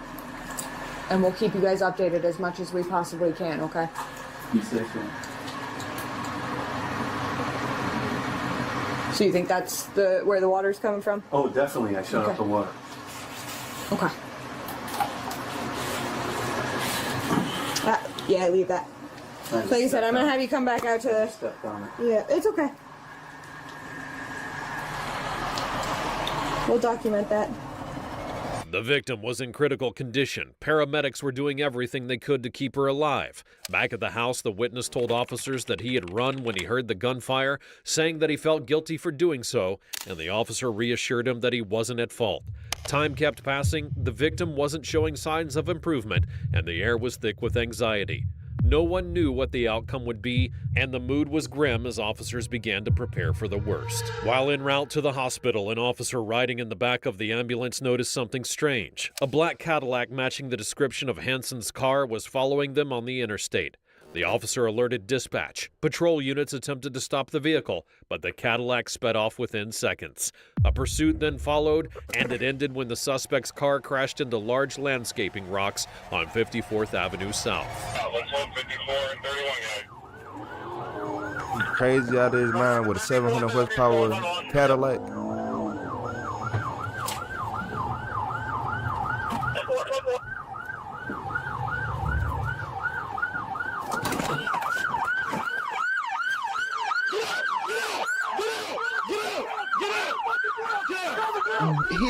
and we'll keep you guys updated as much as we possibly can, okay? You say so. So you think that's where the water's coming from? Oh, definitely. I shut off the water. Okay. Yeah, leave that. Like I said, I'm going to have you come back out to... Stepped on it. Yeah, it's okay. We'll document that. The victim was in critical condition. Paramedics were doing everything they could to keep her alive. Back at the house, the witness told officers that he had run when he heard the gunfire, saying that he felt guilty for doing so, and the officer reassured him that he wasn't at fault. Time kept passing, the victim wasn't showing signs of improvement, and the air was thick with anxiety. No one knew what the outcome would be, and the mood was grim as officers began to prepare for the worst. While en route to the hospital, an officer riding in the back of the ambulance noticed something strange. A black Cadillac matching the description of Hansen's car was following them on the interstate. The officer alerted dispatch. Patrol units attempted to stop the vehicle, but the Cadillac sped off within seconds. A pursuit then followed, and it ended when the suspect's car crashed into large landscaping rocks on 54th Avenue South. He's crazy out of his mind with a 700 horsepower Cadillac.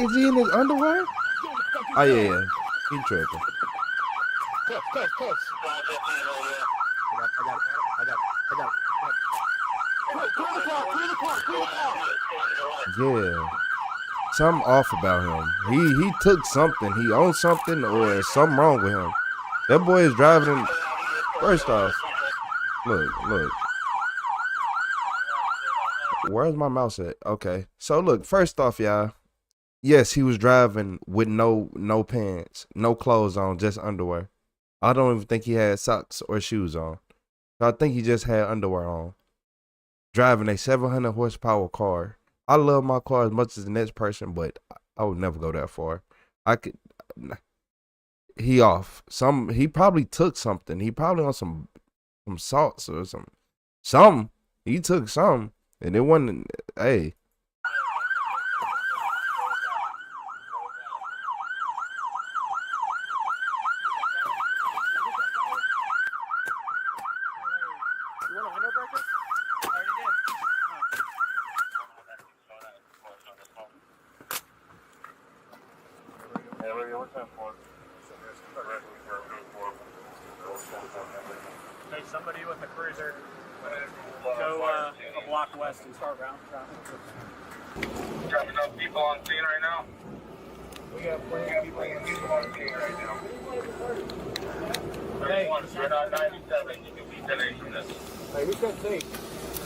Is he in his underwear? Oh yeah, he tripping. Yeah, something off about him. He took something. He owned something, or something wrong with him. That boy is driving in. First off, look. Where's my mouse at? Okay, so look. First off, y'all. Yes, he was driving with no pants, no clothes on, just underwear. I don't even think he had socks or shoes on. So I think he just had underwear on. Driving a 700 horsepower car. I love my car as much as the next person, but I would never go that far. He off. He probably took something. He probably on some salts or something. He took some, and it wasn't. Hey. Hey, somebody with a cruiser, go a block west and start round traffic. Dropping up people on scene right now. We got plenty of people on scene right now. Hey, we're on 97. You can be delayed from this. Hey, who's got tape?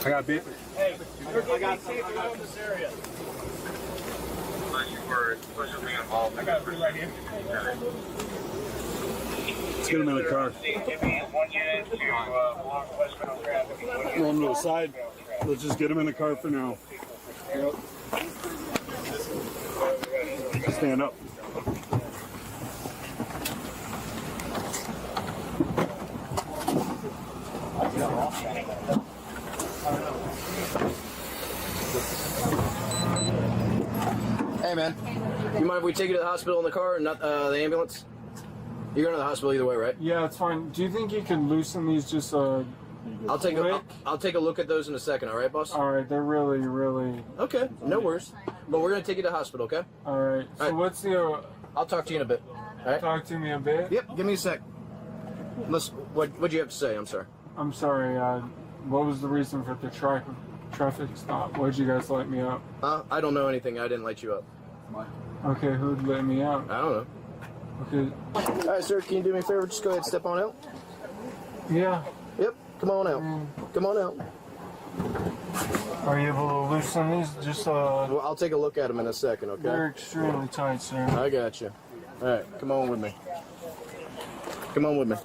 I got beat. Hey, I got tape around this area. You were being involved. I got three right here. Let's get him in the car. One unit to block westbound traffic. Roll him to the side. Let's just get him in the car for now. Stand up. Hey man, you mind if we take you to the hospital in the car and not the ambulance? You're going to the hospital either way, right? Yeah, it's fine. Do you think you can loosen these just I'll take a look at those in a second, all right, boss? All right, they're really okay. No worries. But we're gonna take you to the hospital, okay? All right. So what's the? I'll talk to you in a bit. All right. Talk to me a bit. Yep. Give me a sec. What'd you have to say? I'm sorry. I'm sorry. What was the reason for the traffic stop? Why'd you guys light me up? I don't know anything. I didn't light you up. Okay, who'd let me out? I don't know. Okay. All right, sir. Can you do me a favor? Just go ahead and step on out. Yeah. Yep. Come on out. Come on out. Are you able to loosen these? Just Well, I'll take a look at them in a second, okay? They're extremely tight, sir. I got you. All right, come on with me. Come on with me.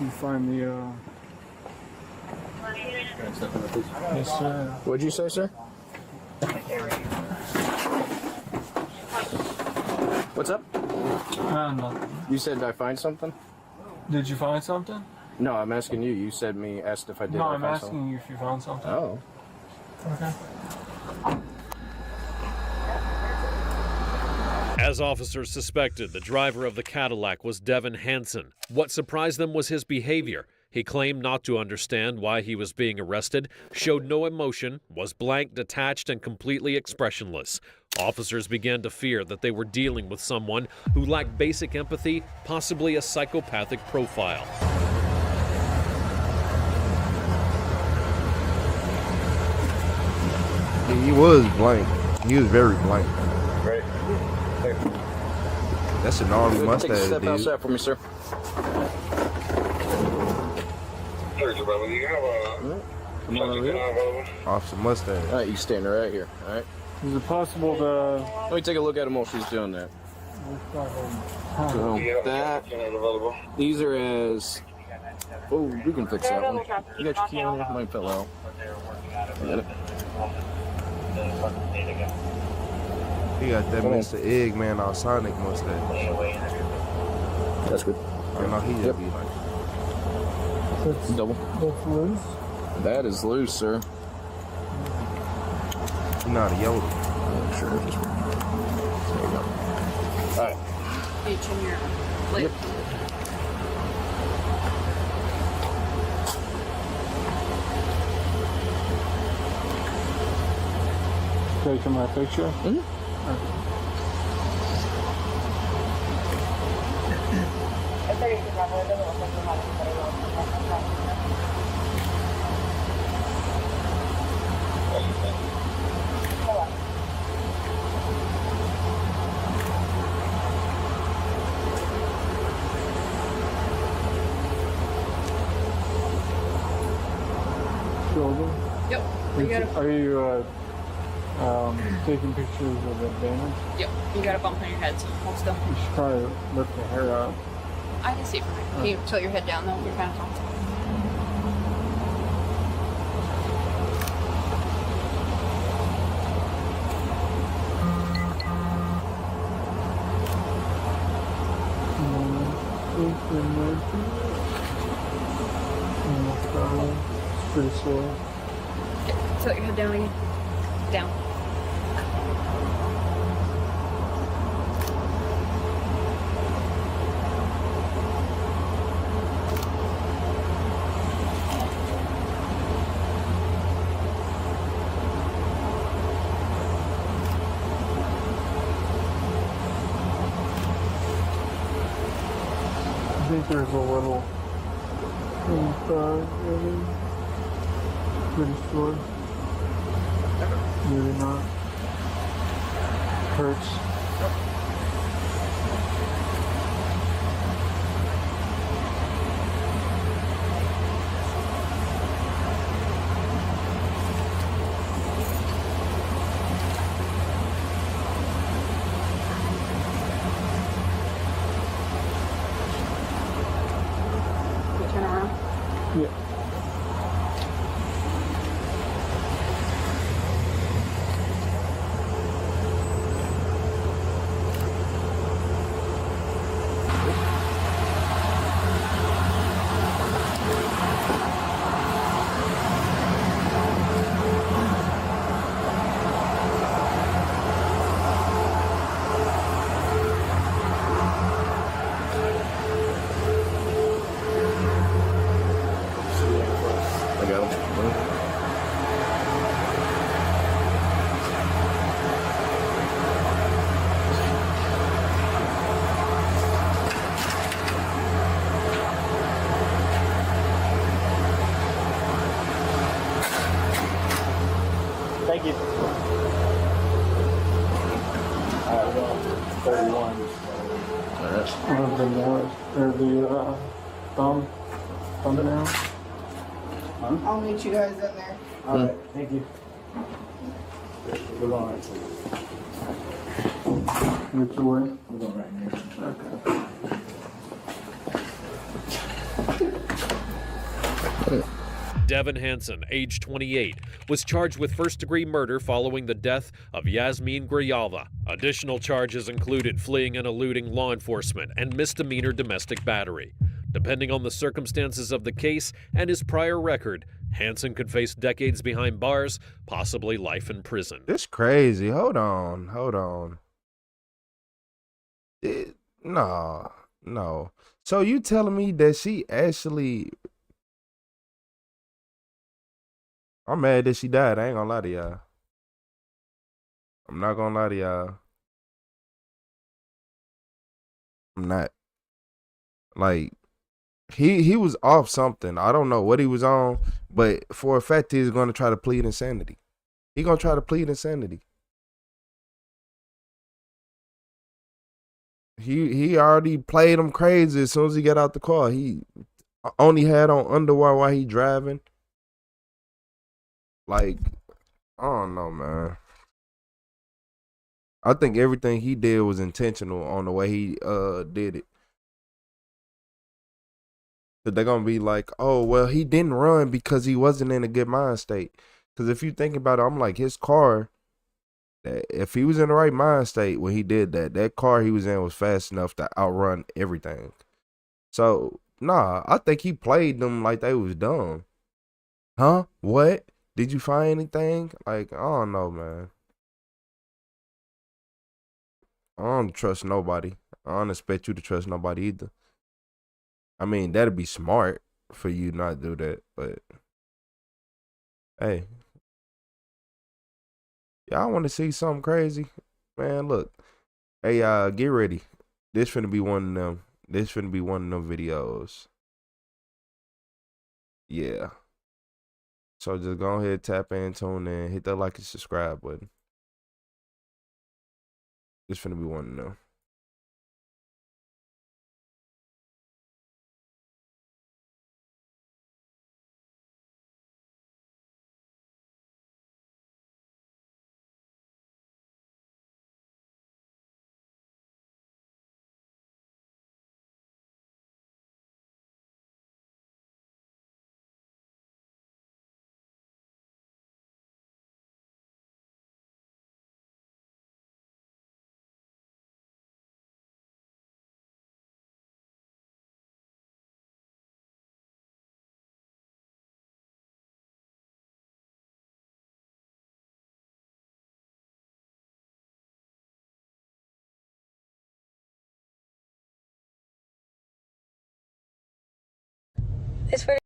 You find the Yes, sir. What'd you say, sir? What's up? Nothing. You said, did I find something? Did you find something? No, I'm asking you. You said asked if I did. No, I I'm find asking something? you if you found something. Oh. Okay. As officers suspected, the driver of the Cadillac was Devin Hansen. What surprised them was his behavior. He claimed not to understand why he was being arrested, showed no emotion, was blank, detached, and completely expressionless. Officers began to fear that they were dealing with someone who lacked basic empathy, possibly a psychopathic profile. He was blank. He was very blank. Right. That's a gnarly Take a mustache, step dude. outside for me, sir. Brother, you have a Come on over here. Officer mustache. All right, you standing right here. All right. Is it possible to? Let me take a look at him while she's doing that. So that these are as. Oh, we can fix that one. You got your key on there? Mine fell out. Got it. He got that Mr. Eggman or Sonic mustache. That's good. You know, he just be like. That's double. That's loose. That is loose, sir. He's not a Yoda. Oh, sure. Just there you go. All right. Each in your lip. Taking my picture. Yep. You got a, Are you taking pictures of the damage? yep. You got a bump on your head, so hold still. You should probably lift the hair out. I can see it from here. Can you tilt your head down though? You're kind of tall. It's pretty slow. Tilt your head down again. Down. I think there's a little inside, maybe. Pretty sure. Maybe not. Hurts. Can you turn around? Yeah. I got him. Thank you. Alright, well, 31. Or the nose, or the thumbnail. I'll meet you guys in there. Alright, thank you. We're going right Which way? We're going right here. Devin Hansen, age 28, was charged with first-degree murder following the death of Yasmin Grijalva. Additional charges included fleeing and eluding law enforcement and misdemeanor domestic battery. Depending on the circumstances of the case and his prior record, Hansen could face decades behind bars, possibly life in prison. This crazy. Hold on. No. So you telling me that she actually... I'm mad that she died. I ain't gonna lie to y'all. I'm not gonna lie to y'all. I'm not. Like, he was off something. I don't know what he was on, but for a fact he's gonna try to plead insanity. He gonna try to plead insanity. He already played him crazy as soon as he got out the car. He only had on underwear while he driving. Like, I don't know, man. I think everything he did was intentional on the way he did it. But they're gonna be like, oh well, he didn't run because he wasn't in a good mind state. Because if you think about it, I'm like, his car, if he was in the right mind state when he did that, that car he was in was fast enough to outrun everything. So nah, I think he played them like they was dumb. Huh? What? Did you find anything? Like, I don't know, man. I don't trust nobody. I don't expect you to trust nobody either. I mean, that'd be smart for you not to do that, but hey, y'all want to see something crazy? Man, look. Hey, get ready. This finna be one of them. This finna be one of them videos. Yeah. So just go ahead, tap in, tune in, hit that like and subscribe button. This finna be one of them. It's for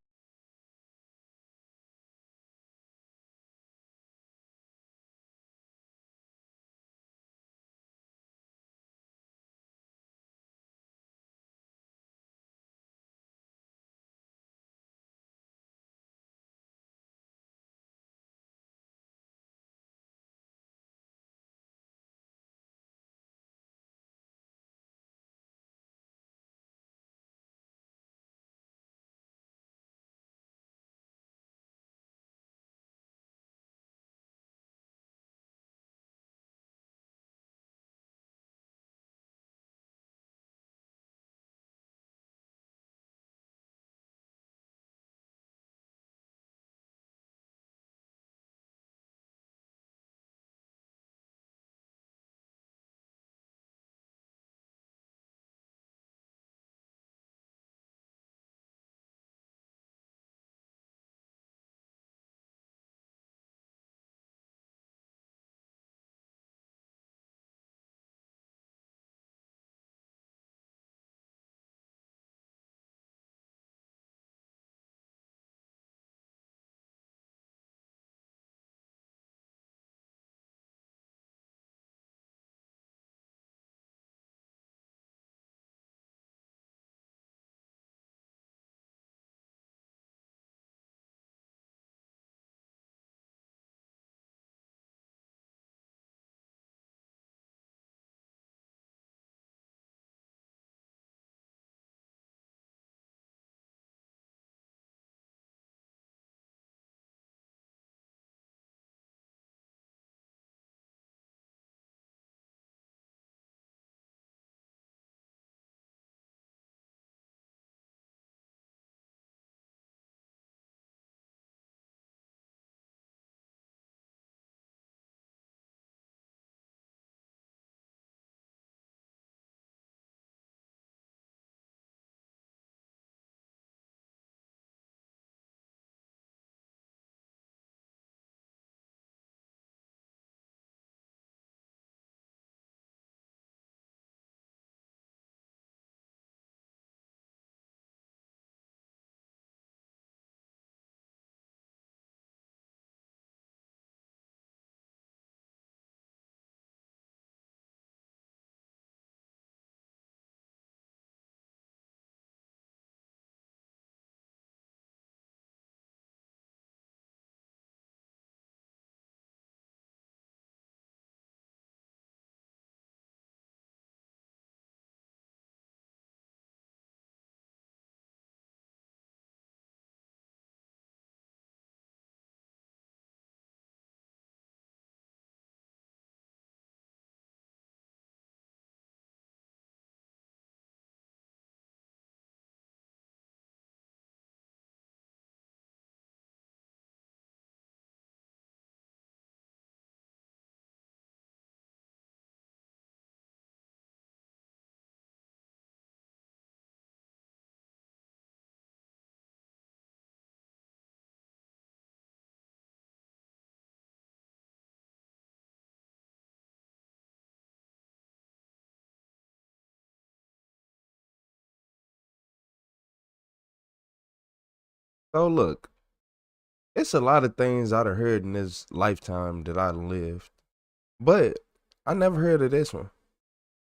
So look, it's a lot of things I'd have heard in this lifetime that I lived, but I never heard of this one.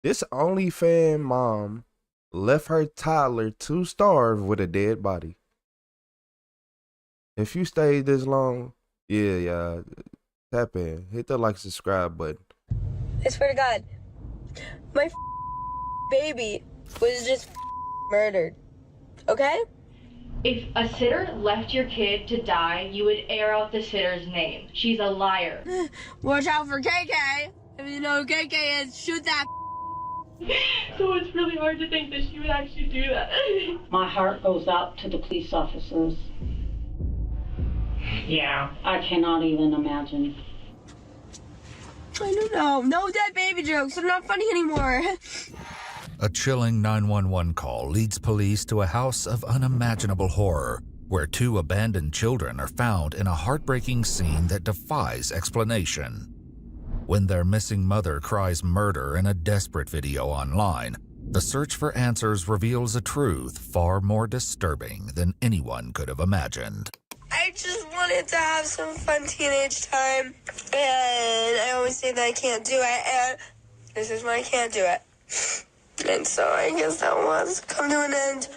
This OnlyFans mom left her toddler to starve with a dead body. If you stayed this long, yeah, tap in, hit the like, subscribe button. I swear to God, my baby was just murdered. Okay? If a sitter left your kid to die, you would air out the sitter's name. She's a liar. Watch out for KK. If you know who KK is, shoot that. So it's really hard to think that she would actually do that. My heart goes out to the police officers. Yeah. I cannot even imagine. I don't know. No dead baby jokes. They're not funny anymore. A chilling 911 call leads police to a house of unimaginable horror, where 2 abandoned children are found in a heartbreaking scene that defies explanation. When their missing mother cries murder in a desperate video online, the search for answers reveals a truth far more disturbing than anyone could have imagined. I just wanted to have some fun teenage time, and I always say that I can't do it, and this is when I can't do it. And so I guess that was come to an end.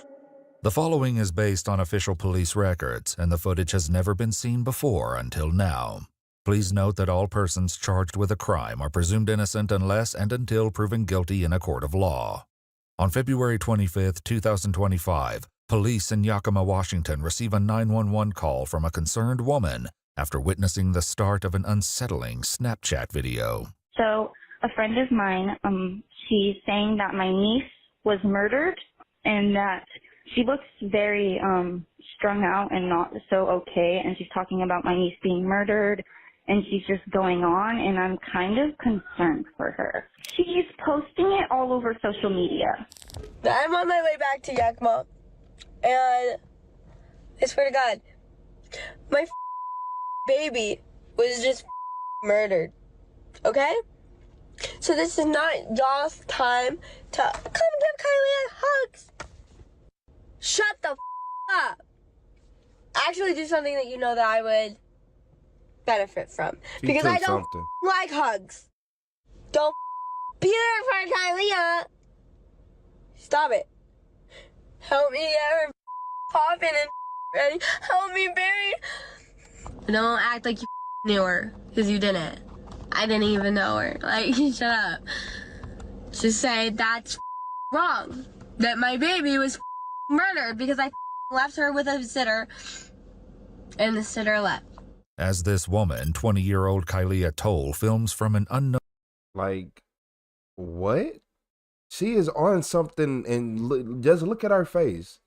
The following is based on official police records, and the footage has never been seen before until now. Please note that all persons charged with a crime are presumed innocent unless and until proven guilty in a court of law. On February 25, 2025, police in Yakima, Washington receive a 911 call from a concerned woman after witnessing the start of an unsettling Snapchat video. So a friend of mine, she's saying that my niece was murdered and that she looks very strung out and not so okay, and she's talking about my niece being murdered, and she's just going on, and I'm kind of concerned for her. She's posting it all over social media. I'm on my way back to Yakima, and I swear to God, my baby was just murdered. Okay? So this is not y'all's time to come give Kylie hugs. Shut the up. Actually do something that you know that I would benefit from. Because I don't like hugs. Don't be there for Kylie. Stop it. Help me get her popping and ready. Help me bury. Don't act like you knew her, because you didn't. I didn't even know her. Like, shut up. Just say that's wrong. That my baby was murdered because I left her with a sitter, and the sitter left. As this woman, 20-year-old Kylie Toll, films from an unknown... Like, what? She is on something, and just look at her face.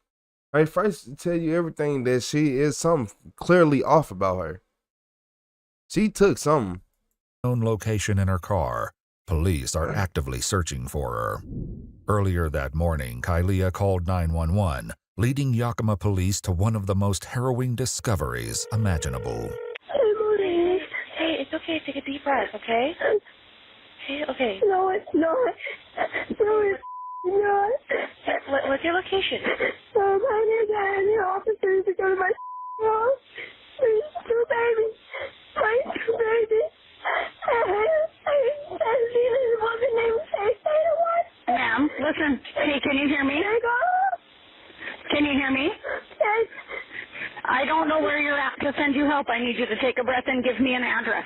Her face tell you everything that she is something clearly off about her. She took something. Location in her car. Police are actively searching for her. Earlier that morning, Kylie called 911, leading Yakima police to one of the most harrowing discoveries imaginable. Hey, it's okay. Take a deep breath, okay? Okay. No, it's not. No, it's not. What's your location? I need to have the officers to go to my house. There's 2 babies. My 2 babies. Ma'am, listen. Hey, can you hear me? Can you hear me? Yes. I don't know where you're at to send you help. I need you to take a breath and give me an address.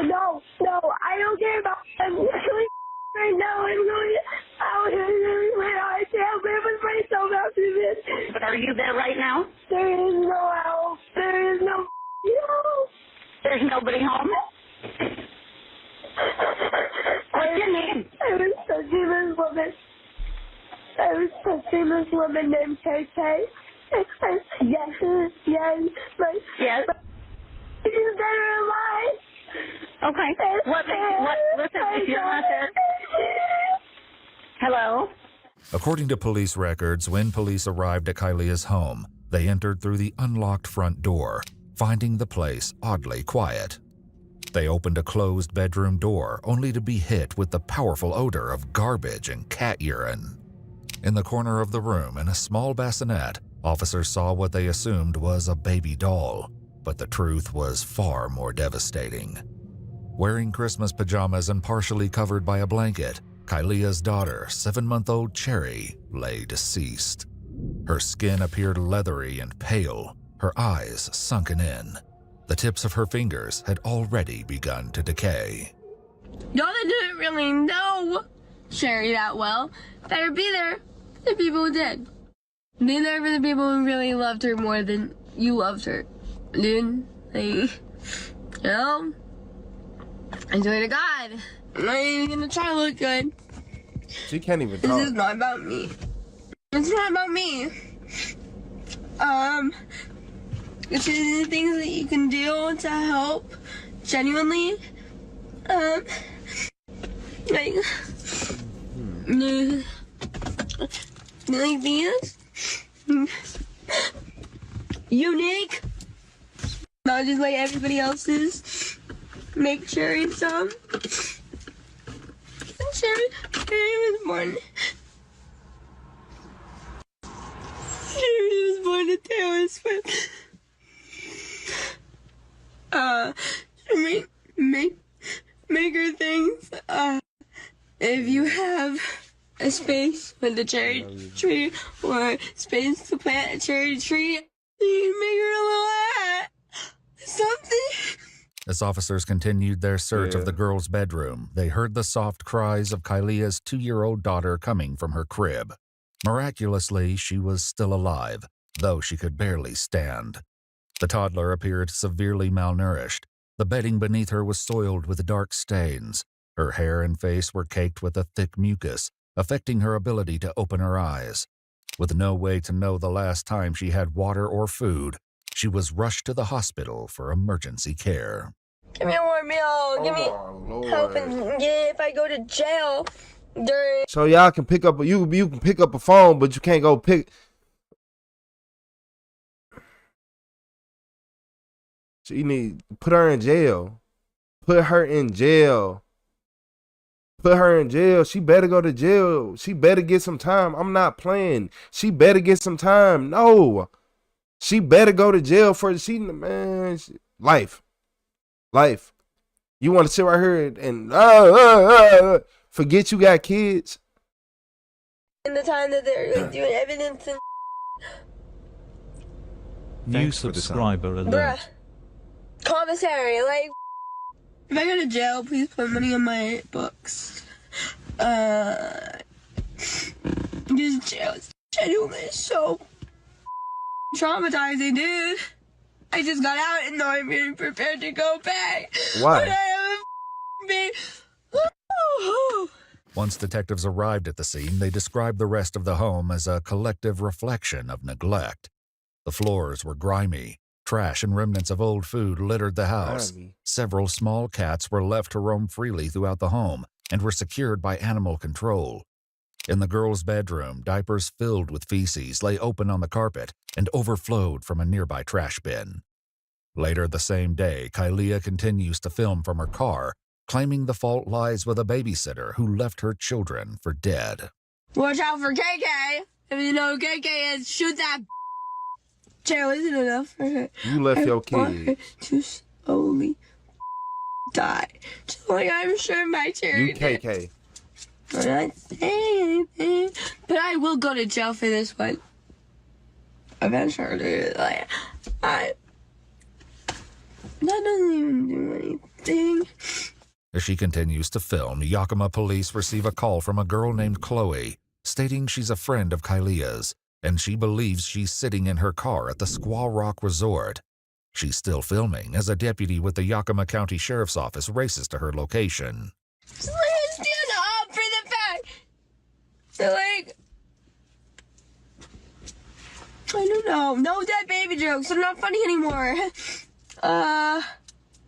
No, I don't care about I'm really right now. I'm going out I can't live with myself after this. But are you there right now? There is no help. There is no help. There's nobody home? What's your name? I was touching this woman named KK. Yes. She's better alive. Okay. Listen, if you're not there. Hello? According to police records, when police arrived at Kylie's home, they entered through the unlocked front door, finding the place oddly quiet. They opened a closed bedroom door only to be hit with the powerful odor of garbage and cat urine. In the corner of the room, in a small bassinet, officers saw what they assumed was a baby doll, but the truth was far more devastating. Wearing Christmas pajamas and partially covered by a blanket, Kylia's daughter, 7-month-old Cherry, lay deceased. Her skin appeared leathery and pale, her eyes sunken in. The tips of her fingers had already begun to decay. Y'all that didn't really know Sherry that well better be there for the people who did. Be there for the people who really loved her more than you loved her. Dude, like, you know, I swear to God, I'm not even gonna try to look good. She can't even This talk. is not about me. It's not about me. It's just the things that you can do to help, genuinely. Like these. Unique. Not just like everybody else's. Make Sherry some. Sherry was born. Sherry was born to Taylor Swift. Make her things. If you have a space with a cherry tree or space to plant a cherry tree, you can make her a little hat. Something. As officers continued their search of the girl's bedroom, they heard the soft cries of Kylia's 2-year-old daughter coming from her crib. Miraculously, she was still alive, though she could barely stand. The toddler appeared severely malnourished. The bedding beneath her was soiled with dark stains. Her hair and face were caked with a thick mucus, affecting her ability to open her eyes. With no way to know the last time she had water or food, she was rushed to the hospital for emergency care. Give me a warm meal. Give me help if I go to jail during. So y'all can pick up you can pick up a phone, but you can't go pick. So you need put her in jail. Put her in jail. Put her in jail. She better go to jail. She better get some time. I'm not playing. She better get some time. No. She better go to jail for life. Life. You want to sit right here and forget you got kids? In the time that they're like, doing evidence and New subscriber alert. bruh. Commissary, like, if I go to jail, please put money in my books. Just jail is genuinely so traumatizing, dude. I just got out and now I'm really prepared to go back. Why? But I have a baby. Once detectives arrived at the scene, they described the rest of the home as a collective reflection of neglect. The floors were grimy. Trash and remnants of old food littered the house. Several small cats were left to roam freely throughout the home and were secured by animal control. In the girl's bedroom, diapers filled with feces lay open on the carpet and overflowed from a nearby trash bin. Later the same day, Kylia continues to film from her car, claiming the fault lies with a babysitter who left her children for dead. Watch out for KK. If you know who KK is, shoot that. Jail isn't enough for her. You left your want her kids. to slowly die. Just like I'm sure my charity You KK. I'm not saying anything, but I will go to jail for this one. Eventually, like, that doesn't even do anything. As she continues to film, Yakima police receive a call from a girl named Chloe, stating she's a friend of Kylia's, and she believes she's sitting in her car at the Squaw Rock Resort. She's still filming as a deputy with the Yakima County Sheriff's Office races to her location. Just let her stand up for the fact. So, like, I don't know. No dead baby jokes. They're not funny anymore.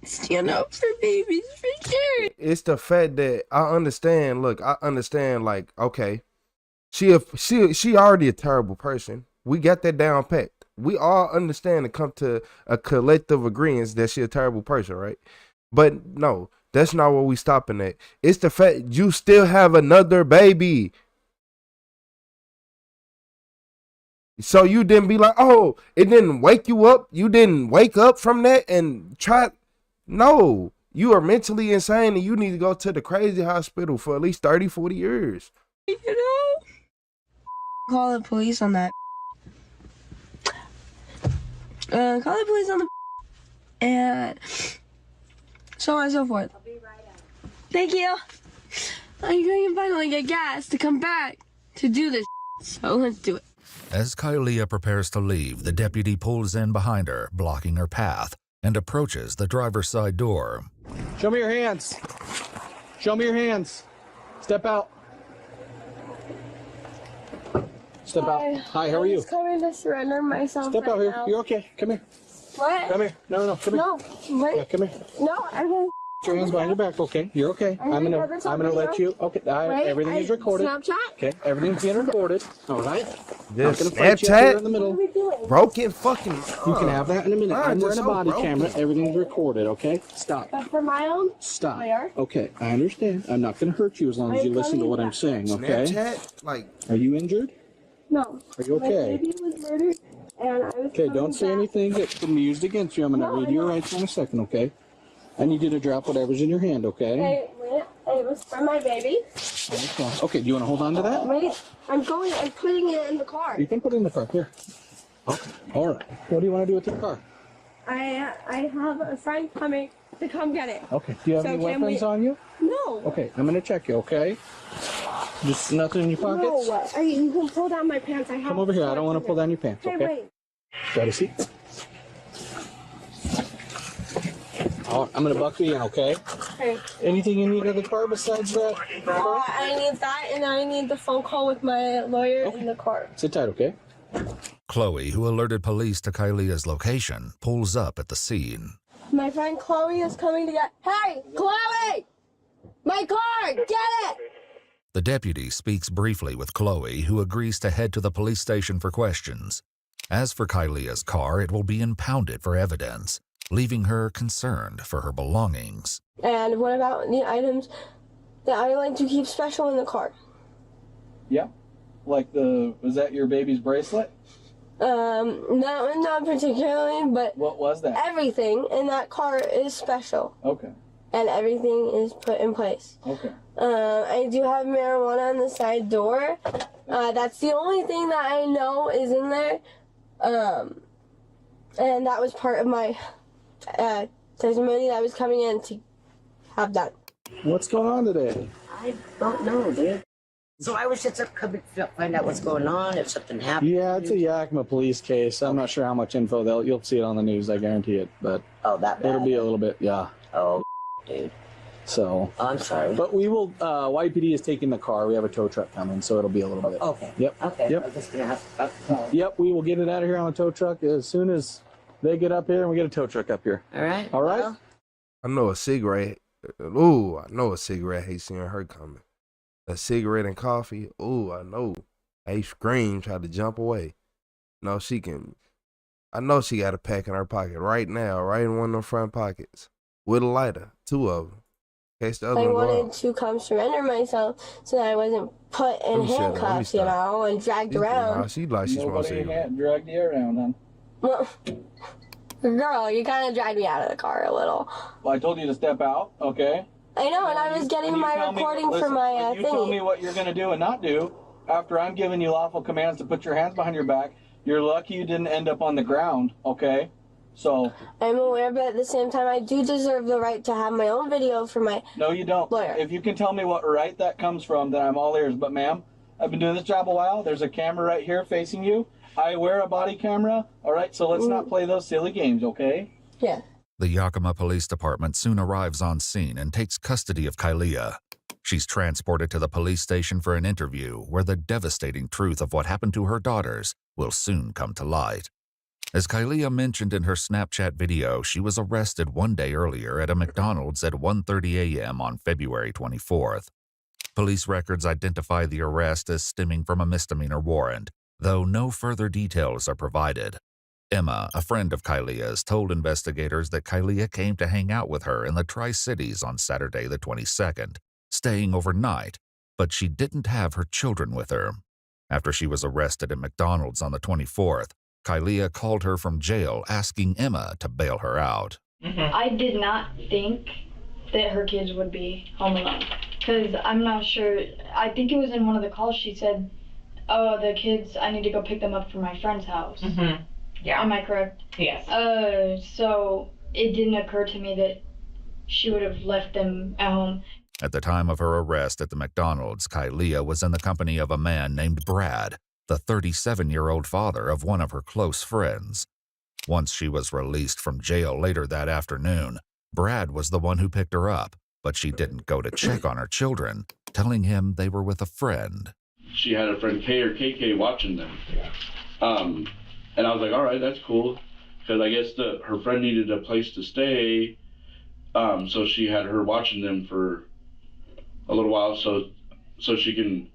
Stand up for babies for sure. It's the fact that I understand. Look, I understand. Like, okay, she already a terrible person. We got that down packed. We all understand and come to a collective agreement that she a terrible person, right? But no, that's not what we stopping at. It's the fact you still have another baby. So you didn't be like, oh, it didn't wake you up. You didn't wake up from that and try. No, you are mentally insane and you need to go to the crazy hospital for at least 30, 40 years. You know? Call the police on that. Call the police on the and so on and so forth. I'll be right out. Thank you. I'm going to finally get gas to come back to do this. So let's do it. As Kylia prepares to leave, the deputy pulls in behind her, blocking her path, and approaches the driver's side door. Show me your hands. Show me your hands. Step out. Step out. Hi, how are you? I'm just coming to surrender myself. Step out right here. now. You're okay. Come here. What? Come here. No, come here. No, wait. Yeah, come here. No, I won't. Put your hands behind your back, okay? You're okay. I'm gonna let you. Okay, everything is recorded. Snapchat? Okay, everything's being recorded. All right. This Not gonna fight you out here in the Snapchat, middle. broken fucking. You can have that in a minute. Mine I'm wearing a just so body broken. camera. Everything's recorded. Okay. Stop. But for my own Stop. player. Okay, I understand. I'm not gonna hurt you as long as you listen to what I'm saying. Okay. Snapchat, like. Are you injured? No. Are you okay? My baby was murdered, and I was. Okay, don't say anything that can be used against you. I'm going to read your rights in a second, okay? I need you to drop whatever's in your hand, okay? Hey, wait. It was for my baby. Okay, do you want to hold on to that? Wait, I'm putting it in the car. You can put it in the car. Here. Okay. All right. What do you want to do with your car? I have a friend coming to come get it. Okay. Do you have So any can weapons we- on you? No. Okay, I'm going to check you, okay? Just nothing in your pockets? No. You can pull down my pants. I have. Come over here. I don't want to pull down your pants, Hey, okay? wait. Got a seat? All right, I'm going to buckle you in, okay? Hey. Anything you need in the car besides that? I need that, and I need the phone call with my lawyer in the car. Sit tight, okay? Chloe, who alerted police to Kylia's location, pulls up at the scene. My friend Chloe is coming to get. Hey, Chloe! My car! Get it! The deputy speaks briefly with Chloe, who agrees to head to the police station for questions. As for Kylia's car, it will be impounded for evidence, leaving her concerned for her belongings. And what about the items that I like to keep special in the car? Yeah. Like was that your baby's bracelet? Not particularly, but What was that? everything in that car is special, Okay. and everything is put in place. Okay. I do have marijuana on the side door. That's the only thing that I know is in there. And that was part of my testimony that I was coming in to have done. What's going on today? I don't know, dude. So I was just coming to find out what's going on, if something happened. Yeah, it's a Yakima police case. I'm not sure how much info you'll see it on the news, I guarantee it. But Oh, that bad? it'll be a little bit, yeah. Oh, dude. So. I'm sorry. But we will, YPD is taking the car. We have a tow truck coming, so it'll be a little bit. Okay. Yep. Okay. Yep. I'm just going to have to. Yep, we will get it out of here on a tow truck as soon as they get up here and we get a tow truck up here. All right. All right? Well, I know a cigarette. Ooh, I know a cigarette hate seeing her coming. A cigarette and coffee. Ooh, I know. I scream, try to jump away. No, she can. I know she got a pack in her pocket right now, right in one of them front pockets, with a lighter, 2 of them. In case the other I one go wanted out. to come surrender myself so that I wasn't put in Let me shut up. Let me handcuffs, you stop. know, and dragged She around. She like she smoke Nobody cigarettes. dragged you around, huh? Well, girl, you kind of dragged me out of the car a little. Well, I told you to step out, okay? I know, and I was getting my recording for my When you tell me thingy. what you're going to do and not do, after I'm giving you lawful commands to put your hands behind your back, you're lucky you didn't end up on the ground, okay? So, I'm aware, but at the same time, I do deserve the right to have my own video for my no, you don't. lawyer. If you can tell me what right that comes from, then I'm all ears. But, ma'am, I've been doing this job a while. There's a camera right here facing you. I wear a body camera, all right? So let's not play those silly games, okay? Yeah. The Yakima Police Department soon arrives on scene and takes custody of Kylia. She's transported to the police station for an interview where the devastating truth of what happened to her daughters will soon come to light. As Kylia mentioned in her Snapchat video, she was arrested 1 day earlier at a McDonald's at 1:30 a.m. on February 24th. Police records identify the arrest as stemming from a misdemeanor warrant, though no further details are provided. Emma, a friend of Kylia's, told investigators that Kylia came to hang out with her in the Tri-Cities on Saturday the 22nd, staying overnight, but she didn't have her children with her. After she was arrested at McDonald's on the 24th, Kylia called her from jail asking Emma to bail her out. I did not think that her kids would be home alone. Because I'm not sure, I think it was in one of the calls she said, oh, the kids, I need to go pick them up from my friend's house. Yeah. Am I correct? Yes. So it didn't occur to me that she would have left them at home. At the time of her arrest at the McDonald's, Kylia was in the company of a man named Brad, the 37-year-old father of one of her close friends. Once she was released from jail later that afternoon, Brad was the one who picked her up, but she didn't go to check on her children, telling him they were with a friend. She had a friend K or KK watching them. And I was like, all right, that's cool. Because I guess her friend needed a place to stay. So she had her watching them for a little while so she can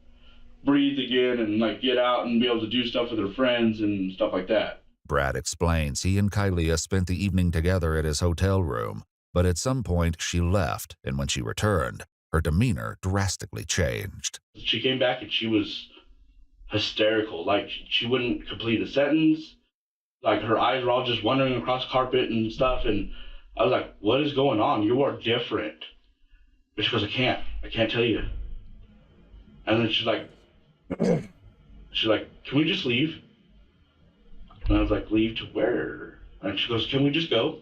breathe again and like get out and be able to do stuff with her friends and stuff like that. Brad explains he and Kylia spent the evening together at his hotel room, but at some point she left, and when she returned, her demeanor drastically changed. She came back and she was hysterical. Like, she wouldn't complete a sentence. Like, her eyes were all just wandering across the carpet and stuff, and I was like, what is going on? You are different. But she goes, I can't tell you. And then she's like, can we just leave? And I was like, leave to where? And she goes, can we just go?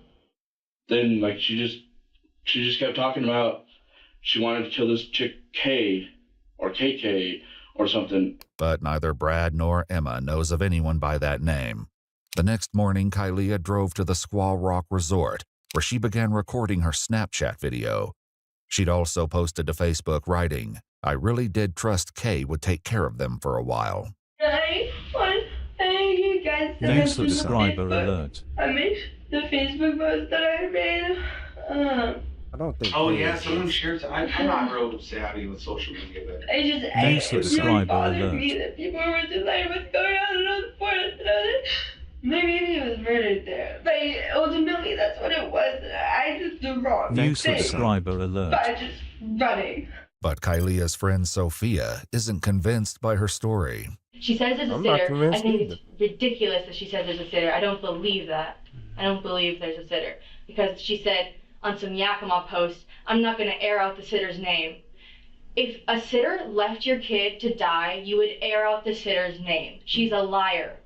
Then like she just kept talking about she wanted to kill this chick K or KK or something. But neither Brad nor Emma knows of anyone by that name. The next morning, Kylia drove to the Squaw Rock Resort, where she began recording her Snapchat video. She'd also posted to Facebook writing, I really did trust Kay would take care of them for a while. I thank you guys so New much for the subscriber Facebook. alert. I made the Facebook post that I made. I don't think. Oh yeah, someone shared. I'm not real savvy with social media, but New subscriber really bothered alert. me that people were just like, what's going on in the forest? And I was like, maybe he was murdered there. But ultimately, that's what it was. I just did wrong. New thing subscriber alert. by just running. But Kylia's friend Sophia isn't convinced by her story. She says there's a I'm not sitter. I convinced think either. it's ridiculous that she says there's a sitter. I don't believe that. I don't believe there's a sitter. Because she said on some Yakima post, I'm not going to air out the sitter's name. If a sitter left your kid to die, you would air out the sitter's name. She's a liar.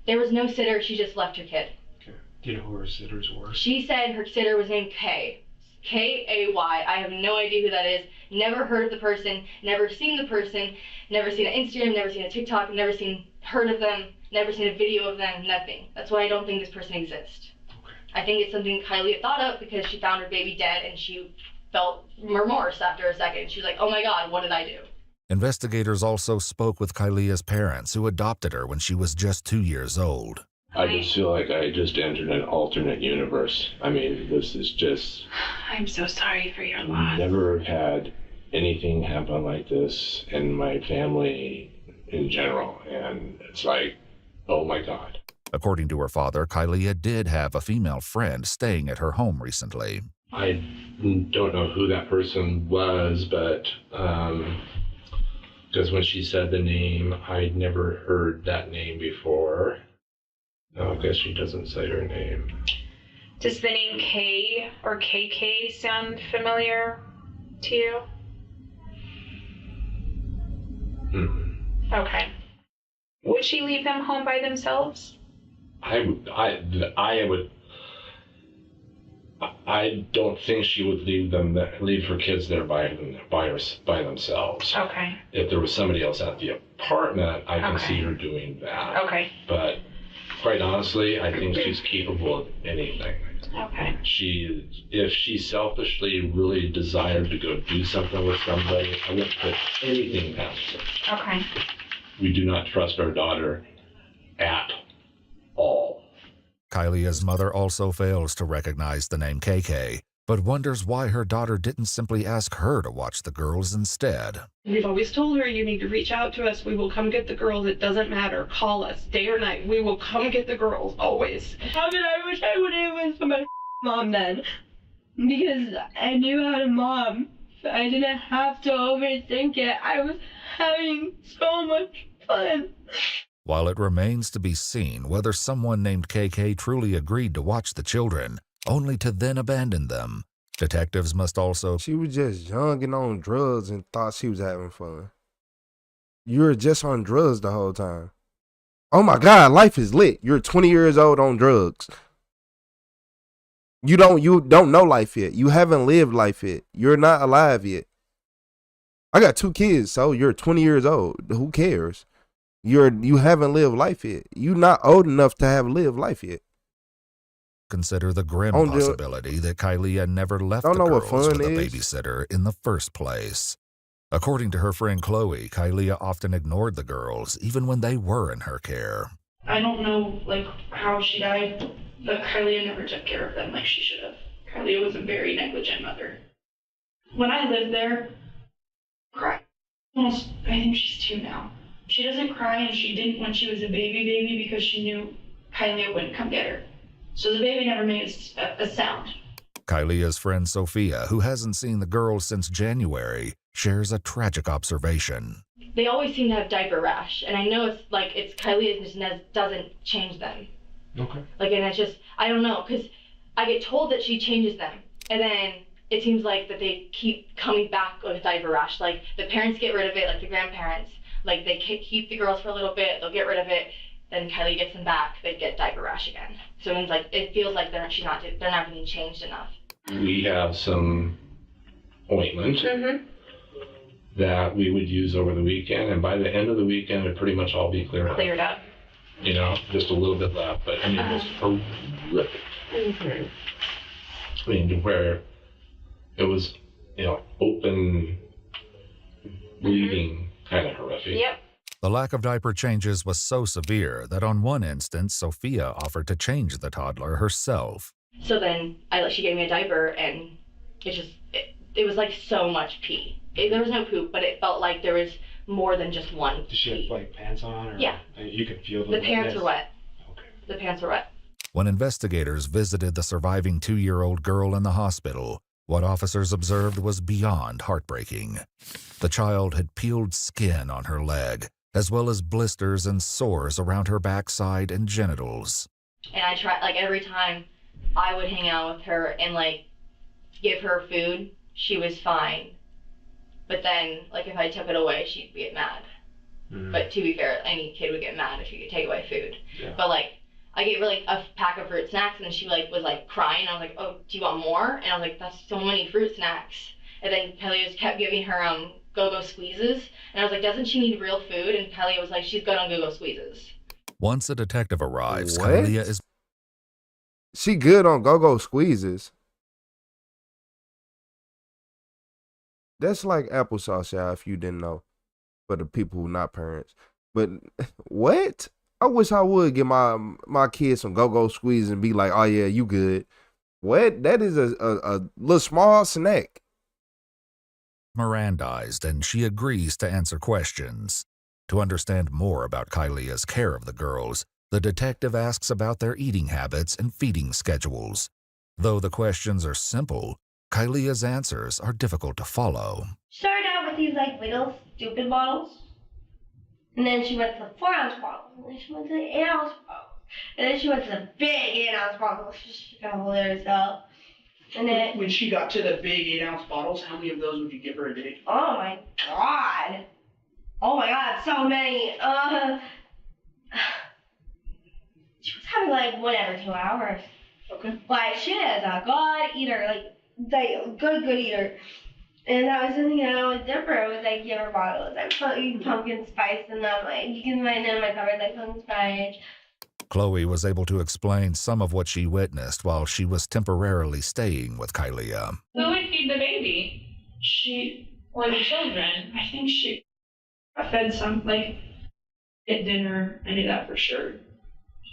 There was no sitter, she just left her kid. okay. Do you know who her sitters were? She said her sitter was named Kay. K-A-Y. I have no idea who that is. Never heard of the person, never seen the person, never seen an Instagram, never seen a TikTok, never heard of them, never seen a video of them, nothing. That's why I don't think this person exists. Okay. I think it's something Kylie thought of because she found her baby dead and she felt remorse after a second. She was like, oh my God, what did I do? Investigators also spoke with Kylia's parents, who adopted her when she was just 2 years old. I just feel like I just entered an alternate universe. I mean, this is just... I'm so sorry for your loss. Never had anything happen like this in my family in general. And it's like, oh my God. According to her father, Kylia did have a female friend staying at her home recently. I don't know who that person was, but because when she said the name, I'd never heard that name before. No, I guess she doesn't say her name. Does the name K or KK sound familiar to you? Okay. Would she leave them home by themselves? I don't think she would leave her kids there by themselves. Okay. If there was somebody else at the apartment, I can Okay. see her doing that. Okay. But quite honestly, I think she's capable of anything. Okay. If she selfishly really desired to go do something with somebody, I wouldn't put anything past her. Okay. We do not trust our daughter at all. Kylia's mother also fails to recognize the name KK, but wonders why her daughter didn't simply ask her to watch the girls instead. We've always told her you need to reach out to us. We will come get the girls. It doesn't matter. Call us day or night. We will come get the girls always. How did I wish I would have listened to my mom then? Because I knew how to mom. I didn't have to overthink it. I was having so much While it remains to be seen whether someone named KK truly agreed to watch the children, only to then abandon them, detectives must also... She was just young and on drugs and thought she was having fun. You were just on drugs the whole time. Oh my God, life is lit. You're 20 years old on drugs. You don't know life yet. You haven't lived life yet. You're not alive yet. I got 2 kids, so you're 20 years old. Who cares? You haven't lived life yet. You're not old enough to have lived life yet. Consider the grim possibility that Kylia never left the girls with a babysitter in the first place. According to her friend Chloe, Kylia often ignored the girls even when they were in her care. I don't know, like, how she died, but Kylia never took care of them like she should have. Kylia was a very negligent mother. When I lived there, cry. Almost, I think she's 2 now. She doesn't cry, and she didn't when she was a baby because she knew Kylia wouldn't come get her. So the baby never made a sound. Kylia's friend Sophia, who hasn't seen the girls since January, shares a tragic observation. They always seem to have diaper rash, and I know it's Kylia just doesn't change them. Okay. Like, and it's just, I don't know, because I get told that she changes them, and then it seems like that they keep coming back with diaper rash. Like, the parents get rid of it, like the grandparents. Like, they keep the girls for a little bit, they'll get rid of it, then Kylie gets them back, they get diaper rash again. So it feels like they're not being changed enough. We have some ointment that we would use over the weekend, and by the end of the weekend, it'd pretty much all be cleared up. You know, just a little bit left, but I mean, it was horrific. I mean, to where it was, you know, open bleeding, kind of horrific. Yep. The lack of diaper changes was so severe that on one instance, Sophia offered to change the toddler herself. So then she gave me a diaper, and it was like so much pee. There was no poop, but it felt like there was more than just one. Did she have like pants on? Or yeah. You could feel the pants were wet. Okay. The pants were wet. When investigators visited the surviving 2-year-old girl in the hospital, what officers observed was beyond heartbreaking. The child had peeled skin on her leg, as well as blisters and sores around her backside and genitals. And I tried, like, every time I would hang out with her and, like, give her food, she was fine. But then, like, if I took it away, she'd get mad. But to be fair, any kid would get mad if you could take away food. Yeah. But, like, I gave her, like, a pack of fruit snacks, and then she, like, was, like, crying. I was like, oh, do you want more? And I was like, that's so many fruit snacks. And then Kelly just kept giving her, go-go squeezes. And I was like, doesn't she need real food? And Kelly was like, she's good on go-go squeezes. Once a detective arrives, Kylia is... She good on go-go squeezes. That's like applesauce, y'all, if you didn't know. For the people who not parents. But what? I wish I would give my kids some go-go squeezes and be like, oh yeah, you good. What? That is a little small snack. Mirandized, and she agrees to answer questions. To understand more about Kylia's care of the girls, the detective asks about their eating habits and feeding schedules. Though the questions are simple, Kylia's answers are difficult to follow. Started out with these like little stupid bottles, and then she went to the 4-ounce bottles, and then she went to the 8-ounce bottles, and then she went to the big 8-ounce bottles. She got hold of herself. And then when she got to the big 8-ounce bottles, how many of those would you give her a day? Oh my god! Oh my god, so many. She was having like one every 2 hours. Okay. Like she is a good eater, like good eater. And that was something that was different. It was like give her bottles. I put pumpkin spice in them. Like you can find in my cupboard like pumpkin spice. Chloe was able to explain some of what she witnessed while she was temporarily staying with Kylia. Who would feed the baby? She or the children? I think she fed some, like, at dinner. I knew that for sure.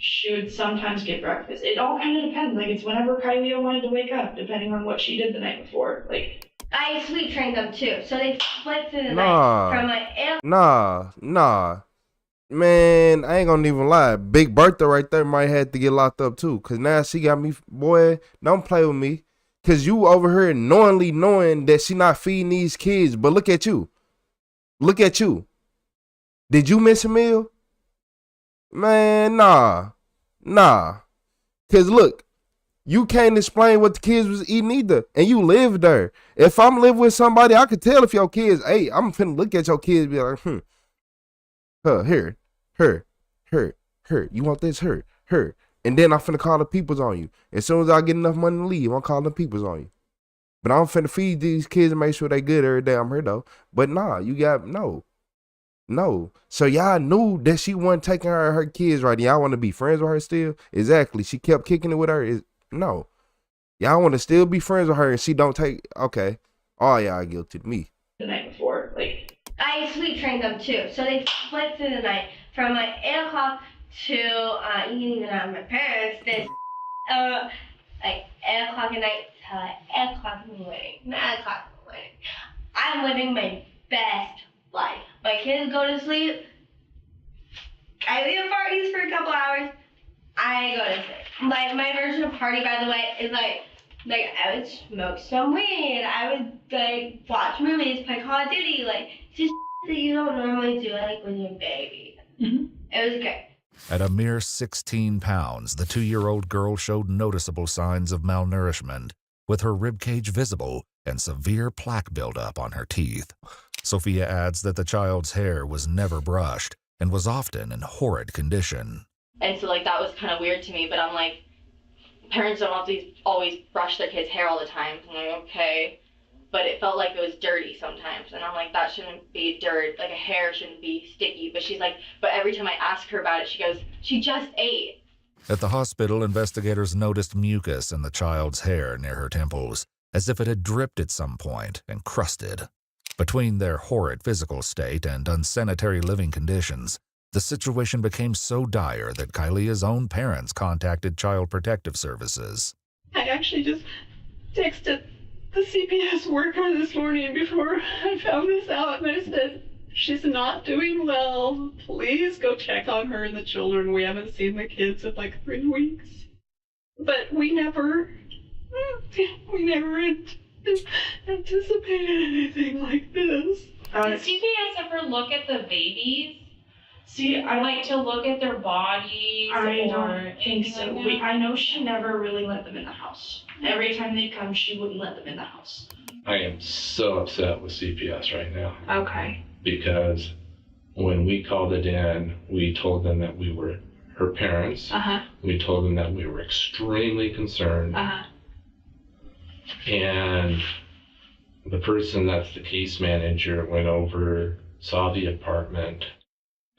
She would sometimes get breakfast. It all kind of depends. Like, it's whenever Kylia wanted to wake up, depending on what she did the night before. Like, I sleep trained them too, so they slept through the night from like. Nah. Man, I ain't gonna even lie. Big Bertha right there might have to get locked up too. Cause now she got me, boy, don't play with me. Cause you over here knowingly knowing that she not feeding these kids. But look at you. Look at you. Did you miss a meal? Man, nah. Cause look, you can't explain what the kids was eating either, and you live there. If I'm living with somebody, I could tell if your kids, hey, I'm finna look at your kids and be like, here, you want this, her. And then I'm finna call the peoples on you. As soon as I get enough money to leave, I'm calling the peoples on you. But I'm finna feed these kids and make sure they good every day I'm here though. But nah, you got, no. So y'all knew that she wasn't taking her kids right. Y'all want to be friends with her still? Exactly. She kept kicking it with her. No. Y'all want to still be friends with her and she don't take, okay. All y'all guilty to me. The night before, like, I sleep trained them too. So they split through the night from like 8 o'clock to, even at my parents, like 8 o'clock at night to like 8 o'clock in the morning, 9 o'clock in the morning. I'm living my best life. My kids go to sleep. I leave parties for a couple hours. I go to sleep. My version of party, by the way, is like I would smoke some weed. I would like watch movies, play Call of Duty, like just that you don't normally do like when you're a baby. It was great. At a mere 16 pounds, the 2-year-old girl showed noticeable signs of malnourishment, with her ribcage visible and severe plaque buildup on her teeth. Sophia adds that the child's hair was never brushed and was often in horrid condition. And so like that was kind of weird to me, but I'm like, parents don't always brush their kids' hair all the time. I'm like, okay. But it felt like it was dirty sometimes. And I'm like, that shouldn't be dirt. Like a hair shouldn't be sticky. But she's like, but every time I ask her about it, she goes, she just ate. At the hospital, investigators noticed mucus in the child's hair near her temples, as if it had dripped at some point and crusted. Between their horrid physical state and unsanitary living conditions, the situation became so dire that Kylia's own parents contacted Child Protective Services. I actually just texted the CPS worker this morning before I found this out, and I said, she's not doing well. Please go check on her and the children. We haven't seen the kids in like 3 weeks. But we never anticipated anything like this. Does CPS ever look at the babies? See, I like to look at their bodies. I don't think so. I know she never really let them in the house. Every time they come, she wouldn't let them in the house. I am so upset with CPS right now. Okay. Because when we called it in, we told them that we were her parents. We told them that we were extremely concerned. And the person that's the case manager went over, saw the apartment,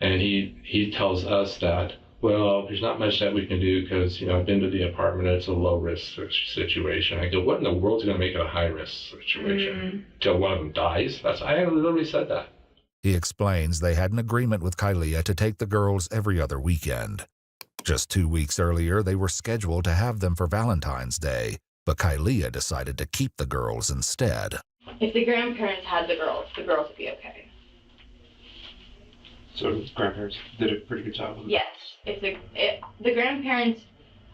and he tells us that, well, there's not much that we can do because, I've been to the apartment, it's a low-risk situation. I go, what in the world's going to make it a high-risk situation? Till one of them dies? I literally said that. He explains they had an agreement with Kylia to take the girls every other weekend. Just 2 weeks earlier, they were scheduled to have them for Valentine's Day, but Kylia decided to keep the girls instead. If the grandparents had the girls would be okay. So the grandparents did a pretty good job with it? Yes. If the grandparents,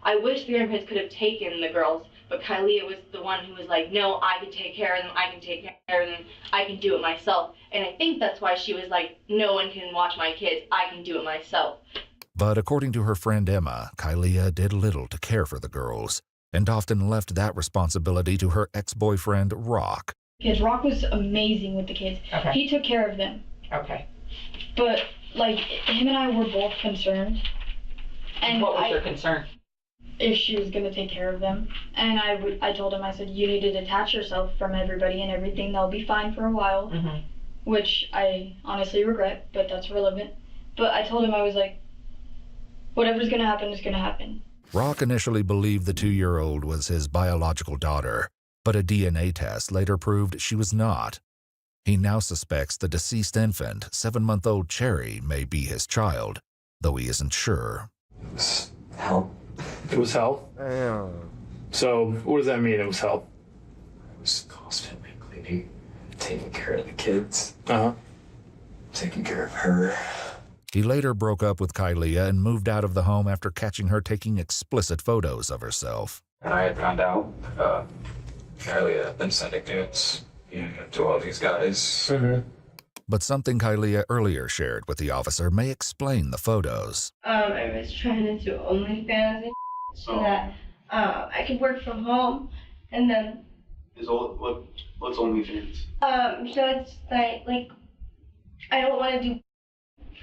I wish the grandparents could have taken the girls, but Kylia was the one who was like, no, I can take care of them, I can take care of them, I can do it myself. And I think that's why she was like, no one can watch my kids, I can do it myself. But according to her friend Emma, Kylia did little to care for the girls, and often left that responsibility to her ex-boyfriend, Rock. Because Rock was amazing with the kids. Okay. He took care of them. Okay. But, him and I were both concerned. And what was your concern? If she was going to take care of them. And I told him, I said, you need to detach yourself from everybody and everything. They'll be fine for a while. Which I honestly regret, but that's relevant. But I told him, I was like, whatever's going to happen is going to happen. Rock initially believed the 2-year-old was his biological daughter, but a DNA test later proved she was not. He now suspects the deceased infant, 7-month-old Cherry, may be his child, though he isn't sure. It was hell. It was hell? Damn. So, what does that mean, it was hell? I was constantly cleaning, taking care of the kids. Taking care of her. He later broke up with Kylia and moved out of the home after catching her taking explicit photos of herself. And I had found out Kylia had been sending nudes to all these guys. But something Kylia earlier shared with the officer may explain the photos. I was trying to do OnlyFans and so that I could work from home, and then. What's OnlyFans? So it's like I don't want to do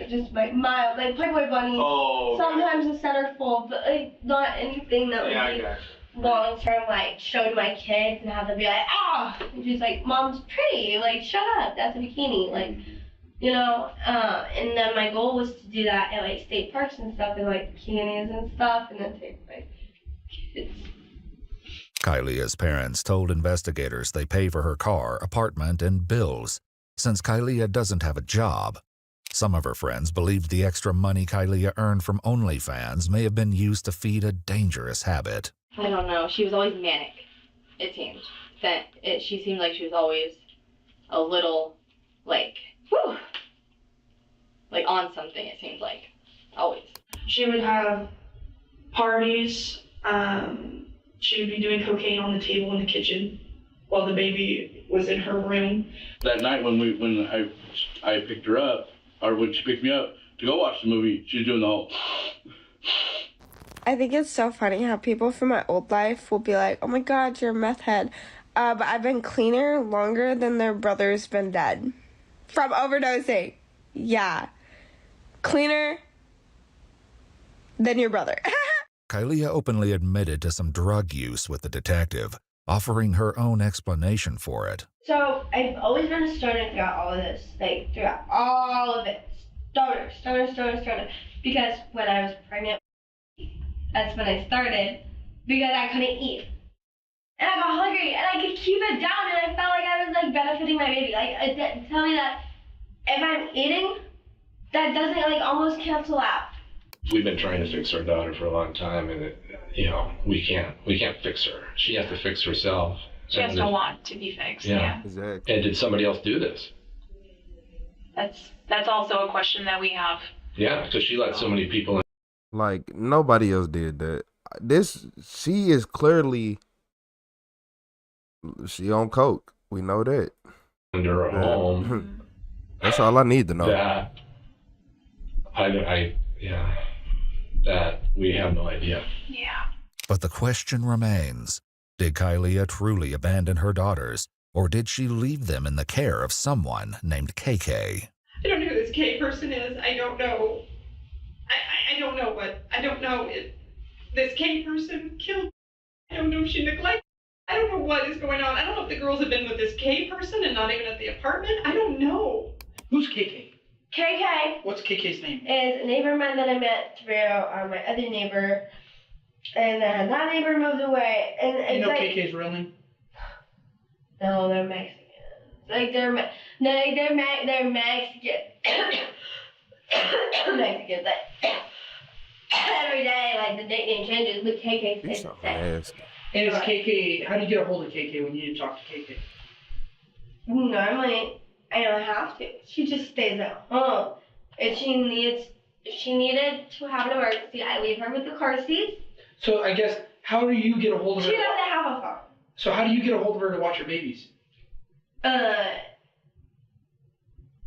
just like mild, like Playboy Bunny. Oh. Okay. Sometimes a centerfold, but like not anything that would be long term, like showing my kids and have them be like, and she's like, Mom's pretty, like shut up, that's a bikini, like, you know. And then my goal was to do that at like state parks and stuff, and like bikinis and stuff, and then take my kids. Kylia's parents told investigators they pay for her car, apartment, and bills. Since Kylia doesn't have a job, some of her friends believed the extra money Kylia earned from OnlyFans may have been used to feed a dangerous habit. I don't know. She was always manic, it seemed. She seemed like she was always a little, like, whew, like on something, it seemed like. Always. She would have parties. She would be doing cocaine on the table in the kitchen while the baby was in her room. That night when I picked her up, or when she picked me up to go watch the movie, she was doing the whole. I think it's so funny how people from my old life will be like, oh my God, you're a meth head. But I've been cleaner longer than their brother's been dead. From overdosing. Yeah. Cleaner than your brother. Kylia openly admitted to some drug use with the detective, offering her own explanation for it. So I've always been a stoner throughout all of this, like throughout all of it. Stoner. Because when I was pregnant, that's when I started, because I couldn't eat. And I got hungry, and I could keep it down, and I felt like I was like benefiting my baby. Like, tell me that if I'm eating, that doesn't like almost cancel out. We've been trying to fix our daughter for a long time, and we can't fix her. She has to fix herself. She has to want to be fixed. Yeah. Exactly. And did somebody else do this? That's also a question that we have. Yeah, because she let so many people in. Like, nobody else did that. She is clearly, she on coke. We know that. Under her home. That's all I need to know. That we have no idea. Yeah. But the question remains, did Kylia truly abandon her daughters, or did she leave them in the care of someone named KK? I don't know who this K person is. I don't know. I don't know if this K person killed. I don't know if she neglected. I don't know what is going on. I don't know if the girls have been with this K person and not even at the apartment. I don't know. Who's KK? KK. What's KK's name? Is a neighbor of mine that I met through my other neighbor, and then that neighbor moved away. And it's you know like, KK's real name? No, they're Mexican. Like they're Mexican. Mexicans. Like, every day, like the nickname changes, but KK stays the same. And is KK? How do you get a hold of KK when you need to talk to KK? Normally, I don't have to. She just stays at home. If she needed to have an emergency, I leave her with the car seat. So I guess, how do you get a hold of her? She doesn't have a phone. So how do you get a hold of her to watch your babies?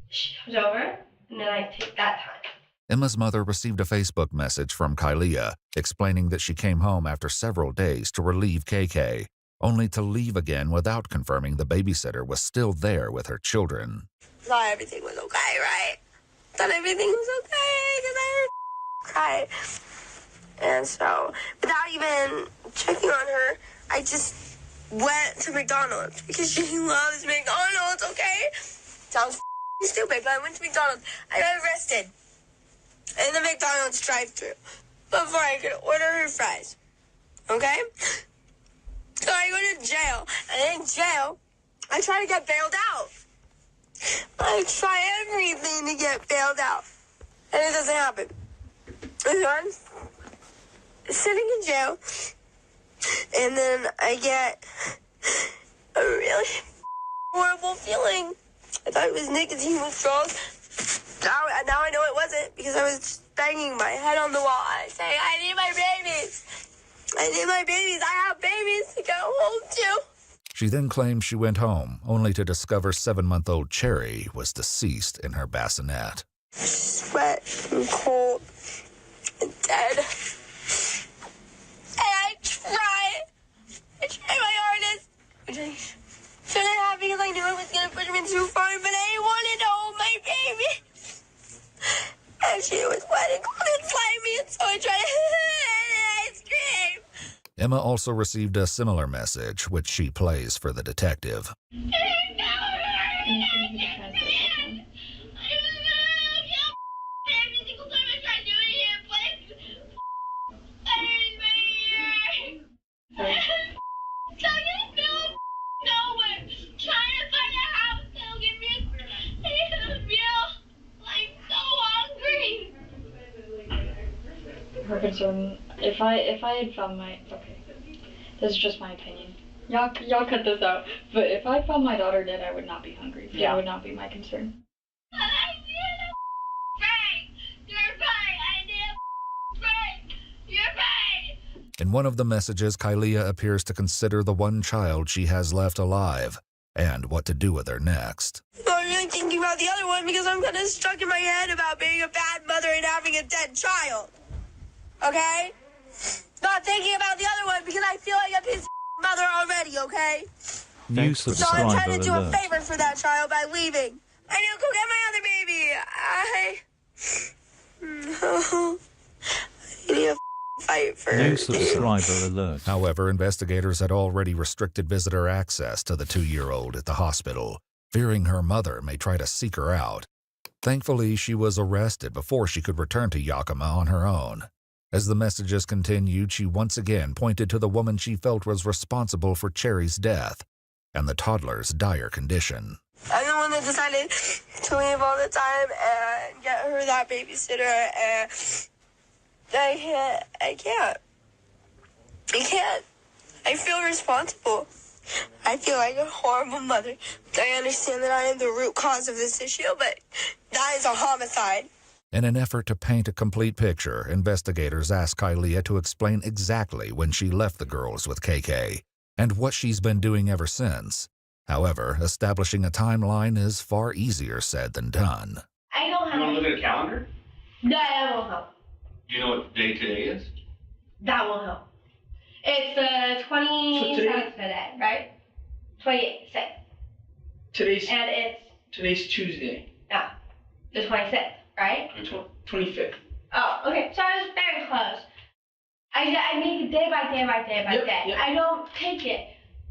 She comes over, and then I take that time. Emma's mother received a Facebook message from Kylia explaining that she came home after several days to relieve KK, only to leave again without confirming the babysitter was still there with her children. Thought everything was okay, right? Thought everything was okay because I heard cry. And so, without even checking on her, I just went to McDonald's because she loves McDonald's, okay? Sounds stupid, but I went to McDonald's. I got arrested in the McDonald's drive-thru before I could order her fries, okay? So I go to jail, and in jail, I try to get bailed out. I try everything to get bailed out, and it doesn't happen. And so I'm sitting in jail, and then I get a really horrible feeling. I thought it was nicotine withdrawals. Now I know it wasn't, because I was banging my head on the wall. I say, I need my babies. I need my babies. I have babies to go home to. She then claimed she went home, only to discover 7-month-old Cherry was deceased in her bassinet. Sweat and cold and dead. And I tried my hardest, which I shouldn't have because I knew I was going to push him in too far, but I wanted to hold my baby. And she was wet and cold and slimy, and so I tried to I screamed. Emma also received a similar message, which she plays for the detective. Her concern, if I had found my, okay, this is just my opinion. Y'all cut this out. But if I found my daughter dead, I would not be hungry. Yeah. That would not be my concern. In one of the messages, Kylia appears to consider the one child she has left alive and what to do with her next. I'm really thinking about the other one because I'm kind of stuck in my head about being a bad mother and having a dead child. Okay? Not thinking about the other one because I feel like a piece of mother already, okay? New So subscriber I'm trying to do a alert. favor for that child by leaving. I need to go get my other baby. I need a fight for New subscriber alert. However, investigators had already restricted visitor access to the 2-year-old at the hospital, fearing her mother may try to seek her out. Thankfully, she was arrested before she could return to Yakima on her own. As the messages continued, she once again pointed to the woman she felt was responsible for Cherry's death and the toddler's dire condition. I'm the one that decided to leave all the time and get her that babysitter, and I can't. I feel responsible. I feel like a horrible mother. I understand that I am the root cause of this issue, but that is a homicide. In an effort to paint a complete picture, investigators asked Kylia to explain exactly when she left the girls with KK and what she's been doing ever since. However, establishing a timeline is far easier said than done. I don't have. You want to look at a calendar? No, that won't help. Do you know what day today is? That won't help. It's the 27th today, right? 26th. Today's Tuesday. Yeah, the 26th, right? 25th. Oh, okay. So I was very close. I make it day by day by day by day. Yep. I don't take it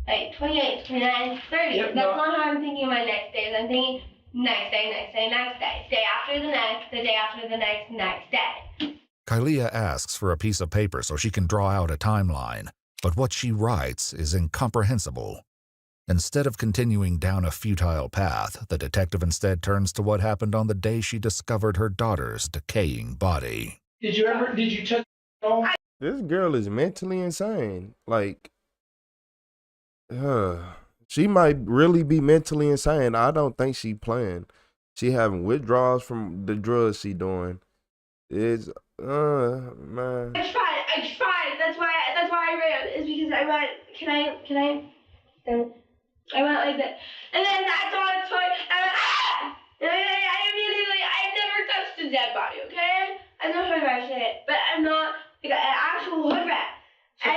like 28, 29, 30. Yep, That's no. not how I'm thinking my next days. I'm thinking next day, day after the next, the day after the next day. Kylia asks for a piece of paper so she can draw out a timeline, but what she writes is incomprehensible. Instead of continuing down a futile path, the detective instead turns to what happened on the day she discovered her daughter's decaying body. Did you touch it all? This girl is mentally insane. Like, she might really be mentally insane. I don't think she playing. She having withdrawals from the drugs she doing. It's man. I tried. That's why I ran. Is because I went. Can I? I went like that, and then I saw a toy. I went ah! And I immediately. I've never touched a dead body. Okay, I know hood rat shit, but I'm not like an actual hood rat. So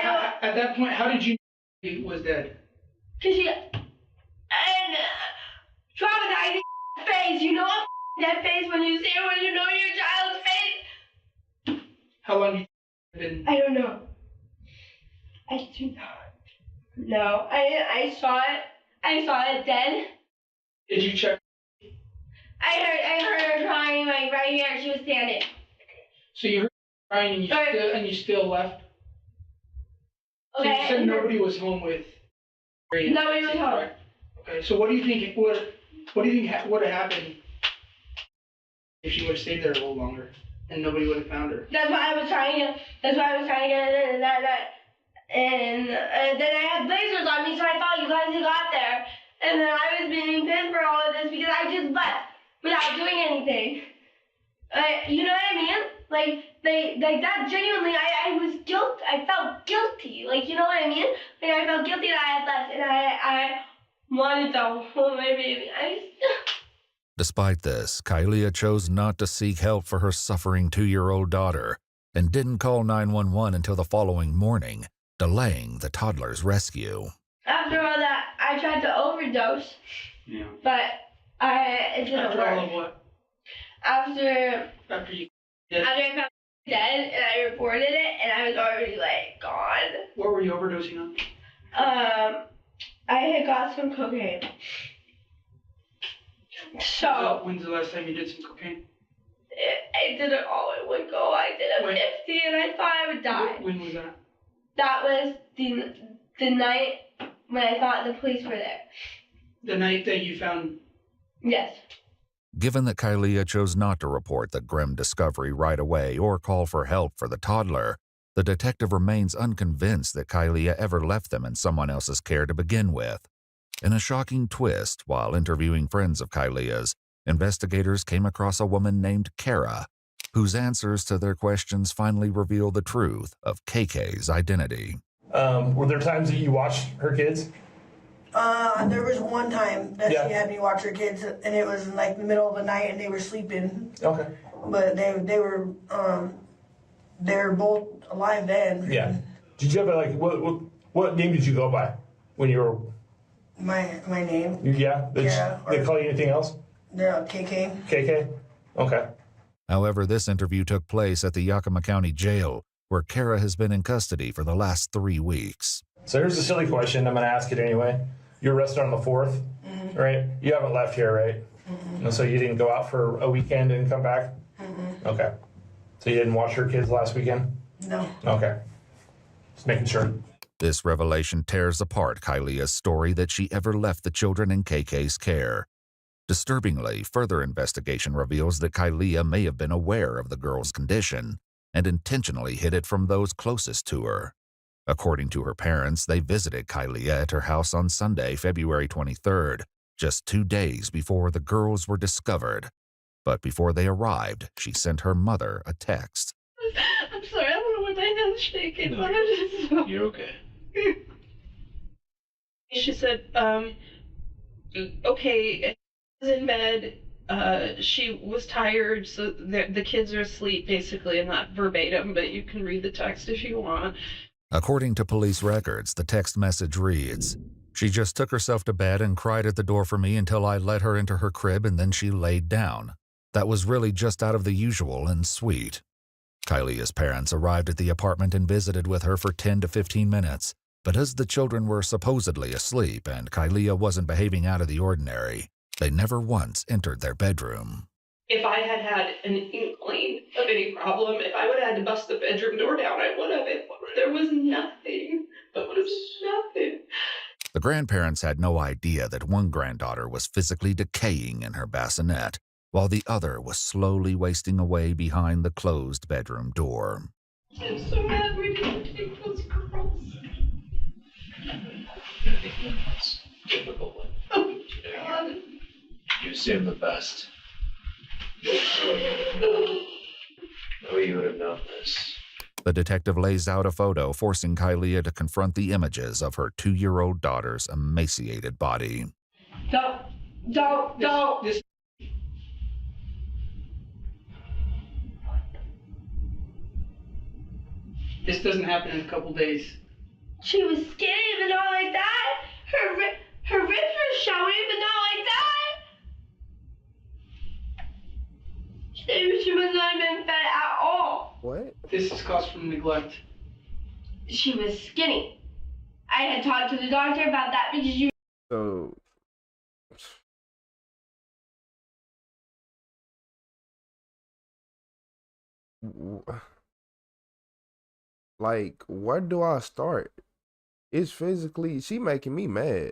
at that point, how did you know he was dead? Cause she and traumatizing face. You know that face when you know your child's face. How long you been? I don't know. I do not. No, I saw it. I saw it dead. Did you check? I heard her crying like right here. She was standing. So you heard her crying and you still left? Okay. So you said nobody was home with her. Nobody was home. Okay, so what do you think would have happened if she would have stayed there a little longer and nobody would have found her? That's why I was trying to get that. And then I had lasers on me, so I thought you guys had got there. And then I was being pinned for all of this because I just left without doing anything. You know what I mean? Like that genuinely, I was guilt. I felt guilty. Like, you know what I mean? Like, I felt guilty that I had left, and I wanted to hold my baby. Despite this, Kylia chose not to seek help for her suffering 2-year-old daughter and didn't call 911 until the following morning, delaying the toddler's rescue. After all that, I tried to overdose. Yeah. But it didn't After work. all of what? After you I found dead and I reported it, and I was already like gone. What were you overdosing on? I had got some cocaine. So When's the last time you did some cocaine? I did it all in one go. I did a 50, and I thought I would die. When was that? That was the night when I thought the police were there. The night that you found. Yes. Given that Kylia chose not to report the grim discovery right away or call for help for the toddler, the detective remains unconvinced that Kylia ever left them in someone else's care to begin with. In a shocking twist, while interviewing friends of Kylia's, investigators came across a woman named Kara, whose answers to their questions finally reveal the truth of KK's identity. Were there times that you watched her kids? There was one time that she had me watch her kids, and it was in like the middle of the night, and they were sleeping. Okay. But they were both alive then. Yeah. Did you ever what name did you go by when you were? My name. Yeah. They call you anything else? Yeah, KK. KK. Okay. However, this interview took place at the Yakima County Jail, where Kara has been in custody for the last 3 weeks. So here's a silly question. I'm going to ask it anyway. You were arrested on the 4th, right? You haven't left here, right? And so you didn't go out for a weekend and come back? Okay. So you didn't watch your kids last weekend? No. Okay. Just making sure. This revelation tears apart Kylia's story that she ever left the children in KK's care. Disturbingly, further investigation reveals that Kylia may have been aware of the girl's condition and intentionally hid it from those closest to her. According to her parents, they visited Kylia at her house on Sunday, February 23rd, just 2 days before the girls were discovered. But before they arrived, she sent her mother a text. I'm sorry, I don't know why my hand's shaking. No, you're okay. She said, okay, I was in bed. She was tired, so the kids are asleep, basically, and not verbatim, but you can read the text if you want. According to police records, the text message reads, "She just took herself to bed and cried at the door for me until I let her into her crib and then she laid down. That was really just out of the usual and sweet." Kylia's parents arrived at the apartment and visited with her for 10 to 15 minutes, but as the children were supposedly asleep and Kylia wasn't behaving out of the ordinary, they never once entered their bedroom. If I had had an inkling of any problem, if I would have had to bust the bedroom door down, I would have. There was nothing. There was nothing. The grandparents had no idea that one granddaughter was physically decaying in her bassinet, while the other was slowly wasting away behind the closed bedroom door. I'm so mad we didn't take those girls. It's difficult. Oh, God. You assume the best. No, you would have known this. The detective lays out a photo, forcing Kylia to confront the images of her 2-year-old daughter's emaciated body. Don't. This doesn't happen in a couple days. She was skinny, but not like that. Her ribs were showing, but not like that. She was not even fed at all. What? This is caused from neglect. She was skinny. I had talked to the doctor about that because you. So. Like, where do I start? It's physically, she making me mad.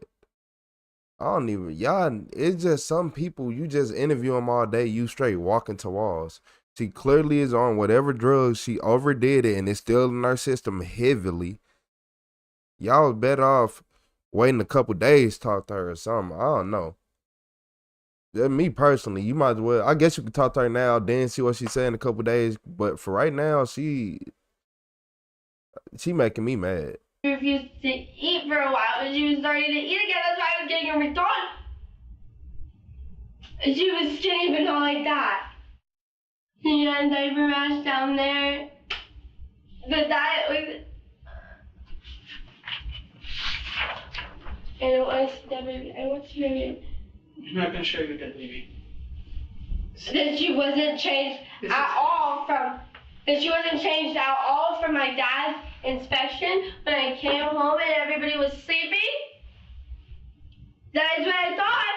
I don't even, y'all, it's just some people, you just interview them all day, you straight walking to walls. She clearly is on whatever drugs, she overdid it, and it's still in our system heavily. Y'all better off waiting a couple days to talk to her or something. I don't know. Me personally, you might as well, I guess you could talk to her now, then see what she said in a couple days, but for right now, she making me mad. refused to eat for a while, but she was starting to eat again. That's why I was getting her McDonald's. And she was skinny, but not like that. She had diaper rash down there. The diet was... I don't want to see that baby. I want to see her baby. I'm not going to show you a dead baby. That she wasn't changed at all from... That she wasn't changed at all from my dad's inspection when I came home and everybody was sleeping. That is what I thought.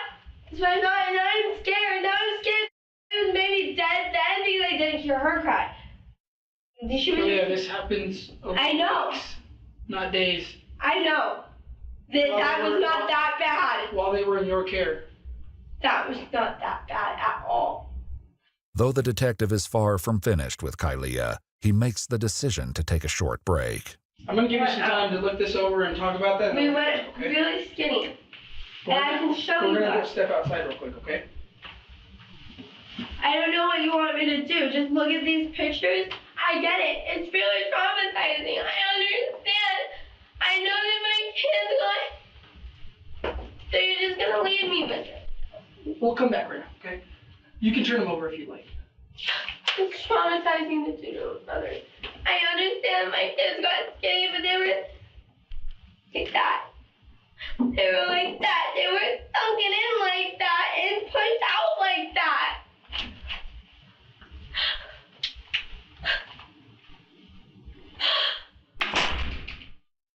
That's what I thought, and now I'm scared. Now I'm scared. It was maybe dead then because I didn't hear her cry. She was, yeah, this happens over I know. weeks, not days. I know. That was not that bad. While they were in your care. That was not that bad at all. Though the detective is far from finished with Kylia, he makes the decision to take a short break. I'm going to give you some time to look this over and talk about that. We went really skinny. And I can show you We're going to that. go step outside real quick, okay? I don't know what you want me to do. Just look at these pictures. I get it. It's really traumatizing. I understand. I know that my kids so you're just going to leave me with it. We'll come back right now, okay? You can turn them over if you like. It's traumatizing to do to others. I understand my kids got skinny, but they were like that. They were like that. They were sunken in like that and pushed out like that.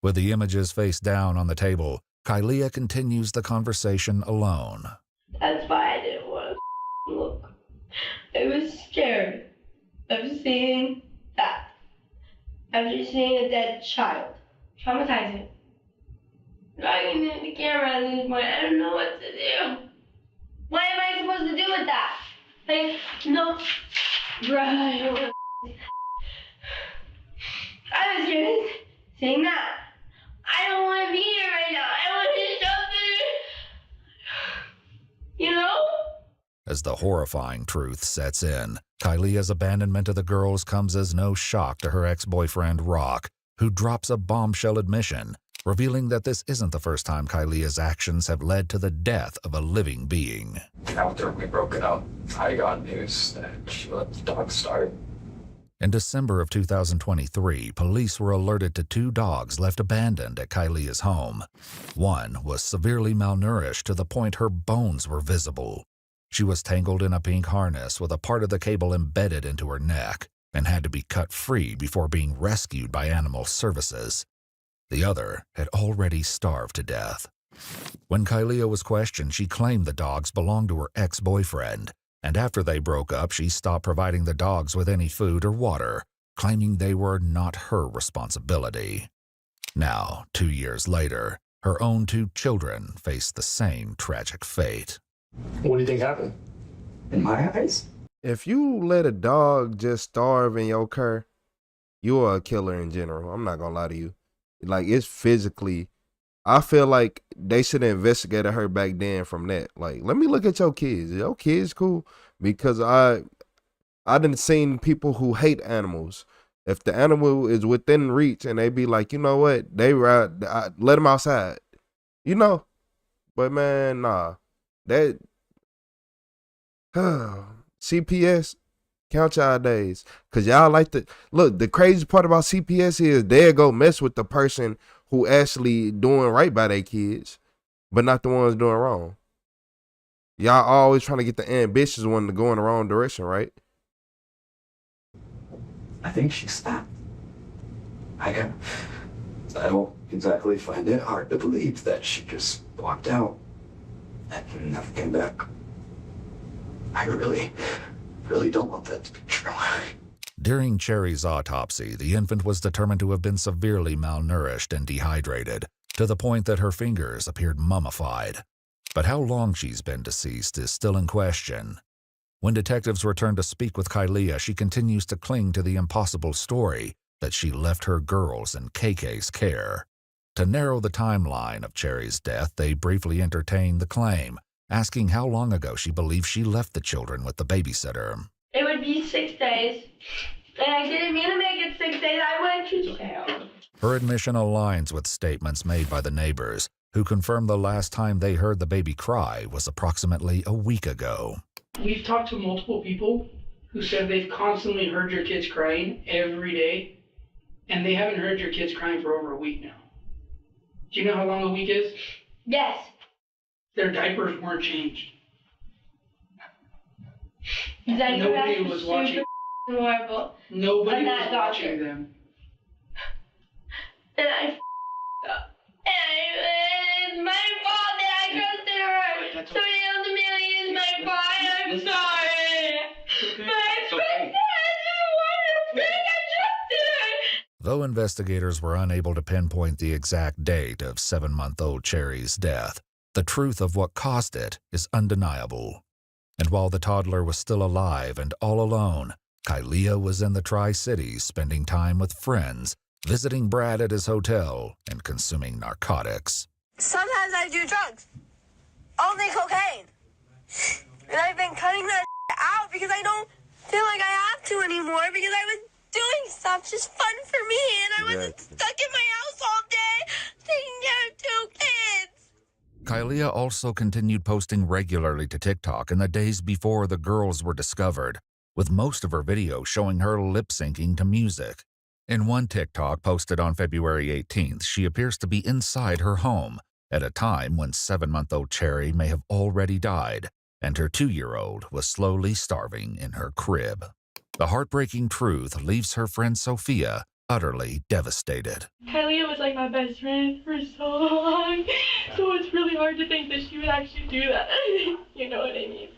With the images face down on the table, Kylia continues the conversation alone. That's why I didn't want to look. I was scared of seeing that. After seeing a dead child. Traumatizing. Dragging in the camera at this point, I don't know what to do. What am I supposed to do with that? Like, no. Bruh, I don't want to. I was just saying that. I don't want to be here right now. I want to shelter. You know? As the horrifying truth sets in, Kylia's abandonment of the girls comes as no shock to her ex-boyfriend, Rock, who drops a bombshell admission, revealing that this isn't the first time Kylia's actions have led to the death of a living being. After we broke it up, I got news that she let the dog start. In December of 2023, police were alerted to 2 dogs left abandoned at Kylia's home. One was severely malnourished to the point her bones were visible. She was tangled in a pink harness with a part of the cable embedded into her neck and had to be cut free before being rescued by animal services. The other had already starved to death. When Kylia was questioned, she claimed the dogs belonged to her ex-boyfriend, and after they broke up, she stopped providing the dogs with any food or water, claiming they were not her responsibility. Now, 2 years later, her own 2 children face the same tragic fate. What do you think happened? In my eyes? If you let a dog just starve in your care, you're a killer in general. I'm not gonna lie to you. Like, it's physically, I feel like they should have investigated her back then from that. Like, let me look at your kids. Your kids cool? Because I done seen people who hate animals. If the animal is within reach and they be like, you know what, let them outside, you know. But man, nah, that CPS, count y'all days, cause y'all like to look. The crazy part about CPS is they'll go mess with the person who actually doing right by their kids, but not the ones doing wrong. Y'all always trying to get the ambitious one to go in the wrong direction, right? I think she stopped. I don't exactly find it hard to believe that she just walked out and never came back. I really don't want that to be true. During Cherry's autopsy, the infant was determined to have been severely malnourished and dehydrated, to the point that her fingers appeared mummified. But how long she's been deceased is still in question. When detectives return to speak with Kylia, she continues to cling to the impossible story that she left her girls in KK's care. To narrow the timeline of Cherry's death, they briefly entertain the claim, asking how long ago she believes she left the children with the babysitter. It would be 6 days. And I didn't mean to make it 6 days. I went to jail. Her admission aligns with statements made by the neighbors, who confirmed the last time they heard the baby cry was approximately a week ago. We've talked to multiple people who said they've constantly heard your kids crying every day, and they haven't heard your kids crying for over a week now. Do you know how long a week is? Yes. Their diapers weren't changed. Nobody was watching. Horrible. Nobody I'm was not watching them. And I up. And it's my fault that I trusted her. Somebody else to me is my fault. I'm sorry. But I trusted her. I trusted her. Though investigators were unable to pinpoint the exact date of 7-month-old Cherry's death, the truth of what caused it is undeniable. And while the toddler was still alive and all alone, Kylia was in the Tri-Cities spending time with friends, visiting Brad at his hotel, and consuming narcotics. Sometimes I do drugs. Only cocaine. And I've been cutting that out because I don't feel like I have to anymore because I was doing stuff just fun for me and I wasn't stuck in my house all day taking care of 2 kids. Kylia also continued posting regularly to TikTok in the days before the girls were discovered, with most of her videos showing her lip-syncing to music. In one TikTok posted on February 18th, she appears to be inside her home at a time when 7-month-old Cherry may have already died, and her 2-year-old was slowly starving in her crib. The heartbreaking truth leaves her friend Sophia utterly devastated. Kylia was like my best friend for so long, so it's really hard to think that she would actually do that. You know what I mean?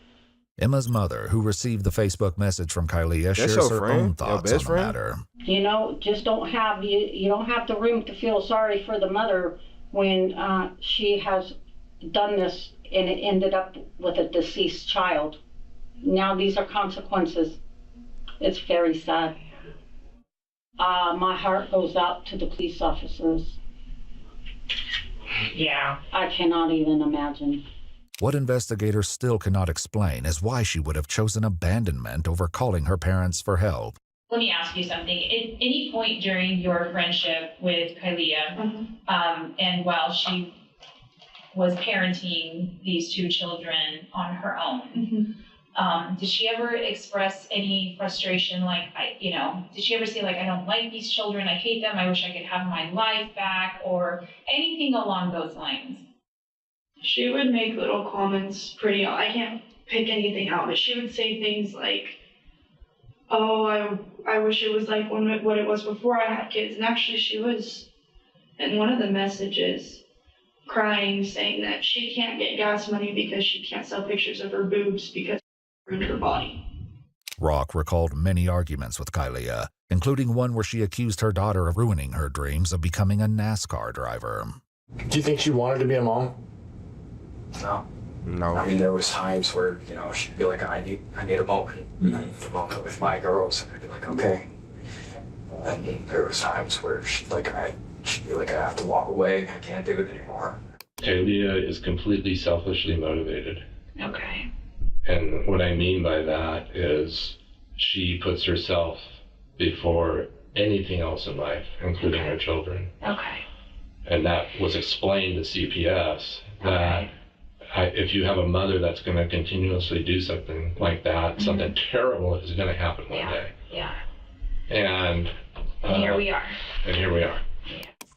Emma's mother, who received the Facebook message from Kylia, shares her own thoughts on the matter. You know, just don't have you don't have the room to feel sorry for the mother when she has done this and it ended up with a deceased child. Now these are consequences. It's very sad. My heart goes out to the police officers. Yeah. I cannot even imagine. What investigators still cannot explain is why she would have chosen abandonment over calling her parents for help. Let me ask you something. At any point during your friendship with Kylia, and while she was parenting these 2 children on her own, did she ever express any frustration? Like, did she ever say, like, I don't like these children, I hate them, I wish I could have my life back, or anything along those lines? She would make little comments I can't pick anything out, but she would say things like, oh, I wish it was like what it was before I had kids. And actually she was, in one of the messages, crying, saying that she can't get gas money because she can't sell pictures of her boobs because ruined her body. Rock recalled many arguments with Kylia, including one where she accused her daughter of ruining her dreams of becoming a NASCAR driver. Do you think she wanted to be a mom? No. I mean, there was times where, she'd be like, I need a moment. I need a moment with my girls. And I'd be like, okay. And there was times where she'd be like, I have to walk away. I can't do it anymore. Kylia is completely selfishly motivated. Okay. And what I mean by that is she puts herself before anything else in life, including her children. Okay. And that was explained to CPS that if you have a mother that's going to continuously do something like that, something terrible is going to happen one day. Yeah. And here we are. And here we are.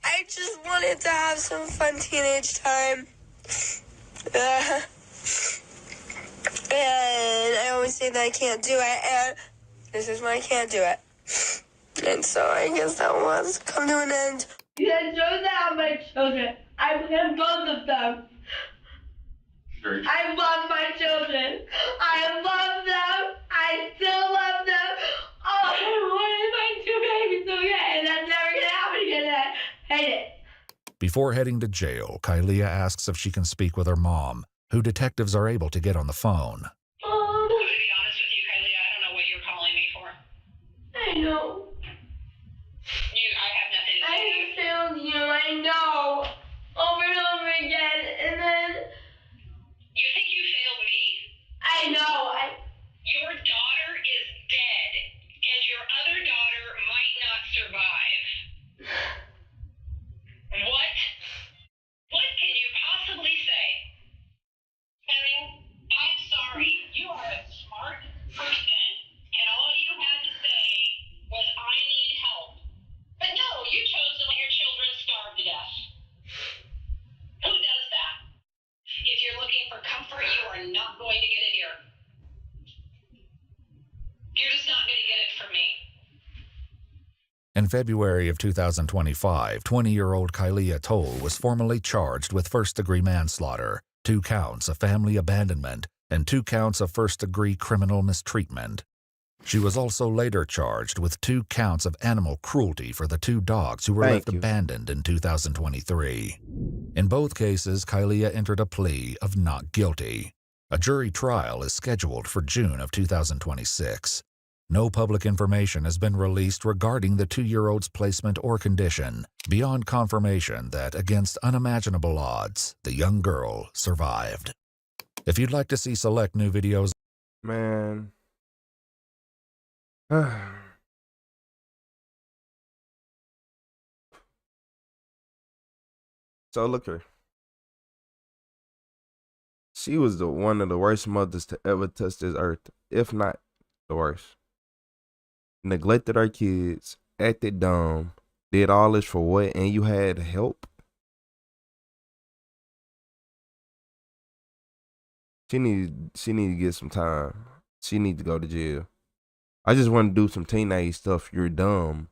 I just wanted to have some fun teenage time. And I always say that I can't do it, and this is why I can't do it. And so I guess that was come to an end. You guys don't have my children. I have both of them. I love my children. I love them. I still love them. All I want is my 2 babies, okay? And that's never gonna happen again. I hate it. Before heading to jail, Kylia asks if she can speak with her mom, who detectives are able to get on the phone. To be honest with you, Kylia, I don't know what you're calling me for. I know. I have nothing to say. I failed you. I know. Over and over again, and then. You think you failed me? I know. Your daughter is dead, and your other daughter might not survive. In February of 2025, 20-year-old Kylia Toll was formally charged with first-degree manslaughter, 2 counts of family abandonment, and 2 counts of first-degree criminal mistreatment. She was also later charged with 2 counts of animal cruelty for the 2 dogs who were left abandoned in 2023. In both cases, Kylia entered a plea of not guilty. A jury trial is scheduled for June of 2026. No public information has been released regarding the 2-year-old's placement or condition, beyond confirmation that, against unimaginable odds, the young girl survived. If you'd like to see select new videos, man. So look her. She was one of the worst mothers to ever touch this earth, if not the worst. Neglected her kids, acted dumb, did all this for what? And you had help? She need to get some time. She need to go to jail. I just want to do some teenage stuff. You're dumb.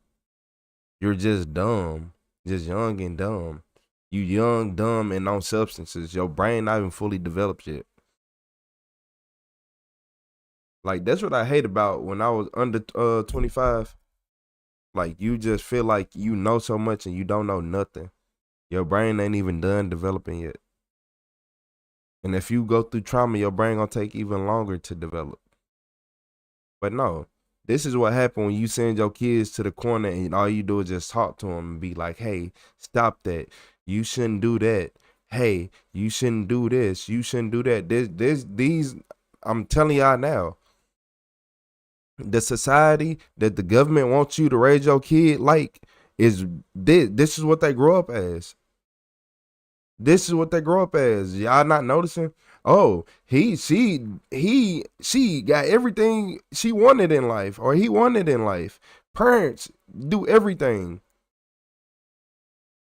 You're just dumb. Just young and dumb. You young, dumb, and on substances. Your brain not even fully developed yet. Like, that's what I hate about when I was under 25. Like, you just feel like you know so much and you don't know nothing. Your brain ain't even done developing yet. And if you go through trauma, your brain gonna take even longer to develop. But no, this is what happened when you send your kids to the corner and all you do is just talk to them and be like, hey, stop that. You shouldn't do that. Hey, you shouldn't do this. You shouldn't do that. These, I'm telling y'all now, the society that the government wants you to raise your kid like is this is what they grow up as. This is what they grow up as. Y'all not noticing? Oh, she got everything she wanted in life, or he wanted in life. Parents do everything.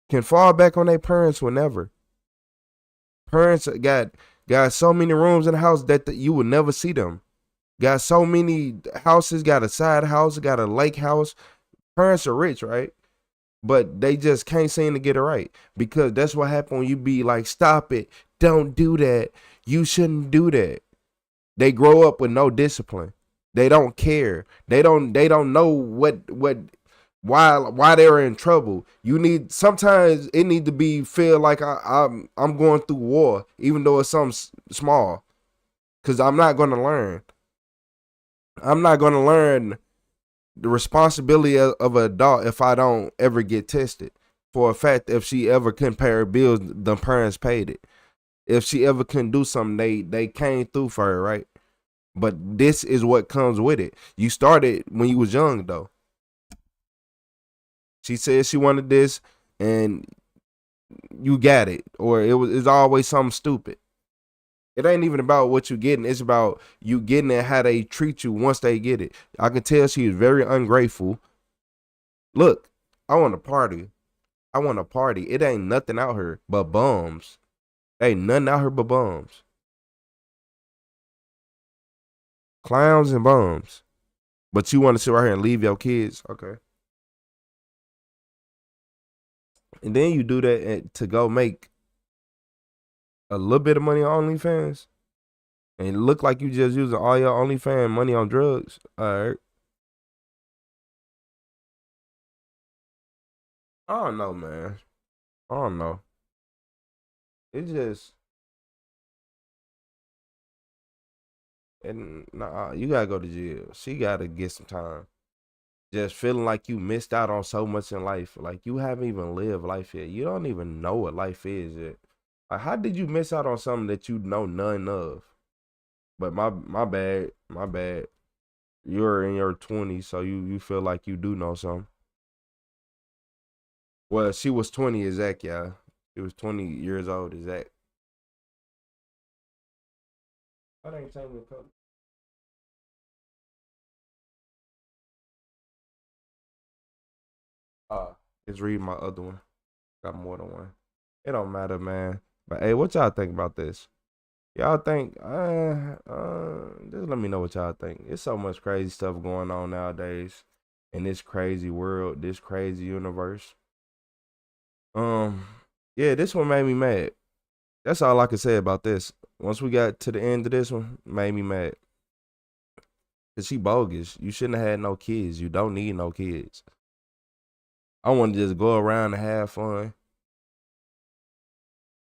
Can fall back on their parents whenever. Parents got so many rooms in the house that you would never see them. Got so many houses, got a side house, got a lake house. Parents are rich, right? But they just can't seem to get it right. Because that's what happens when you be like, stop it. Don't do that. You shouldn't do that. They grow up with no discipline. They don't care. They don't know why they're in trouble. Sometimes it need to be feel like I'm going through war, even though it's something small. Cause I'm not gonna learn. I'm not gonna learn the responsibility of an adult if I don't ever get tested. For a fact, if she ever couldn't pay her bills, the parents paid it. If she ever couldn't do something, they came through for her, right? But this is what comes with it. You started when you was young, though. She said she wanted this, and you got it, or it's always something stupid. It ain't even about what you getting. It's about you getting it, how they treat you once they get it. I can tell she is very ungrateful. Look, I want to party. I want to party. It ain't nothing out here but bums. Ain't nothing out here but bums. Clowns and bums. But you want to sit right here and leave your kids? Okay. And then you do that to go make a little bit of money on OnlyFans, and it look like you just using all your OnlyFans money on drugs. All right. I don't know, man. I don't know. It just, and nah, you gotta go to jail. She gotta get some time. Just feeling like you missed out on so much in life. Like you haven't even lived life yet. You don't even know what life is yet. Like, how did you miss out on something that you know none of? But my bad. You're in your 20s, so you feel like you do know something. Well, she was 20 exact, y'all. She was 20 years old exact. That ain't changing the color. Just read my other one. Got more than one. It don't matter, man. But hey, what y'all think about this? Y'all think, just let me know what y'all think. It's so much crazy stuff going on nowadays. in this crazy world, this crazy universe. Yeah, this one made me mad. That's all I can say about this. Once we got to the end of this one, made me mad. Cause she bogus. You shouldn't have had no kids. You don't need no kids. I want to just go around and have fun.